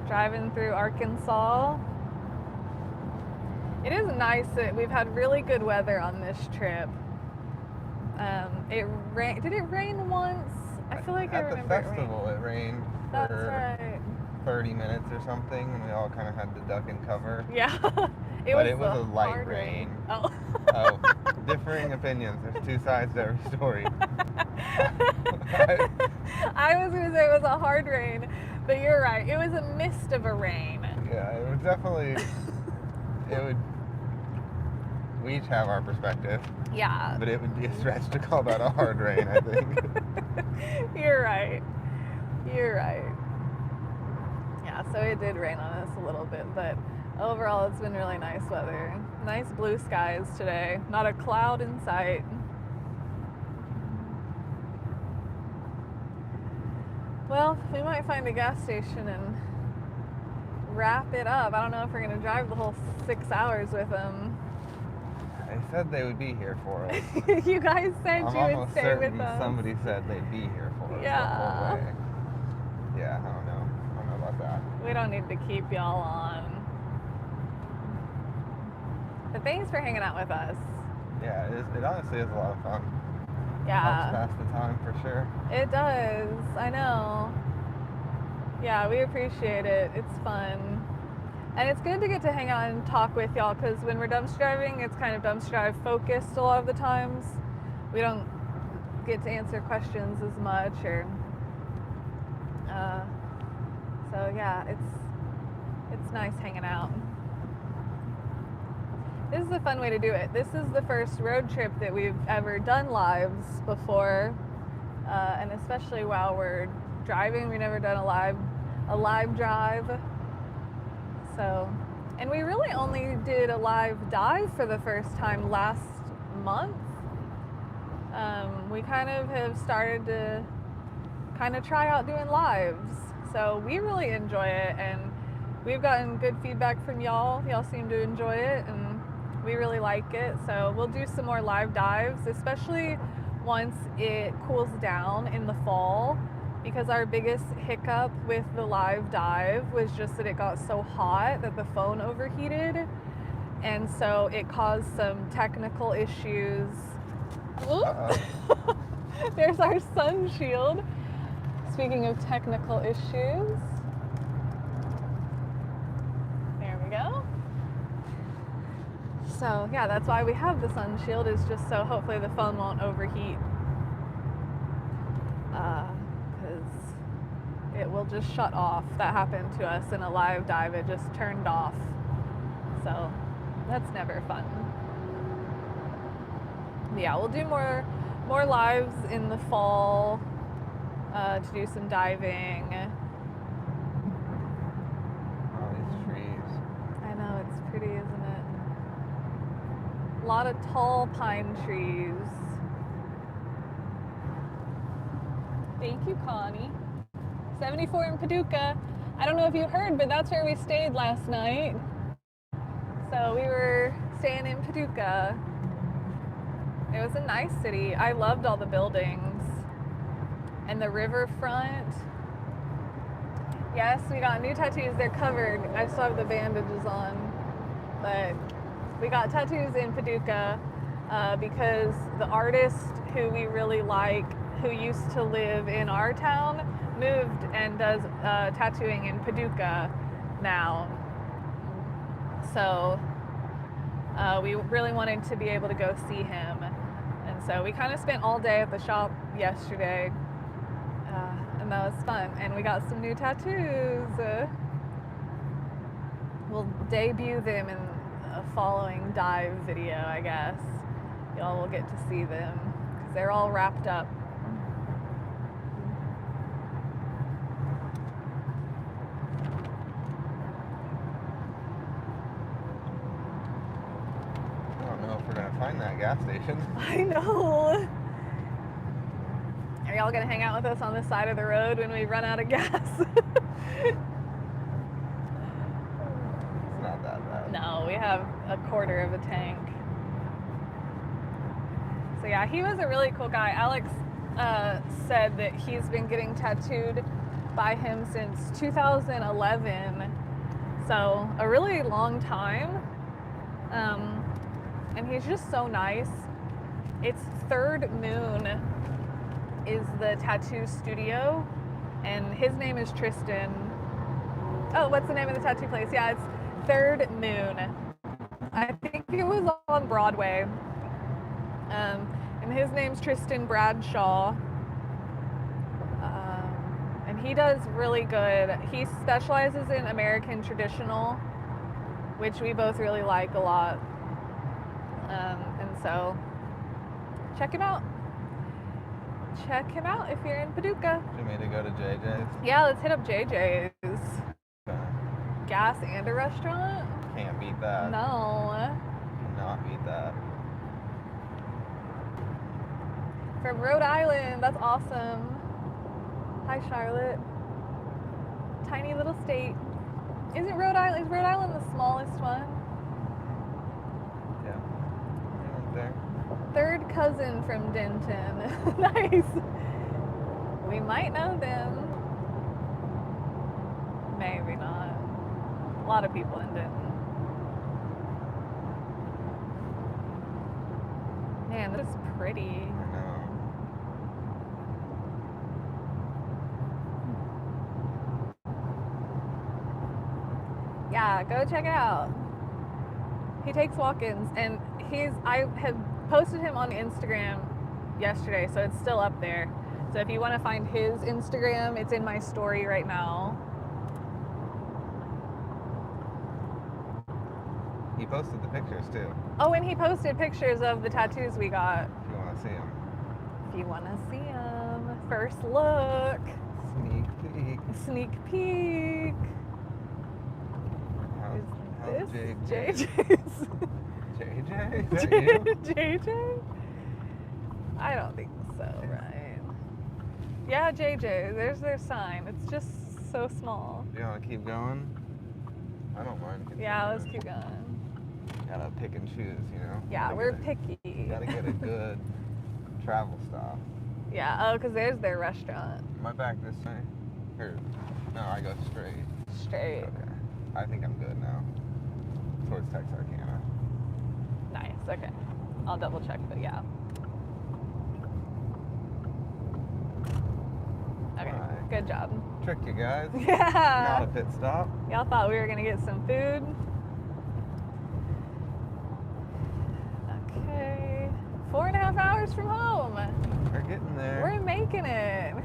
driving through Arkansas. It is nice that we've had really good weather on this trip. It rained. Did it rain once? I feel like I remember at the festival it rained That's for right. 30 minutes or something, and we all kind of had to duck and cover. Yeah. But it was a light rain. Oh. Oh, differing opinions. There's two sides to every story. I was going to say it was a hard rain, but you're right. It was a mist of a rain. Yeah, it was definitely. We each have our perspective. Yeah. But it would be a stretch to call that a hard rain, I think. You're right. You're right. Yeah, so it did rain on us a little bit, but overall it's been really nice weather. Nice blue skies today. Not a cloud in sight. Well, we might find a gas station and wrap it up. I don't know if we're going to drive the whole 6 hours with them. They said they would be here for us. You guys said I'm you would almost stay certain with us. somebody said they'd be here for us Yeah. the whole way. Yeah, I don't know about that. We don't need to keep y'all on. But thanks for hanging out with us. Yeah, it honestly is a lot of fun. Yeah. Helps pass the time for sure. It does. I know. Yeah, we appreciate it. It's fun. And it's good to get to hang out and talk with y'all, because when we're dumpster driving, it's kind of dumpster drive focused a lot of the times. We don't get to answer questions as much, or so yeah, it's nice hanging out. This is a fun way to do it. This is the first road trip that we've ever done lives before, and especially while we're driving, we've never done a live drive. So, and we really only did a live dive for the first time last month. We kind of have started to kind of try out doing lives. So we really enjoy it, and we've gotten good feedback from y'all. Y'all seem to enjoy it, and we really like it. So we'll do some more live dives, especially once it cools down in the fall, because our biggest hiccup with the live dive was just that it got so hot that the phone overheated, and so it caused some technical issues. There's our sun shield. Speaking of technical issues, there we go. So yeah, that's why we have the sun shield, is just so hopefully the phone won't overheat, because it will just shut off. That happened to us in a live dive. It just turned off. So that's never fun. Yeah, we'll do more lives in the fall, to do some diving. All these trees. I know, it's pretty, isn't it? A lot of tall pine trees. Thank you, Connie. 74 in Paduka. I don't know if you heard, but that's where we stayed last night. So we were staying in Paduka. It was a nice city. I loved all the buildings and the riverfront. Yes, we got new tattoos. They're covered. I still have the bandages on, but we got tattoos in Paduka. because the artist who we really like, who used to live in our town, moved and does tattooing in Paduka now. So we really wanted to be able to go see him. And so we kind of spent all day at the shop yesterday. And that was fun. And we got some new tattoos. We'll debut them in a following dive video, I guess. Y'all will get to see them because they're all wrapped up. I don't know if we're gonna find that gas station. I know. Are y'all gonna hang out with us on the side of the road when we run out of gas? It's not that bad. No, we have a quarter of a tank. So yeah, he was a really cool guy. Alex said that he's been getting tattooed by him since 2011. So a really long time. And he's just so nice. It's Third Moon is the tattoo studio, and his name is Tristan. Oh, what's the name of the tattoo place? Yeah, it's Third Moon. I think it was on Broadway. And his name's Tristan Bradshaw. And he does really good. He specializes in American traditional, which we both really like a lot. And so check him out. Check him out if you're in Paduka. You made to go to JJ's? Yeah, let's hit up JJ's. Okay. Gas and a restaurant? Can't beat that. No. Cannot beat that. From Rhode Island. That's awesome. Hi, Charlotte. Tiny little state. Is Rhode Island the smallest one? Yeah. Right there. Third cousin from Denton. Nice. We might know them. Maybe not. A lot of people in Denton. Man, this is pretty. I know. Yeah, go check it out. He takes walk-ins, and I had posted him on Instagram yesterday, so it's still up there. So if you want to find his Instagram, it's in my story right now. He posted the pictures too. Oh, and he posted pictures of the tattoos we got. If you want to see them. If you want to see them. First look. Sneak peek. Sneak peek. How's JJ's. JJ? Is that you? JJ? I don't think so, right? Yeah, JJ. There's their sign. It's just so small. Do you want to keep going? I don't mind. Yeah, let's keep going. Gotta pick and choose, you know? Yeah, we're picky. Gotta get a good travel stop. Yeah, oh, because there's their restaurant. Am I back this way? Or, no, I go straight. Straight. Okay. I think I'm good now. Towards Texarkana. Nice, okay. I'll double check, but yeah. Okay, Alright. good job. Tricked you guys. Yeah. Not a pit stop. Y'all thought we were gonna get some food. Okay. 4.5 hours from home. We're getting there. We're making it.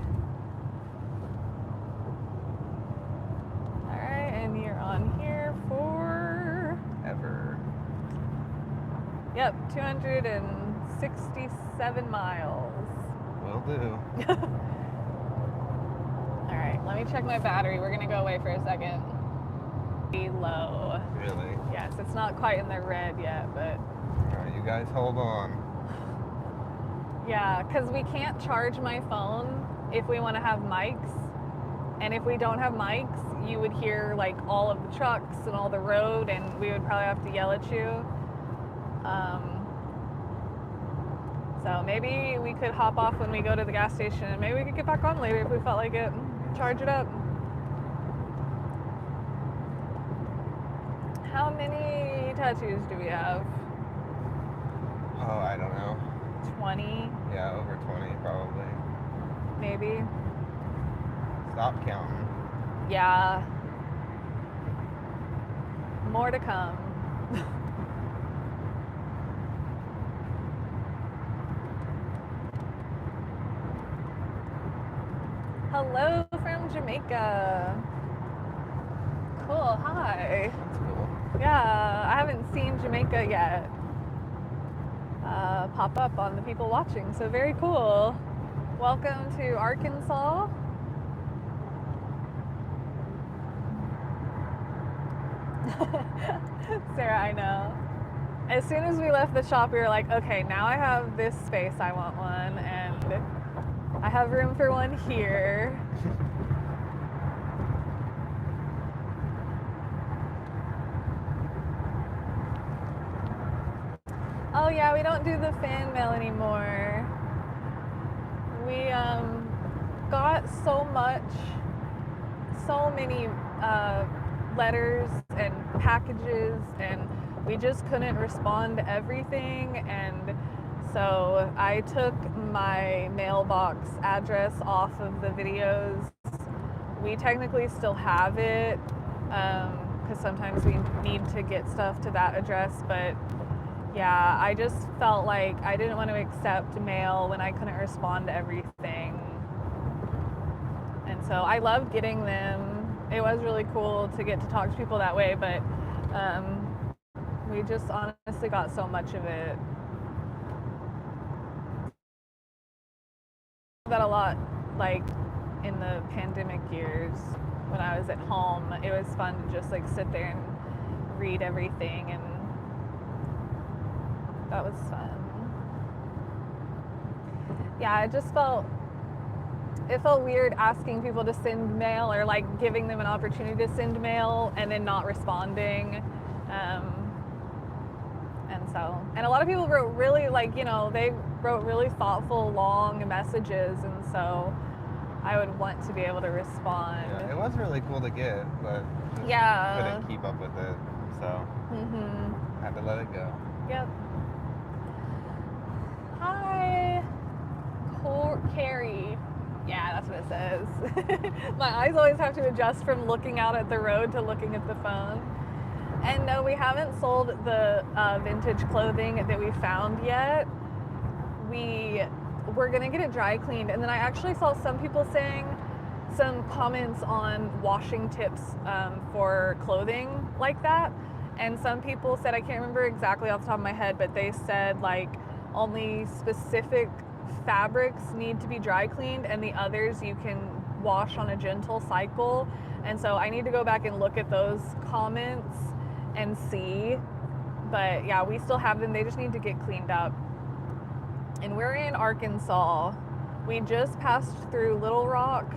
All right, and you're on here for Ever. Yep, 267 miles. Will do. All right, let me check my battery. We're gonna go away for a second. Be low. Really? Yes, it's not quite in the red yet, but Alright, you guys hold on. yeah, because we can't charge my phone if we want to have mics. And if we don't have mics, you would hear like all of the trucks and all the road, and we would probably have to yell at you. So maybe we could hop off when we go to the gas station, and maybe we could get back on later if we felt like it. Charge it up. How many tattoos do we have? Oh, I don't know. 20? Yeah, over 20 probably. Maybe. Stop counting. Yeah. More to come. Hello from Jamaica. Cool, hi. That's cool. Yeah, I haven't seen Jamaica yet pop up on the people watching, so very cool. Welcome to Arkansas. Sarah, I know. As soon as we left the shop, we were like, okay, now I have this space, I want one, and I have room for one here. Oh yeah, we don't do the fan mail anymore. We got so many letters and packages, and we just couldn't respond to everything, and so I took my mailbox address off of the videos. We technically still have it because sometimes we need to get stuff to that address, but yeah, I just felt like I didn't want to accept mail when I couldn't respond to everything. And so I loved getting them. It was really cool to get to talk to people that way, but we just honestly got so much of it. That a lot, like in the pandemic years when I was at home, it was fun to just like sit there and read everything, and that was fun. Yeah, it felt weird asking people to send mail, or like giving them an opportunity to send mail and then not responding. And a lot of people wrote really, like, you know, they wrote really thoughtful, long messages, and so I would want to be able to respond. Yeah, it was really cool to get, but couldn't keep up with it, so had to let it go. Yep. Hi, Carrie. Yeah, that's what it says. My eyes always have to adjust from looking out at the road to looking at the phone. And no, we haven't sold the vintage clothing that we found yet. We're gonna get it dry cleaned, and then I actually saw some people saying some comments on washing tips for clothing like that. And some people said, I can't remember exactly off the top of my head, but they said like only specific fabrics need to be dry cleaned, and the others you can wash on a gentle cycle. And so I need to go back and look at those comments and see. But yeah, we still have them. They just need to get cleaned up. And we're in Arkansas. We just passed through Little Rock,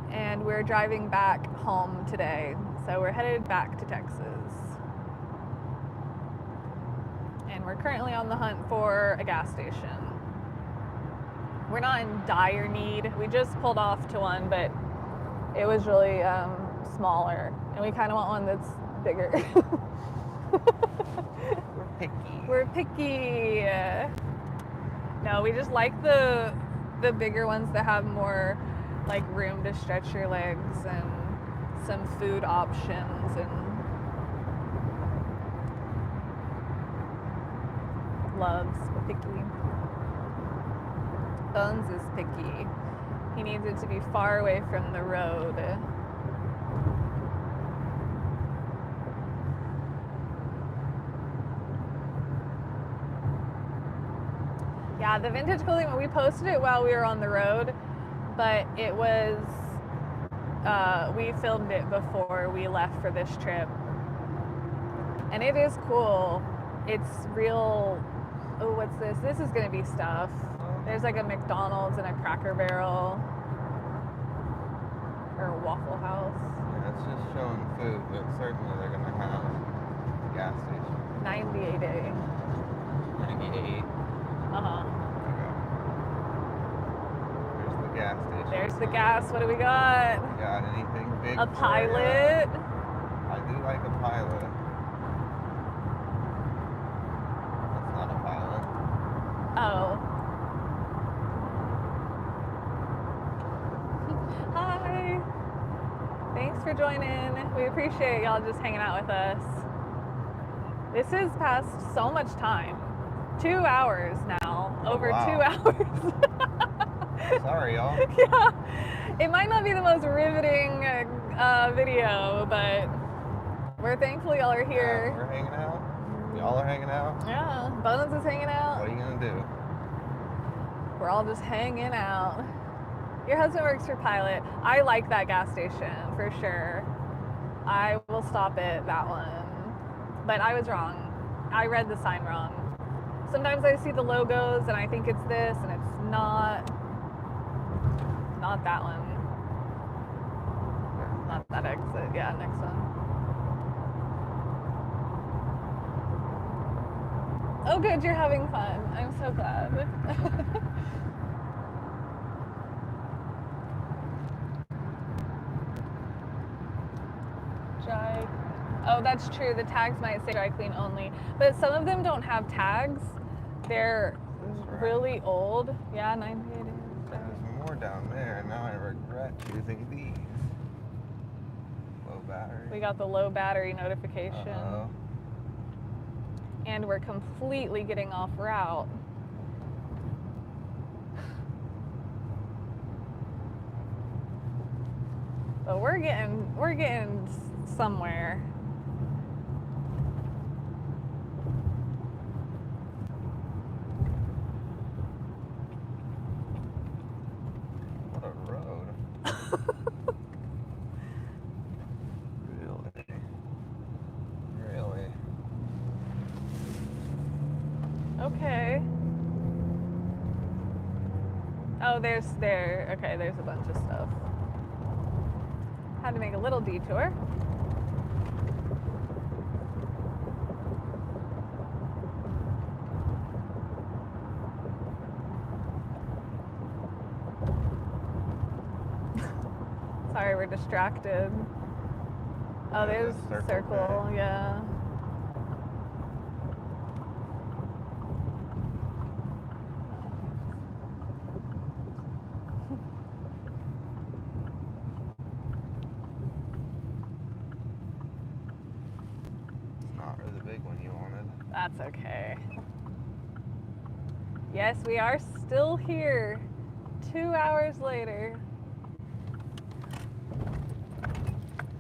and we're driving back home today. So we're headed back to Texas. And we're currently on the hunt for a gas station. We're not in dire need. We just pulled off to one, but it was really smaller, and we kind of want one that's bigger. We're picky. No, we just like the bigger ones that have more like room to stretch your legs and some food options, and loves picky. Bones is picky. He needs it to be far away from the road. Yeah, the vintage clothing, we posted it while we were on the road, but it was, we filmed it before we left for this trip. And it is cool. It's real, oh, what's this? This is gonna be stuff. There's like a McDonald's and a Cracker Barrel, or a Waffle House. Yeah, it's just showing food, but certainly they're gonna have a gas station. 98A. 98. Uh-huh. Okay. There's the gas station. There's the gas. What do we got? Got anything big? A Pilot. I do like a Pilot. That's not a Pilot. for joining. We appreciate y'all just hanging out with us. This has passed so much time. 2 hours now. Over 2 hours. Sorry, y'all. Yeah. It might not be the most riveting video, but we're thankful y'all are here. Yeah, we're hanging out. Y'all are hanging out. Yeah. Bones is hanging out. What are you going to do? We're all just hanging out. Your husband works for Pilot. I like that gas station for sure. I will stop at that one. But I was wrong. I read the sign wrong. Sometimes I see the logos and I think it's this and it's not. Not that one. Not that exit. Yeah, next one. Oh good, you're having fun. I'm so glad. Dry. Oh, that's true. The tags might say dry clean only, but some of them don't have tags. They're really old. Yeah, 98 is. There's more down there, and now I regret choosing these. Low battery. We got the low battery notification. Uh-oh. And we're completely getting off route. But we're getting somewhere. What a road. Really? Okay. Oh, there's a bunch of stuff. Had to make a little detour. Sorry, we're distracted. Oh, there's a circle, yeah. That's okay. Yes, we are still here 2 hours later.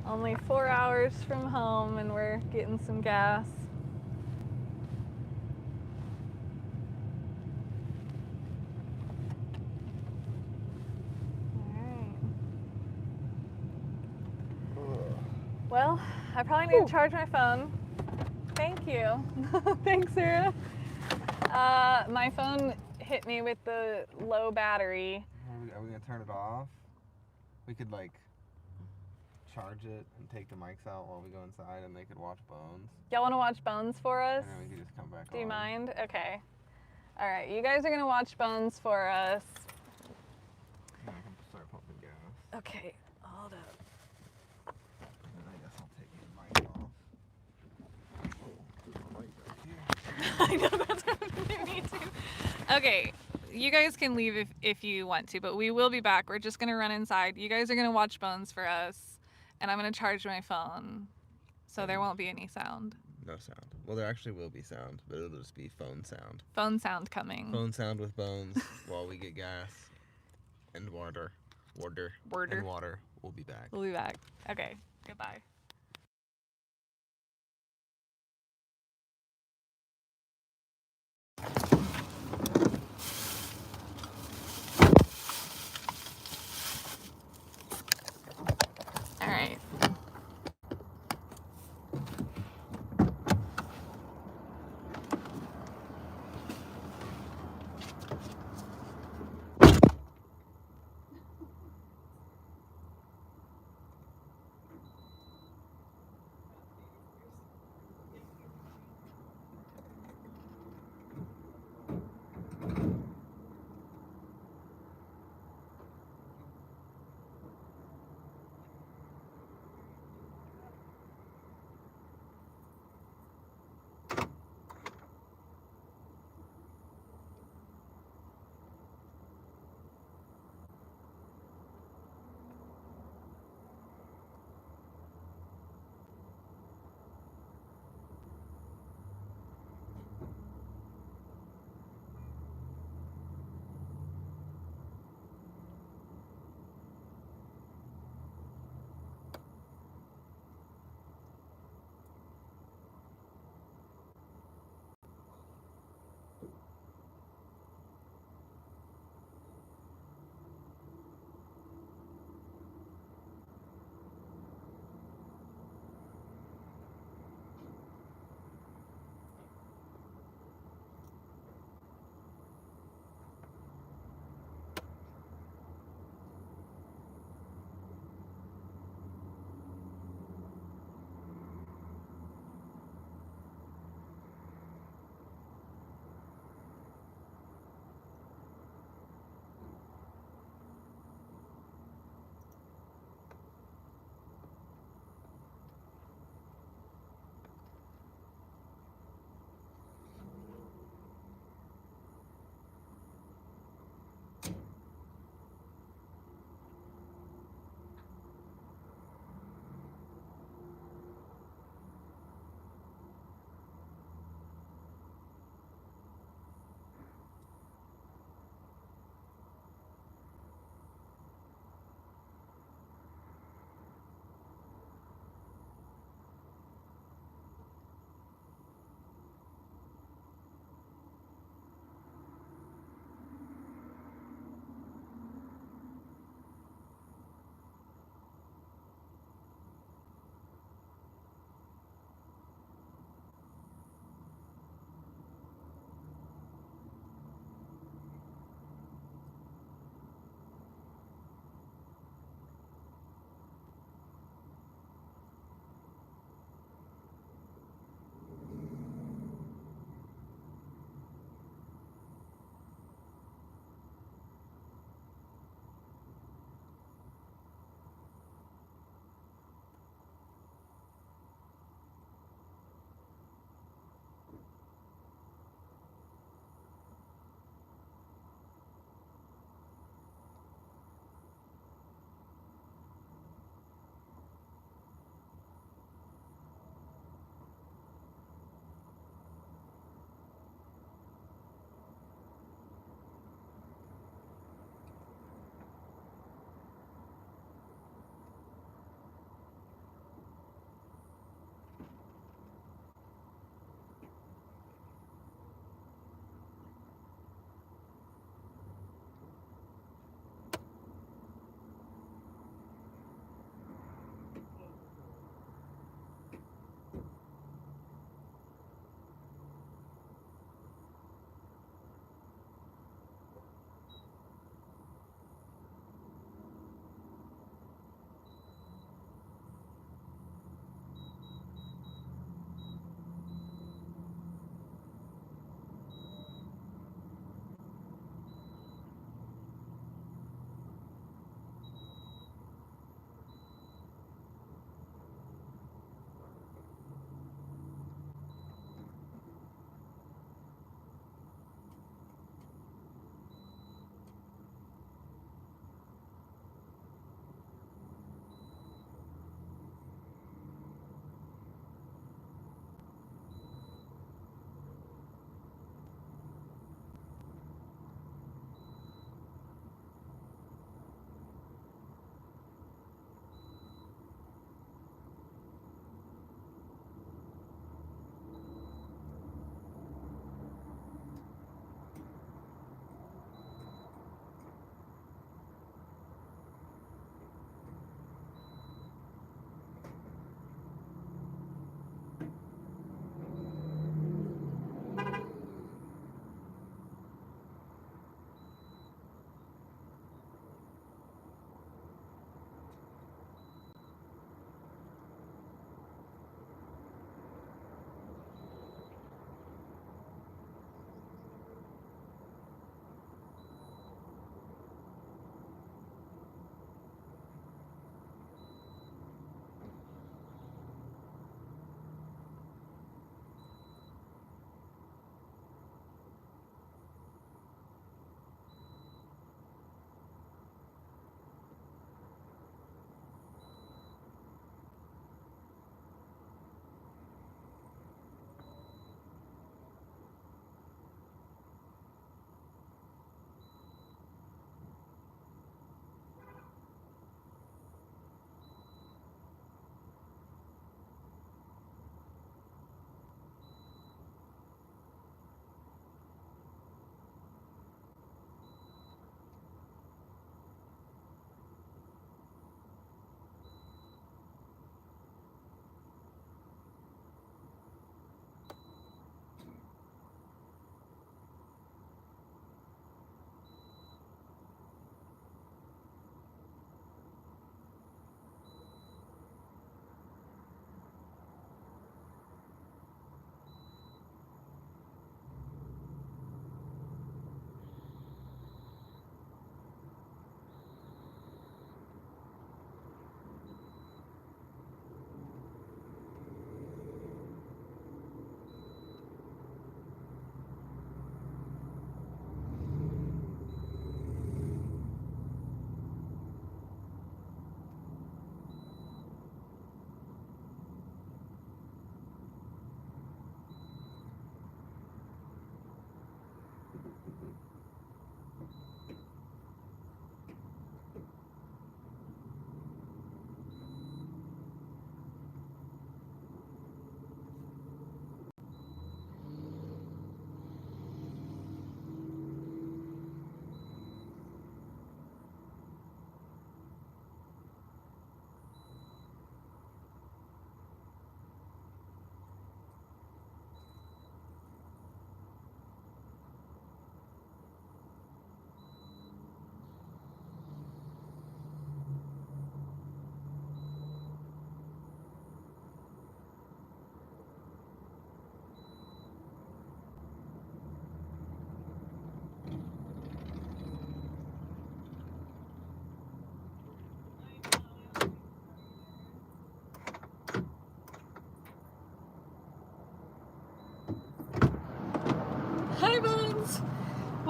Only 4 hours from home and we're getting some gas. All right. Well, I probably need to charge my phone. Thank you. Thanks, Sarah. My phone hit me with the low battery. Are we gonna turn it off? We could like charge it and take the mics out while we go inside and they could watch Bones. Y'all wanna watch Bones for us? And then we could just come back on. Do you mind? Okay. All right, you guys are gonna watch Bones for us. And I can start pumping gas. Okay, hold up. And I guess I'll take the mic off. I know that's what me too. Okay, you guys can leave if you want to, but we will be back. We're just gonna run inside. You guys are gonna watch Bones for us, and I'm gonna charge my phone, so there won't be any sound. No sound. Well, there actually will be sound, but it'll just be phone sound. Phone sound coming. Phone sound with Bones while we get gas and water. And water. We'll be back. We'll be back. Okay. Goodbye. All right.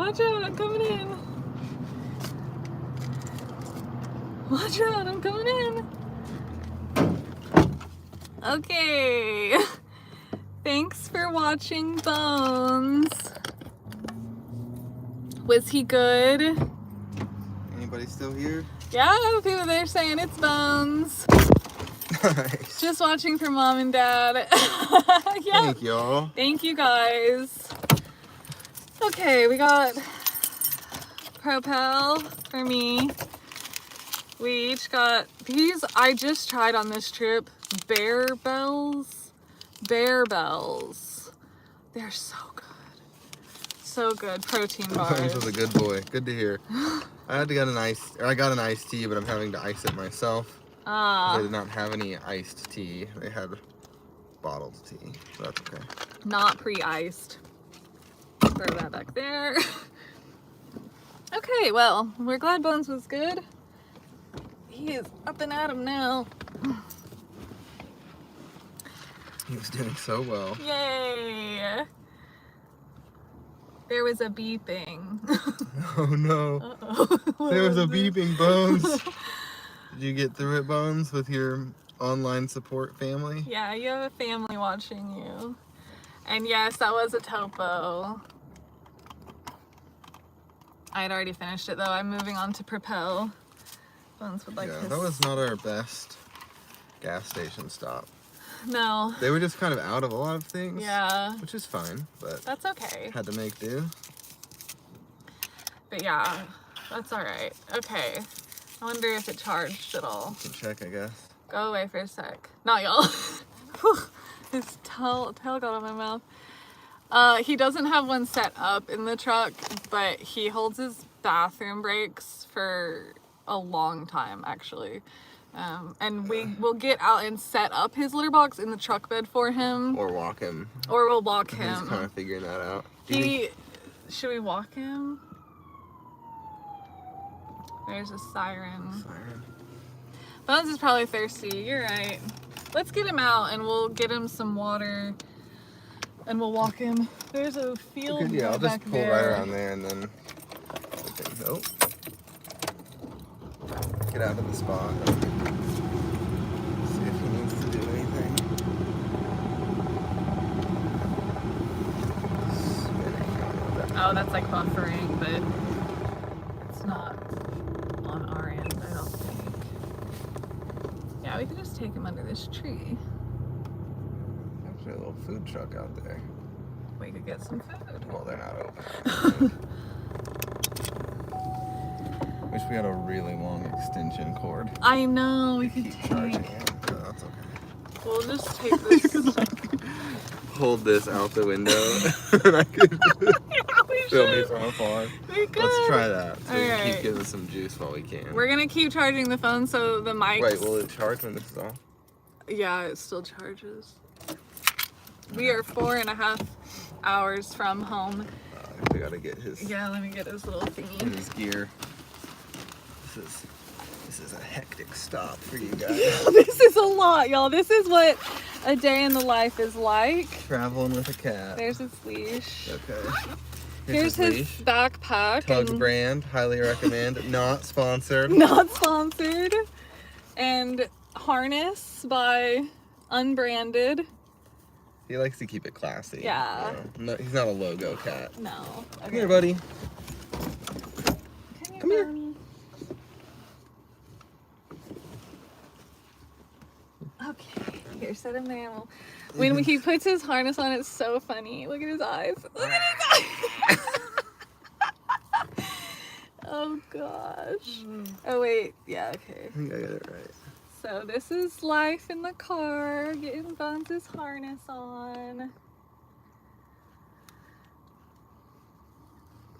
Watch out, I'm coming in. Watch out, I'm coming in. Okay. Thanks for watching Bones. Was he good? Anybody still here? Yeah, people they're saying it's Bones. Nice. Just watching for Mom and Dad. Yeah. Thank y'all. Thank you guys. Okay, we got Propel for me. We each got these. I just tried on this trip. Bear Bells. They're so good. So good. Protein bars. Bones was a good boy. Good to hear. I got an iced tea, but I'm having to ice it myself. They did not have any iced tea. They had bottled tea, so that's okay. Not pre-iced. Throw that back there. Okay, well, we're glad Bones was good. He is up and at 'em now. He was doing so well. Yay! There was a beeping. Oh no. Uh-oh. There was a beeping, Bones. Did you get through it, Bones, with your online support family? Yeah, you have a family watching you. And yes, that was a topo. I had already finished it though. I'm moving on to Propel. Bones would like Yeah, his... that was not our best gas station stop. No. They were just kind of out of a lot of things. Yeah. Which is fine, but That's okay. had to make do. But yeah, that's alright. Okay. I wonder if it charged at all. You can check, I guess. Go away for a sec. Not y'all. His tail got on my mouth. He doesn't have one set up in the truck, but he holds his bathroom breaks for a long time, actually. And we will get out and set up his litter box in the truck bed for him. Or walk him. Or we'll walk him. He's kind of figuring that out. Should we walk him? There's a siren. Bones is probably thirsty. You're right. Let's get him out and we'll get him some water and we'll walk him. There's a field Okay, yeah, I'll just back pull there. right around there and then we can, oh. Get out of the spot. See if he needs to do anything. Oh, that's like buffering, but it's not on our end, I don't think. Yeah, we could just take him under this tree. Actually, a little food truck out there. We could get some food. Well, they're not open. Wish we had a really long extension cord. I know, we could Keep take. charging it. No, that's okay. We'll just take this. Hold this out the window and I could film me from afar. We could. Let's try that. So we can Alright. keep getting some juice while we can. We're gonna keep charging the phone so the mics. Wait, will it charge when this is off? Yeah, it still charges. We are 4.5 hours from home. We gotta get his. Yeah, let me get his little thingy. His gear. This is a hectic stop for you guys. This is a lot, y'all. This is what a day in the life is like. Traveling with a cat. There's his leash. Okay. Here's his leash. backpack. Tug and- brand, highly recommend. Not sponsored. Not sponsored. And harness by Unbranded. He likes to keep it classy. Yeah. You know? No, he's not a logo cat. No. Come here, buddy. Come here. Bonnie. Okay, here, set him there. When he puts his harness on, it's so funny. Look at his eyes. Look at his eyes. Oh gosh. Oh wait, yeah, okay. I think I got it right. So this is life in the car, getting Bones' harness on.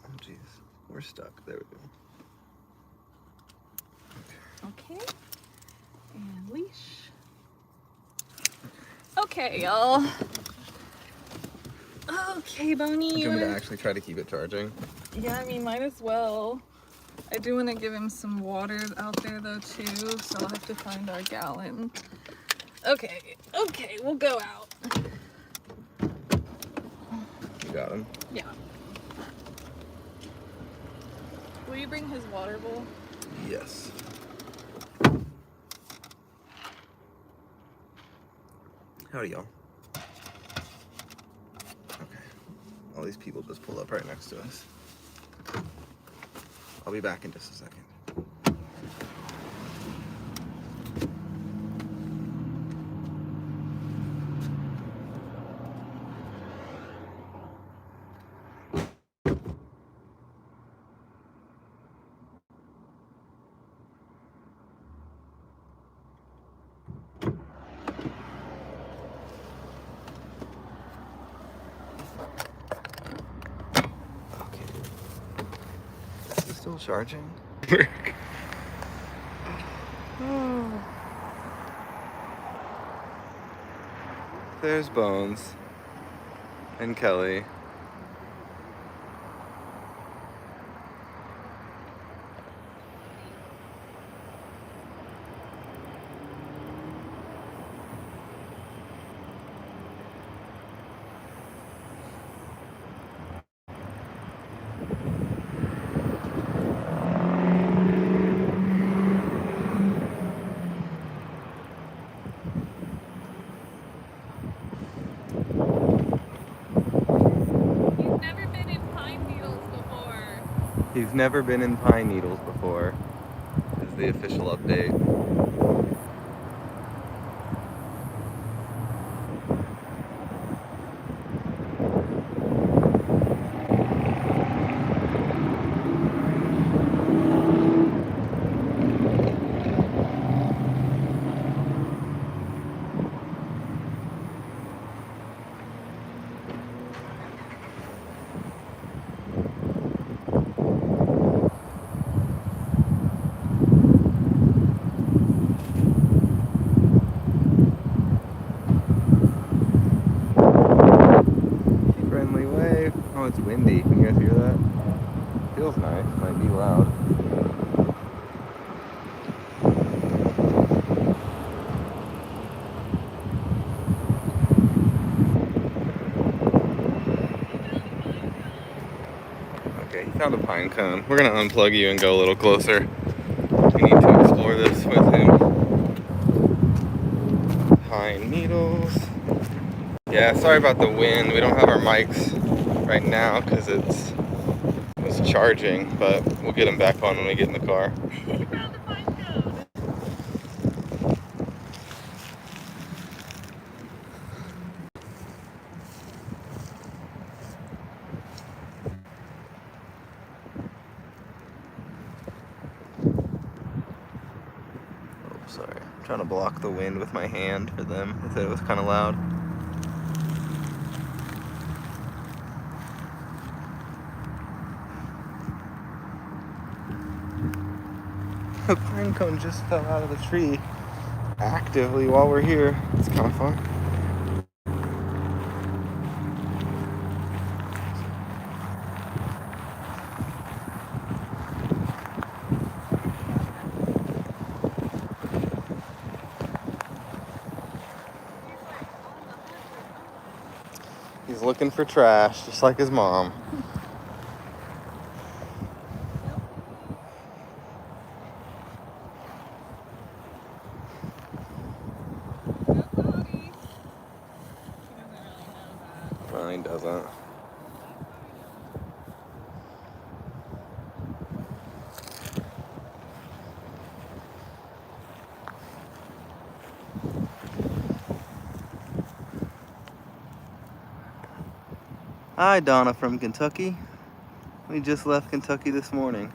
Oh jeez, we're stuck. There we go. Okay. And leash. Okay, y'all. Okay, Bonnie. Do you want me to actually try to keep it charging? Yeah, I mean, might as well. I do want to give him some water out there, though, too, so I'll have to find our gallon. Okay, we'll go out. You got him? Yeah. Will you bring his water bowl? Yes. Howdy, y'all. Okay. All these people just pulled up right next to us. I'll be back in just a second. Still charging? There's Bones and Kelly. He's never been in Pine Needles before, is the official update. Oh, it's windy. Can you guys hear that? Feels nice. Might be loud. Okay, he found a pine cone. We're gonna unplug you and go a little closer. We need to explore this with him. Pine needles. Yeah, sorry about the wind. We don't have our mics right now because it's charging, but we'll get them back on when we get in the car. Oh, sorry. I'm trying to block the wind with my hand for them. They said it was kind of loud. A pine cone just fell out of the tree actively while we're here. It's kind of fun. He's looking for trash, just like his mom. Well, he doesn't. Hi, Donna from Kentucky. We just left Kentucky this morning.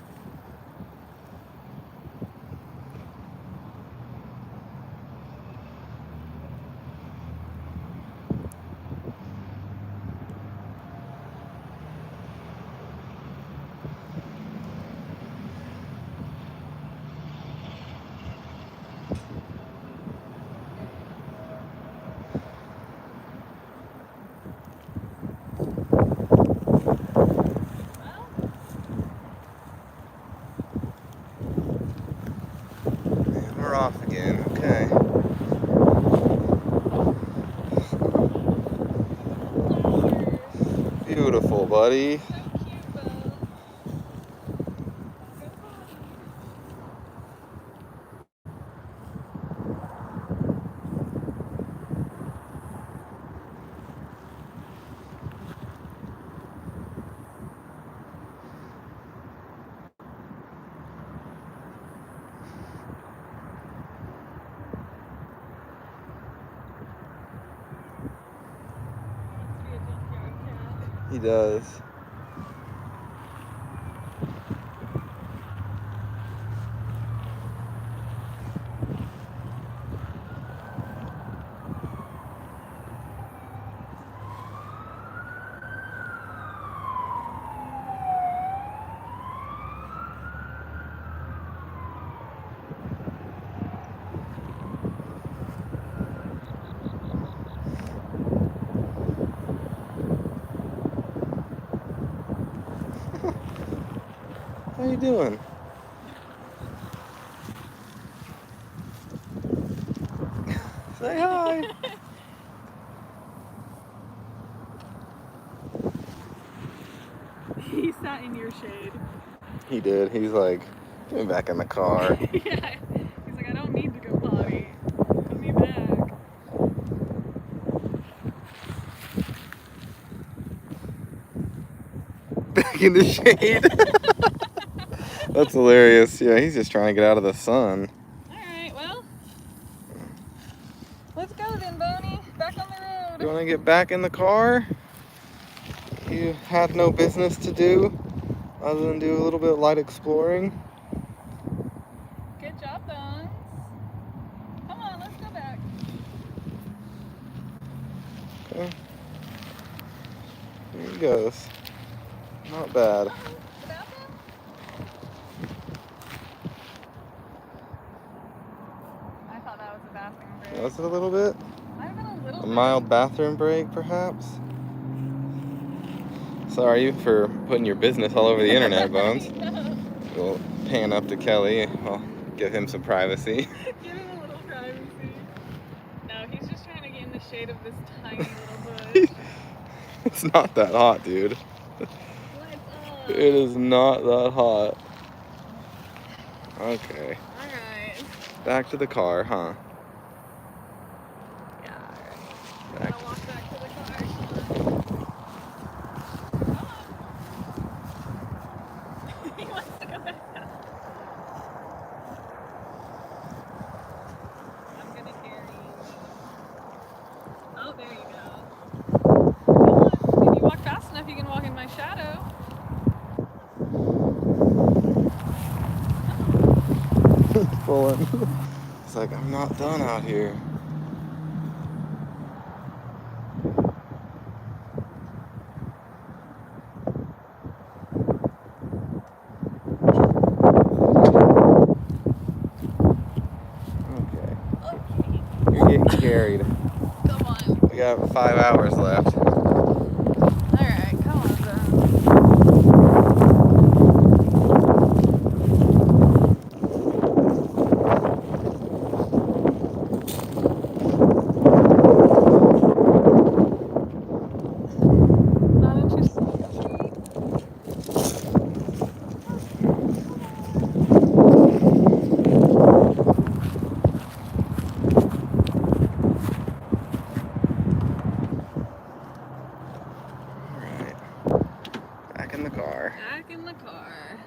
We're off again, okay. Beautiful, buddy. He does. How you doing? Say hi. He sat in your shade. He did. He's like, get me back in the car. Yeah. He's like, I don't need to go potty. Put me back. Back in the shade. That's hilarious. Yeah, he's just trying to get out of the sun. Alright, well. Let's go then, Boney. Back on the road. You want to get back in the car? You had no business to do other than do a little bit of light exploring. Good job, Bones. Come on, let's go back. Okay. Here he goes. Not bad. The bathroom? I thought that was a bathroom break. Was it a little bit? Might have been a little A bit. mild bathroom break, perhaps? Sorry for putting your business all over the internet, Bones. We'll pan up to Kelly. I'll give him some privacy. Give him a little privacy. No, he's just trying to get in the shade of this tiny little bush. It's not that hot, dude. What's up? It is not that hot. Okay. Alright. Back to the car, huh? Yeah, alright. Back. I'll walk back to the car. He wants to go back down. I'm gonna carry you. Oh, there you go. Come on. If you walk fast enough, you can walk in my shadow. Pulling. It's like, I'm not done out here. Okay. You're getting carried. Come on. We got 5 hours left. Alright, come on, then. Not interested. Alright. Back in the car. Back in the car.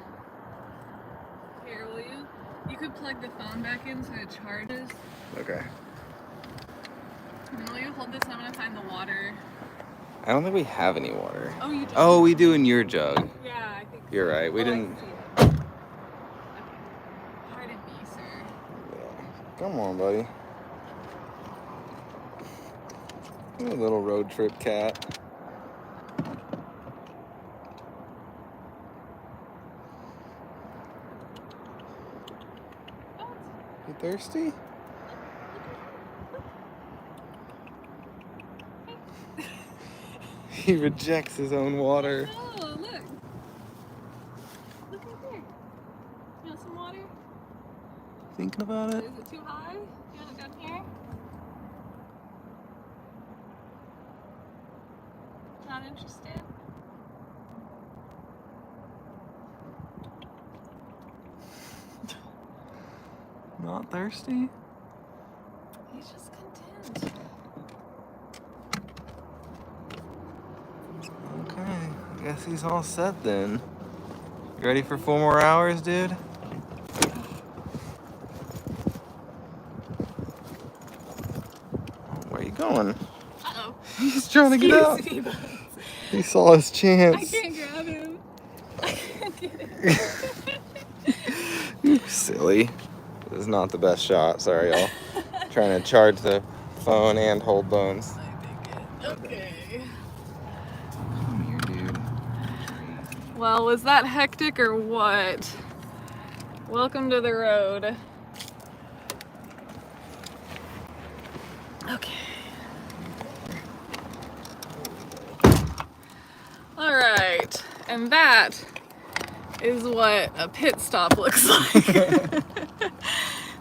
Here, will you? You could plug the phone back in so it charges. Okay. And then will you hold this and I'm gonna find the water. I don't think we have any water. Oh, you do? Oh, we do in your jug. Yeah, I think so. You're right. We Oh, I didn't. see that. Okay. Pardon me, sir. Come on, buddy. You're a little road trip cat. You thirsty? He rejects his own water. Oh, look. Look right there. You want some water? Thinking about it? Is it too high? You want it down here? Not interested? Not thirsty? He's just content. Okay, I guess he's all set then. You ready for 4 more hours, dude? Where are you going? Uh-oh. He's trying to get out. Excuse me, Bones. He saw his chance. I can't grab him. I can't get him. You silly. This is not the best shot. Sorry, y'all. Trying to charge the phone and hold bones. Okay. Come here, dude. Well, was that hectic or what? Welcome to the road. Okay. All right, and that is what a pit stop looks like.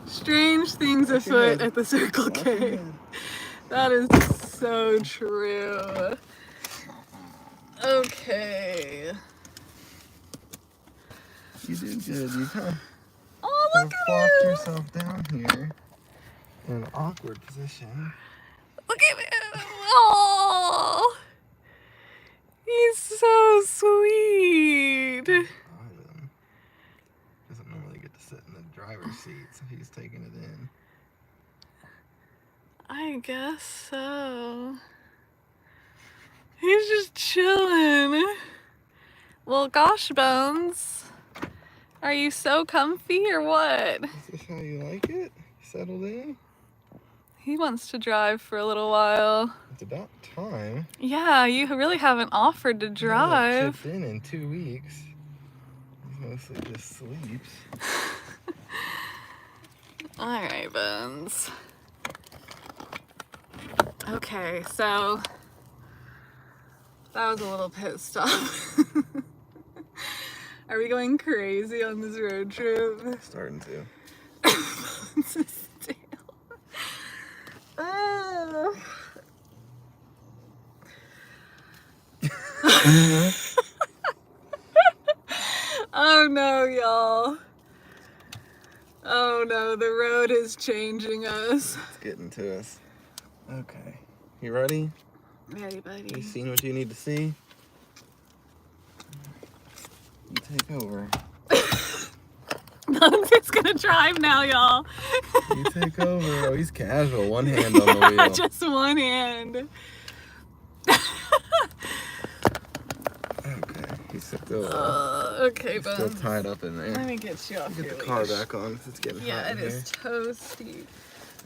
Strange things afoot at the Circle K. That is so true. Okay. You did good. You kind Oh, of look at plopped him! yourself down here in an awkward position. Look at him! Oh, he's so sweet. Doesn't normally get to sit in the driver's seat, so he's taking it in. I guess so. He's just chilling. Well, gosh, Bones. Are you so comfy or what? Is this how you like it? Settled in? He wants to drive for a little while. It's about time. Yeah, you really haven't offered to drive. Checked in 2 weeks. He mostly just sleeps. All right, Bones. Okay, so that was a little pit stop. Are we going crazy on this road trip? Starting to. Bones is stale. Oh. Oh no, y'all. Oh no, the road is changing us. It's getting to us. Okay. You ready? Ready, buddy. You seen what you need to see? You take over. Bones is gonna drive now, y'all. You take over. Oh, he's casual. One hand on the wheel. Just one hand. Okay. He's still, okay, Bones. still tied up in there. Let me get you off Get your the car leash. back on because it's getting hot Yeah, in it here. is toasty.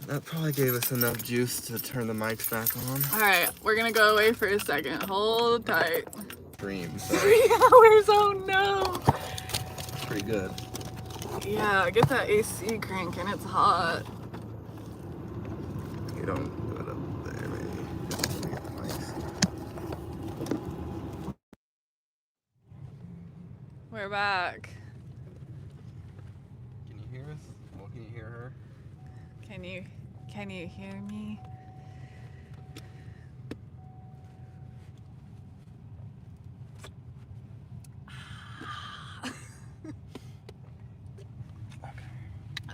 That probably gave us enough juice to turn the mics back on. All right, we're gonna go away for a second. Hold tight. Dream. 3 hours, oh no. Pretty good. Yeah, get that AC cranking, it's hot. You don't put it up there, maybe. Just to get the mics. We're back. Can you hear us? Well, can you hear her? Can you hear me?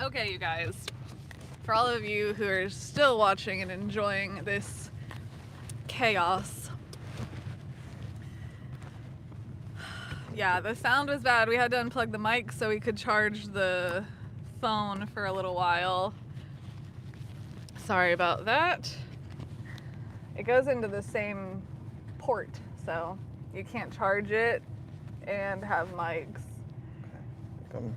Okay, you guys. For all of you who are still watching and enjoying this chaos. Yeah, the sound was bad. We had to unplug the mic so we could charge the phone for a little while. Sorry about that. It goes into the same port, so you can't charge it and have mics. Okay. Come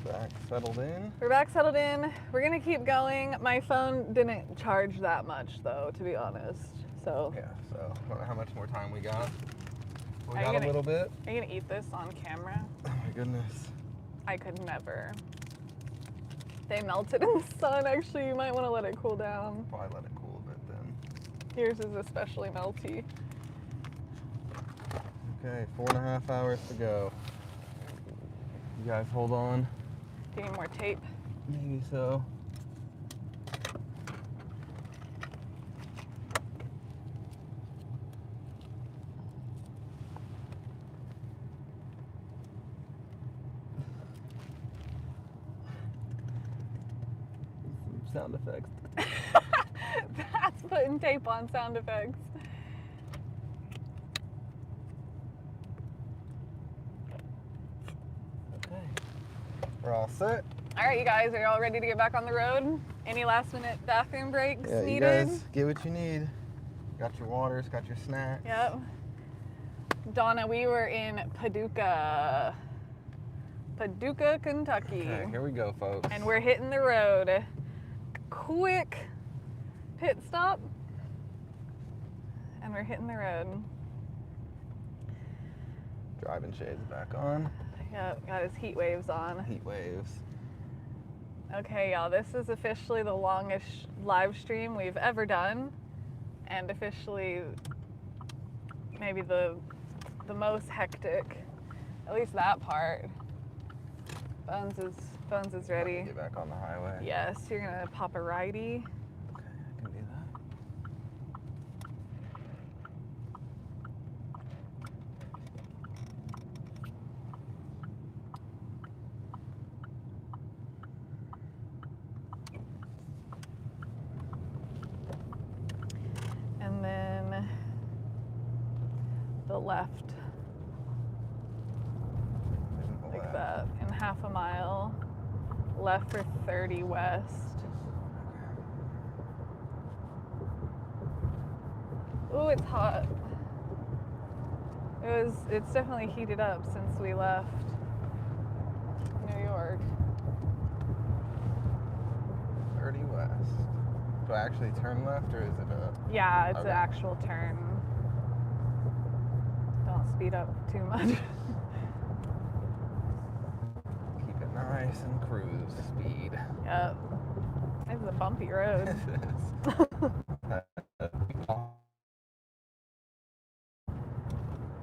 back, settled in. We're back settled in. We're gonna keep going. My phone didn't charge that much though, to be honest. So Yeah, so I don't know how much more time we got. We Are you got a gonna- little bit. are you gonna eat this on camera? Oh my goodness. I could never. They melted in the sun. Actually, you might want to let it cool down. Probably let it cool a bit then. Yours is especially melty. Okay, 4.5 hours to go. You guys hold on. Do you need more tape? Maybe so. Sound effects. That's putting tape on sound effects. Okay. We're all set. All right, you guys, are y'all ready to get back on the road? Any last minute bathroom breaks Yeah, you needed? guys get what you need. Got your waters, got your snacks. Yep. Donna, we were in Paduka, Kentucky. Okay, here we go, folks. And we're hitting the road. Quick pit stop. And we're hitting the road. Driving shades back on. Yep, got his heat waves on. Heat waves. Okay, y'all, this is officially the longest live stream we've ever done. And officially maybe the most hectic. At least that part. Bones is ready. Get back on the highway. Yes, you're gonna pop a righty. Okay, I can do that. And then the left. Like that, in half a mile. Left for 30 west. Ooh, it's hot. It's definitely heated up since we left New York. 30 west. Do I actually turn left or is it a... Yeah, it's an actual turn. Don't speed up too much. Keep it nice and cruise speed. Yep. It's a bumpy road.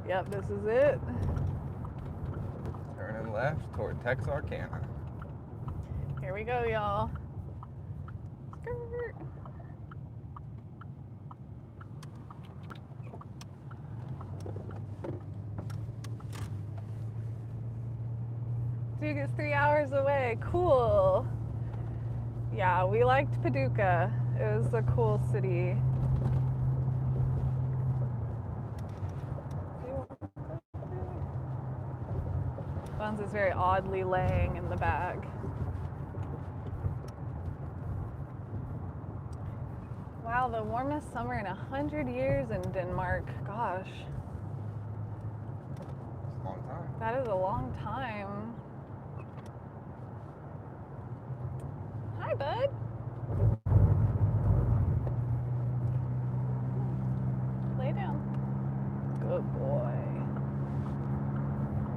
Yep, this is it. Turning left toward Texarkana. Here we go, y'all. Skirt. Duke is 3 hours away. Cool. Yeah, we liked Paduka. It was a cool city. Buns is very oddly laying in the bag. Wow, the warmest summer in 100 years in Denmark. Gosh. It's a long time. That is a long time. Hi, bud. Lay down. Good boy.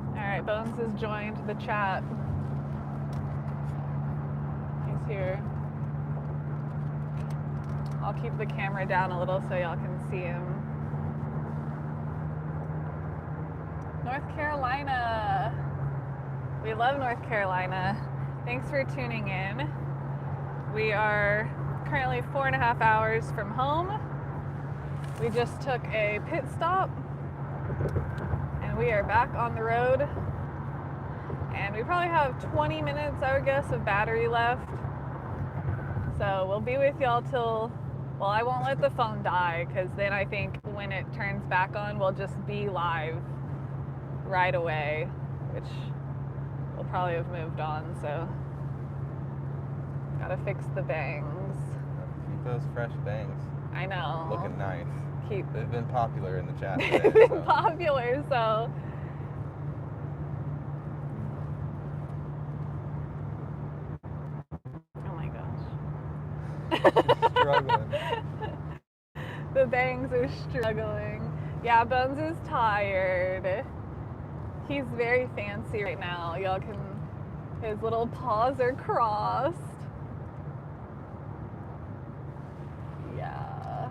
All right, Bones has joined the chat. He's here. I'll keep the camera down a little so y'all can see him. North Carolina. We love North Carolina. Thanks for tuning in. We are currently 4.5 hours from home. We just took a pit stop and we are back on the road. And we probably have 20 minutes, I would guess, of battery left. So we'll be with y'all till, well, I won't let the phone die because then I think when it turns back on, we'll just be live right away, which we'll probably have moved on, so gotta fix the bangs. Keep those fresh bangs. I know. Looking nice. Keep. They've been popular in the chat today. They've been popular, so. Oh my gosh. Struggling. The bangs are struggling. Yeah, Bones is tired. He's very fancy right now. Y'all can, his little paws are crossed. Yeah.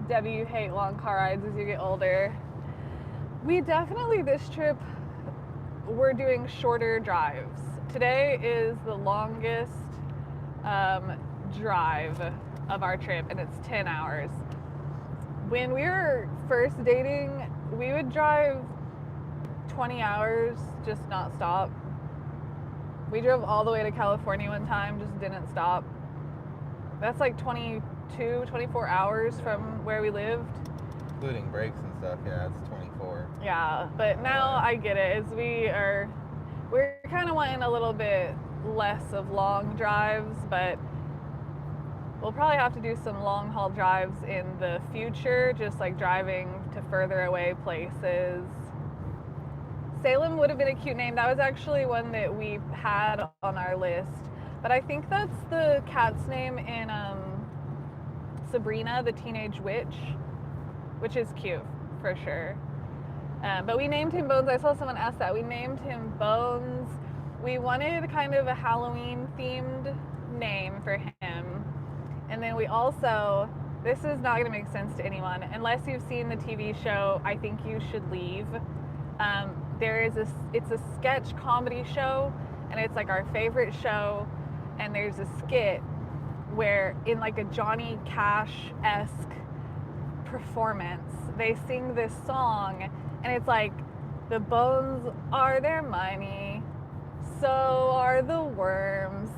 Debbie, you hate long car rides as you get older. We definitely, this trip, we're doing shorter drives. Today is the longest drive of our trip, and it's 10 hours. When we were first dating, we would drive 20 hours, just not stop. We drove all the way to California one time, just didn't stop. That's like 22, 24 hours from where we lived. Including breaks and stuff, yeah, it's 24. Yeah, but now I get it. We're kind of wanting a little bit less of long drives, but we'll probably have to do some long haul drives in the future, just like driving to further away places. Salem would have been a cute name. That was actually one that we had on our list. But I think that's the cat's name in Sabrina, the Teenage Witch, which is cute for sure. But we named him Bones. I saw someone ask that. We named him Bones. We wanted kind of a Halloween themed name for him. And then we also, this is not going to make sense to anyone, unless you've seen the TV show I Think You Should Leave. It's a sketch comedy show, and it's like our favorite show, and there's a skit where in like a Johnny Cash-esque performance, they sing this song, and it's like, the bones are their money, so are the worms.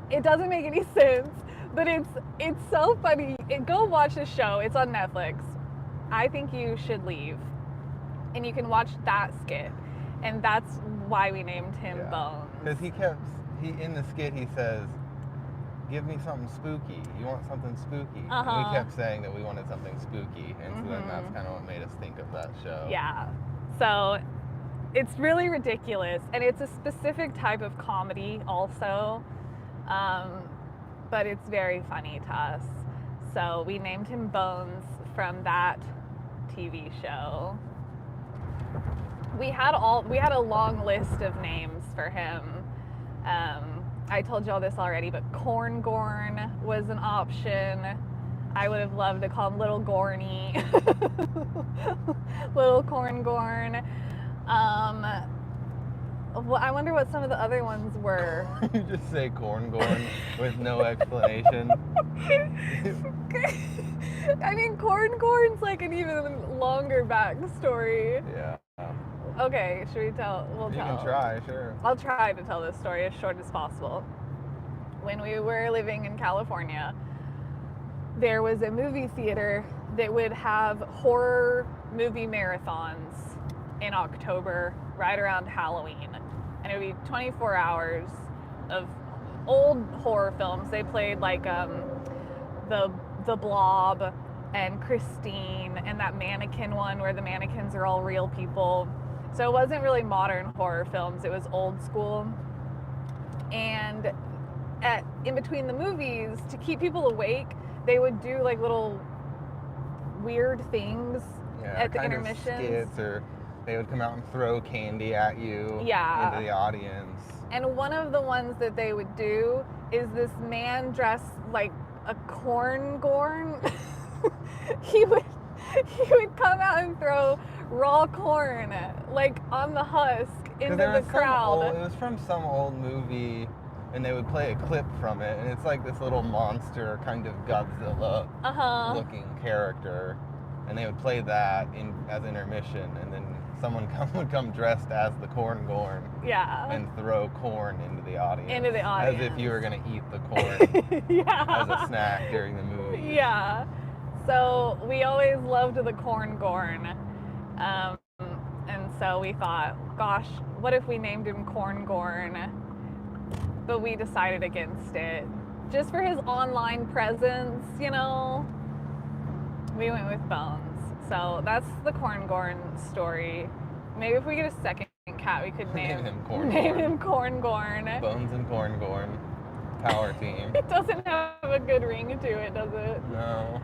It doesn't make any sense, but it's so funny. Go watch the show. It's on Netflix. I Think You Should Leave. And you can watch that skit. And that's why we named him Bones. Because in the skit, he says, give me something spooky. You want something spooky. And we kept saying that we wanted something spooky. And so then that's kind of what made us think of that show. Yeah. So it's really ridiculous. And it's a specific type of comedy also. But it's very funny to us. So we named him Bones from that TV show. We had a long list of names for him. I told y'all this already, but Corngorn was an option. I would have loved to call him Little Gorny. Little Corngorn. Well, I wonder what some of the other ones were. You just say Corngorn with no explanation. I mean, Corngorn's like an even longer backstory. Yeah. Okay, should we tell? You can try, sure. I'll try to tell this story as short as possible. When we were living in California, there was a movie theater that would have horror movie marathons in October, right around Halloween. And it would be 24 hours of old horror films. They played like the Blob and Christine and that mannequin one where the mannequins are all real people. So it wasn't really modern horror films, it was old school. And in between the movies, to keep people awake, they would do like little weird things at the intermissions. Skits, or they would come out and throw candy at you into the audience. And one of the ones that they would do is this man dressed like a corngorn. he would come out and throw raw corn, like on the husk, into the crowd. It was from some old movie, and they would play a clip from it, and it's like this little monster, kind of Godzilla-looking character, and they would play that as intermission, and then someone would come dressed as the Corngorn, and throw corn into the audience, as if you were gonna eat the corn as a snack during the movie. Yeah. So we always loved the Corngorn. And so we thought, gosh, what if we named him Corngorn? But we decided against it. Just for his online presence, you know, we went with Bones. So that's the Corngorn story. Maybe if we get a second cat, we could name him Corngorn. Bones and Corngorn. Power team. It doesn't have a good ring to it, does it? No.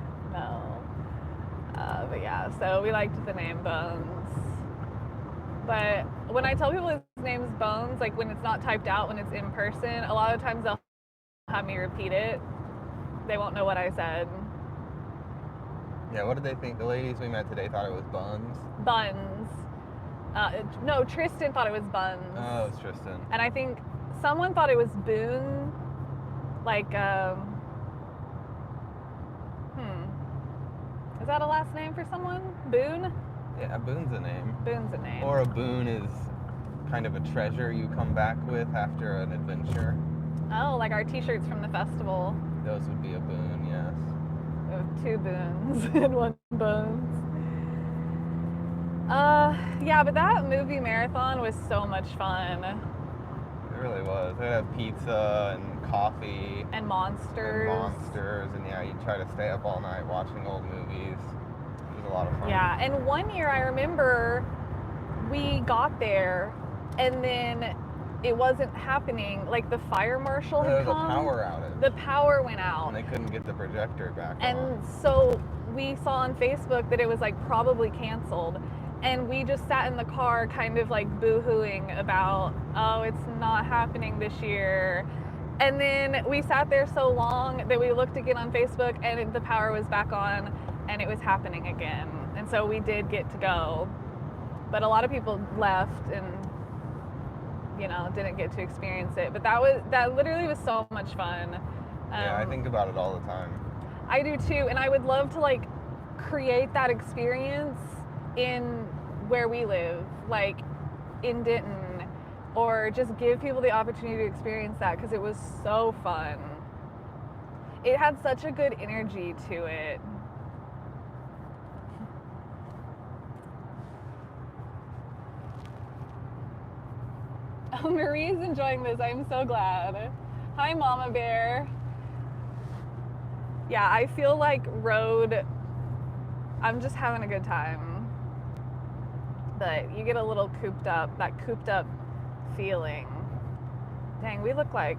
But yeah, so we liked the name Bones. But when I tell people his name's Bones, like when it's not typed out, when it's in person, a lot of times they'll have me repeat it. They won't know what I said. Yeah, what did they think? The ladies we met today thought it was Buns? Buns. No, Tristan thought it was Buns. Oh, it's Tristan. And I think someone thought it was Boone. Like, is that a last name for someone? Boone? Yeah, Boone's a name. Boone's a name. Or a boon is kind of a treasure you come back with after an adventure. Oh, like our t-shirts from the festival. Those would be a boon, yes. We have 2 boons and 1 bones. Yeah, but that movie marathon was so much fun. It really was. They had pizza and coffee. And Monsters. And yeah, you try to stay up all night watching old movies. It was a lot of fun. Yeah, and one year I remember we got there and then it wasn't happening. Like the fire marshal had come. There was a power outage. The power went out. And they couldn't get the projector back on. And so we saw on Facebook that it was like probably canceled. And we just sat in the car kind of like boo-hooing about, oh, it's not happening this year. And then we sat there so long that we looked again on Facebook and the power was back on and it was happening again. And so we did get to go. But a lot of people left and, you know, didn't get to experience it. But that literally was so much fun. Yeah, I think about it all the time. I do too. And I would love to like create that experience in where we live, like in Denton, or just give people the opportunity to experience that because it was so fun. It had such a good energy to it. Oh, Marie's enjoying this. I'm so glad. Hi, Mama Bear. Yeah, I feel like road, I'm just having a good time. But you get a little cooped up, that cooped up feeling. Dang, we look like,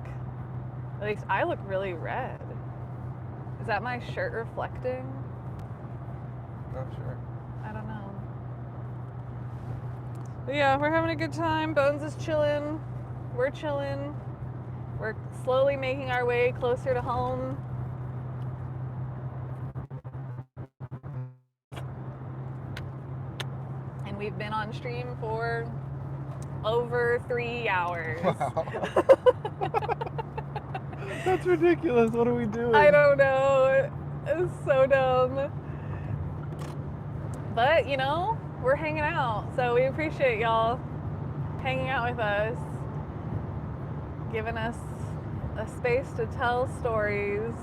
at least I look really red. Is that my shirt reflecting? Not sure. I don't know. But yeah, we're having a good time. Bones is chilling. We're chilling. We're slowly making our way closer to home. We've been on stream for over 3 hours. Wow. That's ridiculous. What are we doing? I don't know. It's so dumb. But, you know, we're hanging out. So we appreciate y'all hanging out with us, giving us a space to tell stories.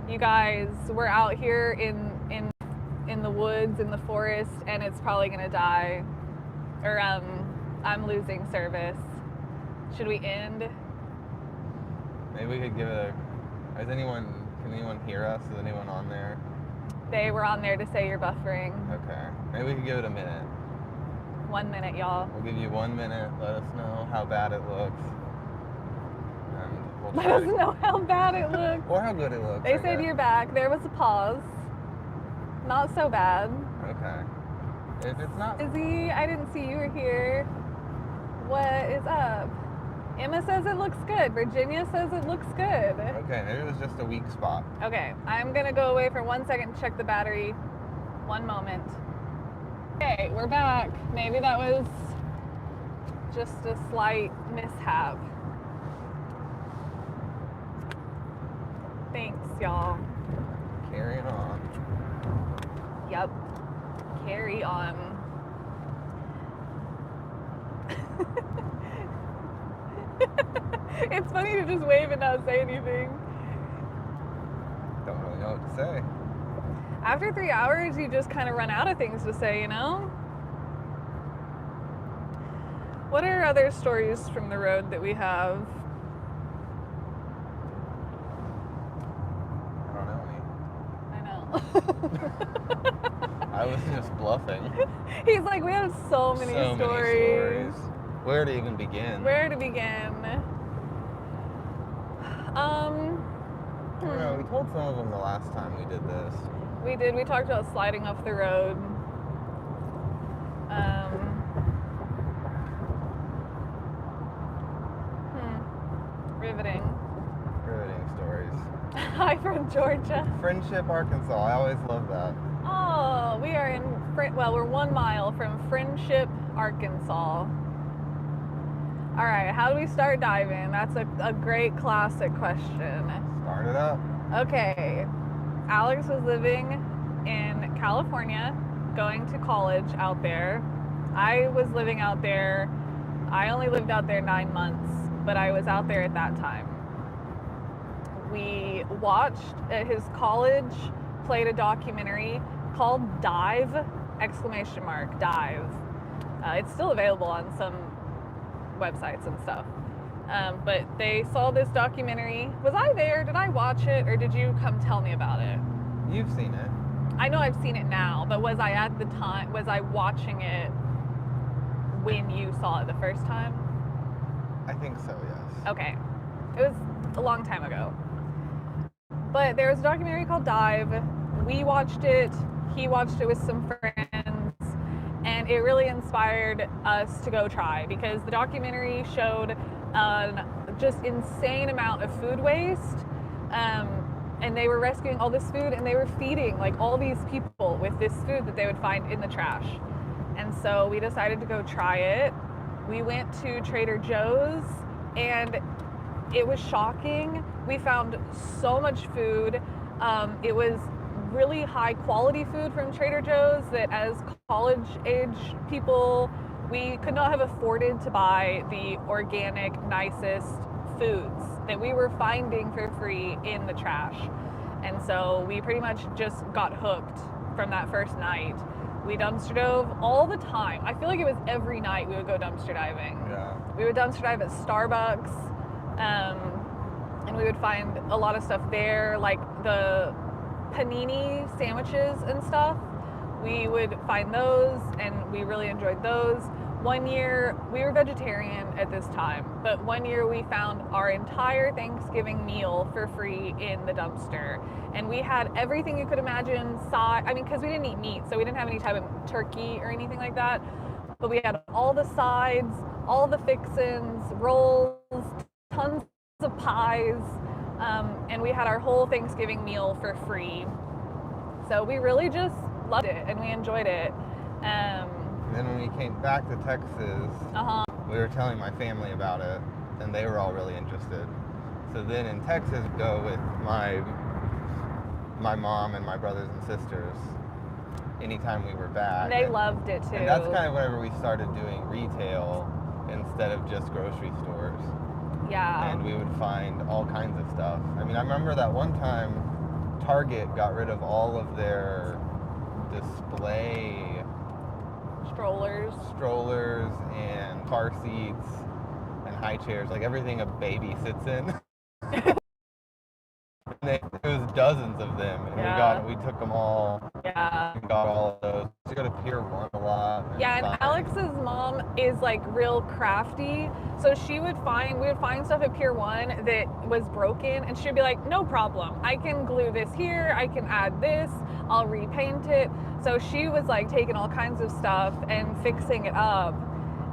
You guys, we're out here in the woods, in the forest, and it's probably gonna die. Or I'm losing service. Should we end? Maybe we could give it a, can anyone hear us? Is anyone on there? They were on there to say you're buffering. Okay. Maybe we could give it a minute. 1 minute, y'all. We'll give you 1 minute. Let us know how bad it looks. And we'll Let us know how bad it looks. Or how good it looks. They said you're back. There was a pause. Not so bad. Okay. If it's not... Izzy, I didn't see you were here. What is up? Emma says it looks good. Virginia says it looks good. Okay, maybe it was just a weak spot. Okay, I'm gonna go away for 1 second to check the battery. 1 moment. Okay, we're back. Maybe that was just a slight mishap. Thanks, y'all. Carrying on. Yep. Carry on. It's funny to just wave and not say anything. Don't really know what to say. After 3 hours, you just kind of run out of things to say, you know? What are other stories from the road that we have? I don't know any. I know. I was just bluffing. He's like, we have so many stories. Where to even begin? Where to begin? I don't know, we told some of them the last time we did this. We did. We talked about sliding off the road. Riveting. Riveting stories. Hi from Georgia. Friendship, Arkansas. I always love that. Oh, we are in, we're 1 mile from Friendship, Arkansas. All right, how do we start diving? That's a great classic question. Start it up. Okay, Alex was living in California, going to college out there. I was living out there. I only lived out there 9 months, but I was out there at that time. We watched at his college, played a documentary called Dive, ! Dive. It's still available on some websites and stuff. But they saw this documentary. Was I there? Did I watch it, or did you come tell me about it? You've seen it. I know I've seen it now, but was I at the time? Was I watching it when you saw it the first time? I think so, yes. Okay. It was a long time ago. But there was a documentary called Dive. We watched it. He watched it with some friends. And it really inspired us to go try, because the documentary showed just insane amount of food waste. And they were rescuing all this food, and they were feeding like all these people with this food that they would find in the trash. And so we decided to go try it. We went to Trader Joe's, and it was shocking. We found so much food. It was really high quality food from Trader Joe's that as college age people, we could not have afforded to buy the organic, nicest foods that we were finding for free in the trash. And so we pretty much just got hooked from that first night. We dumpster dove all the time. I feel like it was every night we would go dumpster diving. Yeah. We would dumpster dive at Starbucks, and we would find a lot of stuff there, like the panini sandwiches and stuff. We would find those, and we really enjoyed those. One year, we were vegetarian at this time, but one year we found our entire Thanksgiving meal for free in the dumpster. And we had everything you could imagine, because we didn't eat meat, so we didn't have any type of turkey or anything like that. But we had all the sides, all the fixins, rolls, tons of pies, and we had our whole Thanksgiving meal for free. So we really just loved it, and we enjoyed it. And then when we came back to Texas, we were telling my family about it, and they were all really interested. So then in Texas, go with my mom and my brothers and sisters anytime we were back. They loved it too. And that's kind of whenever we started doing retail instead of just grocery stores. Yeah. And we would find all kinds of stuff. I mean, I remember that one time Target got rid of all of their display strollers and car seats and high chairs, like everything a baby sits in. It was dozens of them, and we took them all. Yeah. And got all of those. We go to Pier 1 a lot. And Alex's mom is like real crafty, so we would find stuff at Pier 1 that was broken, and she'd be like, no problem, I can glue this here, I can add this, I'll repaint it. So she was like taking all kinds of stuff and fixing it up.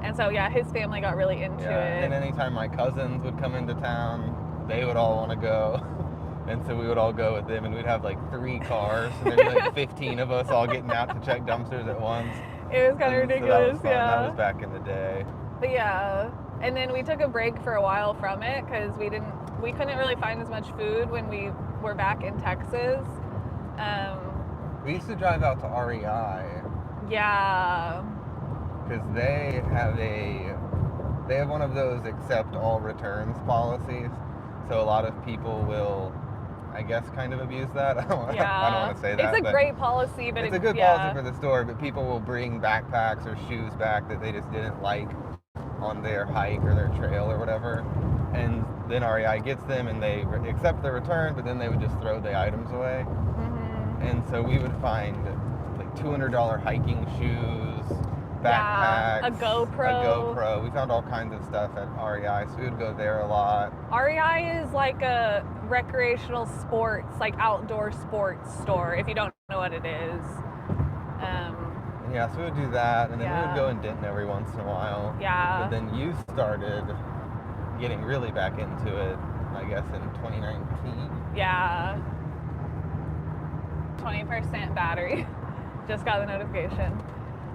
And so yeah, his family got really into it. And anytime my cousins would come into town, they would all want to go. And so we would all go with them, and we'd have like 3 cars, and there'd be like 15 of us all getting out to check dumpsters at once. It was kind of ridiculous, so that was back in the day. But yeah, and then we took a break for a while from it because we couldn't really find as much food when we were back in Texas. We used to drive out to REI. Yeah. Because they have one of those accept all returns policies. So a lot of people will, I guess, kind of abuse that. I don't want to say that. It's a great policy, but it's a good policy for the store, but people will bring backpacks or shoes back that they just didn't like on their hike or their trail or whatever. And then REI gets them, and they accept the return, but then they would just throw the items away. And so we would find like $200 hiking shoes, backpacks, a GoPro. We found all kinds of stuff at REI, so we would go there a lot. REI is like a recreational sports, like outdoor sports store, if you don't know what it is. So we would do that, and then we would go in Denton every once in a while. Yeah. But then you started getting really back into it, I guess, in 2019. Yeah. 20% battery. Just got the notification.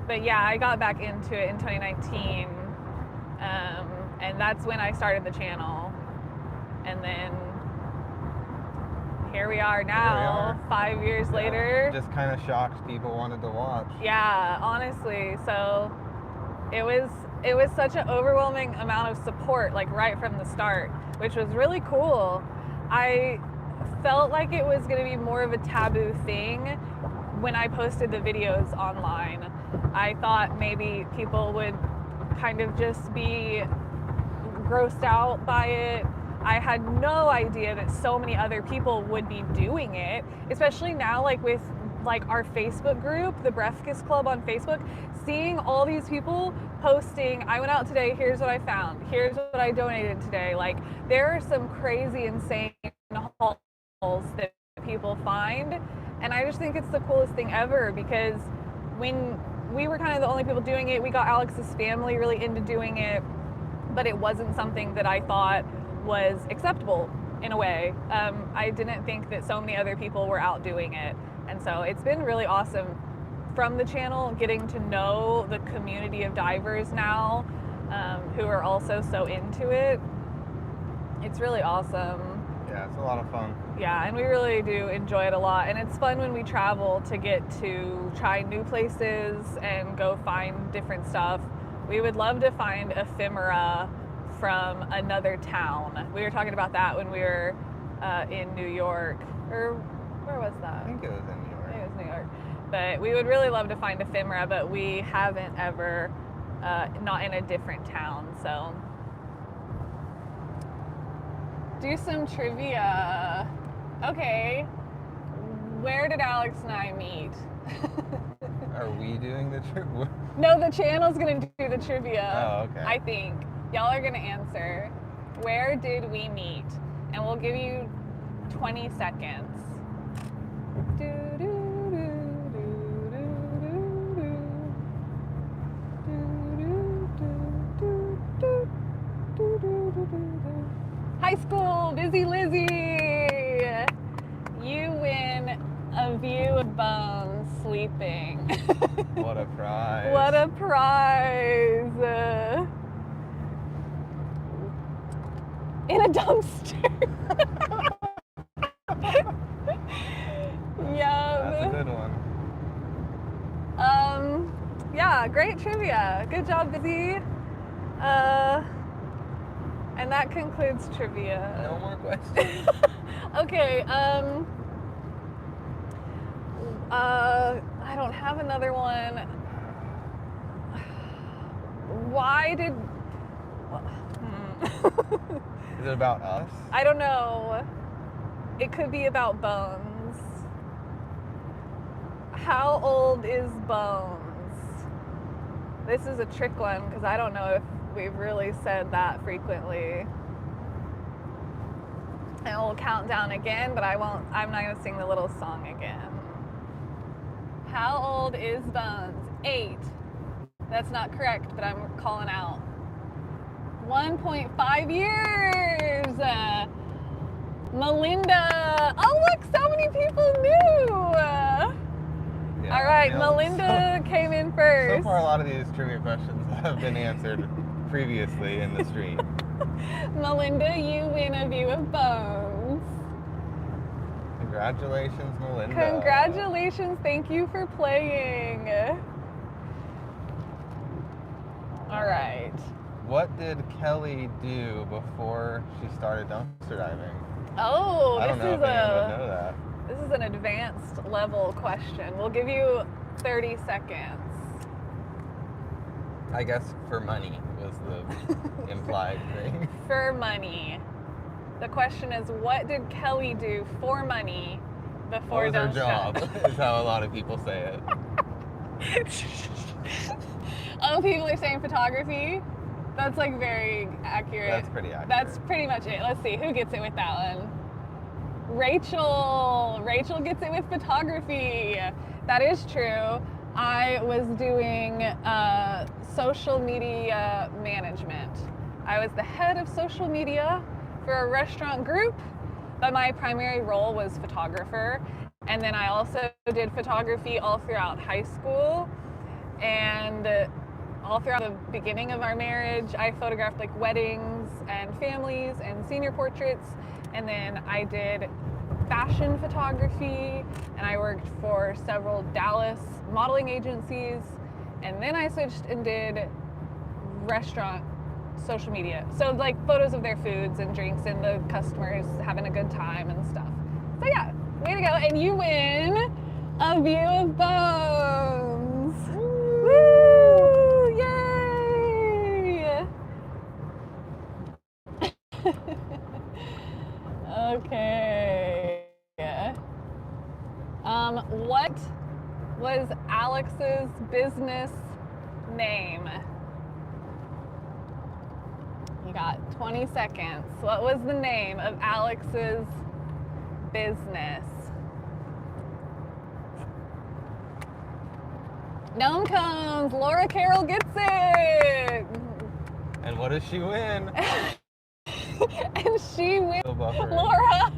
But yeah, I got back into it in 2019, and that's when I started the channel. And then here we are now, 5 years later. Just kind of shocked people wanted to watch. Yeah, honestly. So it was such an overwhelming amount of support, like right from the start, which was really cool. I felt like it was going to be more of a taboo thing when I posted the videos online, I thought maybe people would kind of just be grossed out by it. I had no idea that so many other people would be doing it, especially now, like with like our Facebook group, the Breafkast Club on Facebook, seeing all these people posting, I went out today, here's what I found, here's what I donated today. Like, there are some crazy, insane hauls that people find, and I just think it's the coolest thing ever, because when we were kind of the only people doing it, we got Alex's family really into doing it, but it wasn't something that I thought was acceptable in a way. I didn't think that so many other people were out doing it. And so it's been really awesome from the channel, getting to know the community of divers now, who are also so into it. It's really awesome. Yeah, it's a lot of fun. Yeah, and we really do enjoy it a lot. And it's fun when we travel to get to try new places and go find different stuff. We would love to find ephemera from another town. We were talking about that when we were in New York, or where was that? I think it was in New York. I think it was New York. But we would really love to find ephemera, but we haven't ever, not in a different town, so. Do some trivia. Okay, where did Alex and I meet? Are we doing the trivia? No, the channel's gonna do the trivia. Oh, okay. I think. Y'all are gonna answer. Where did we meet? And we'll give you 20 seconds. High school, Busy Lizzie! You win a view of Bones sleeping. What a prize. What a prize. In a dumpster. Yum. That's a good one. Yeah, great trivia. Good job, Busy. And that concludes trivia. No more questions. Okay, I don't have another one. Why did... Is it about us? I don't know. It could be about Bones. How old is Bones? This is a trick one because I don't know if we've really said that frequently. And we'll count down again, but I'm not gonna sing the little song again. How old is Bones? 8. That's not correct, but I'm calling out. 1.5 years. Melinda. Oh, look, so many people knew. Yeah, all right, Melinda came in first. So far, a lot of these trivia questions have been answered previously in the stream. Melinda, you win a view of Bones. Congratulations, Melinda. Congratulations. Thank you for playing. All right. What did Kelly do before she started dumpster diving? Oh, I don't know if anyone would know that. This is an advanced level question. We'll give you 30 seconds. I guess for money was the implied thing. For money. The question is, what did Kelly do for money before What was her job? dumpster? Is how a lot of people say it. Oh, people are saying photography? That's like very accurate. That's pretty accurate. That's pretty much it. Let's see, who gets it with that one? Rachel. Rachel gets it with photography. That is true. I was doing social media management. I was the head of social media for a restaurant group, but my primary role was photographer. And then I also did photography all throughout high school, and all throughout the beginning of our marriage. I photographed like weddings and families and senior portraits, and then I did fashion photography, and I worked for several Dallas modeling agencies, and then I switched and did restaurant social media. So like photos of their foods and drinks and the customers having a good time and stuff. So yeah, way to go. And you win A view of Bones. Woo! Yay! Okay. What was Alex's business name? You got 20 seconds. What was the name of Alex's business? Gnome cones. Laura Carroll gets it. And what does she win? And she wins. Laura,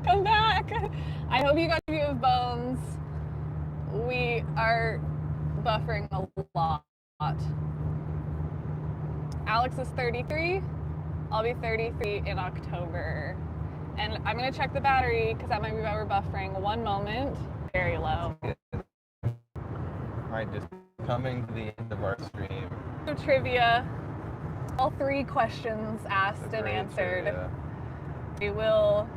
come back. I hope you got a view of Bones. We are buffering a lot. Alex is 33. I'll be 33 in October. And I'm going to check the battery because that might be why we're buffering. One moment. Very low. Alright, just coming to the end of our stream. So trivia. All 3 questions asked and answered. Trivia. We will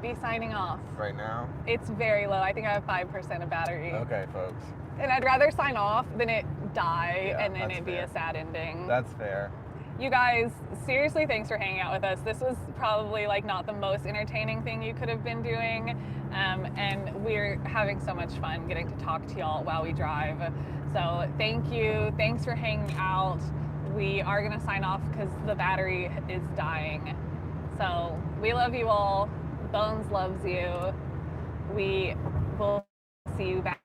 be signing off. Right now? It's very low. I think I have 5% of battery. Okay, folks. And I'd rather sign off than it die and then it be a sad ending. That's fair. You guys, seriously, thanks for hanging out with us. This was probably like not the most entertaining thing you could have been doing. And we're having so much fun getting to talk to y'all while we drive. So thank you. Thanks for hanging out. We are gonna sign off because the battery is dying. So we love you all. Bones loves you. We will see you back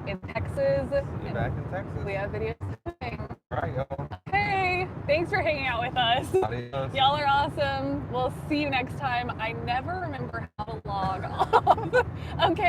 in Texas. See you back in Texas. We have videos coming. All right, y'all. Hey, thanks for hanging out with us. Adios. Y'all are awesome. We'll see you next time. I never remember how to log off. Okay.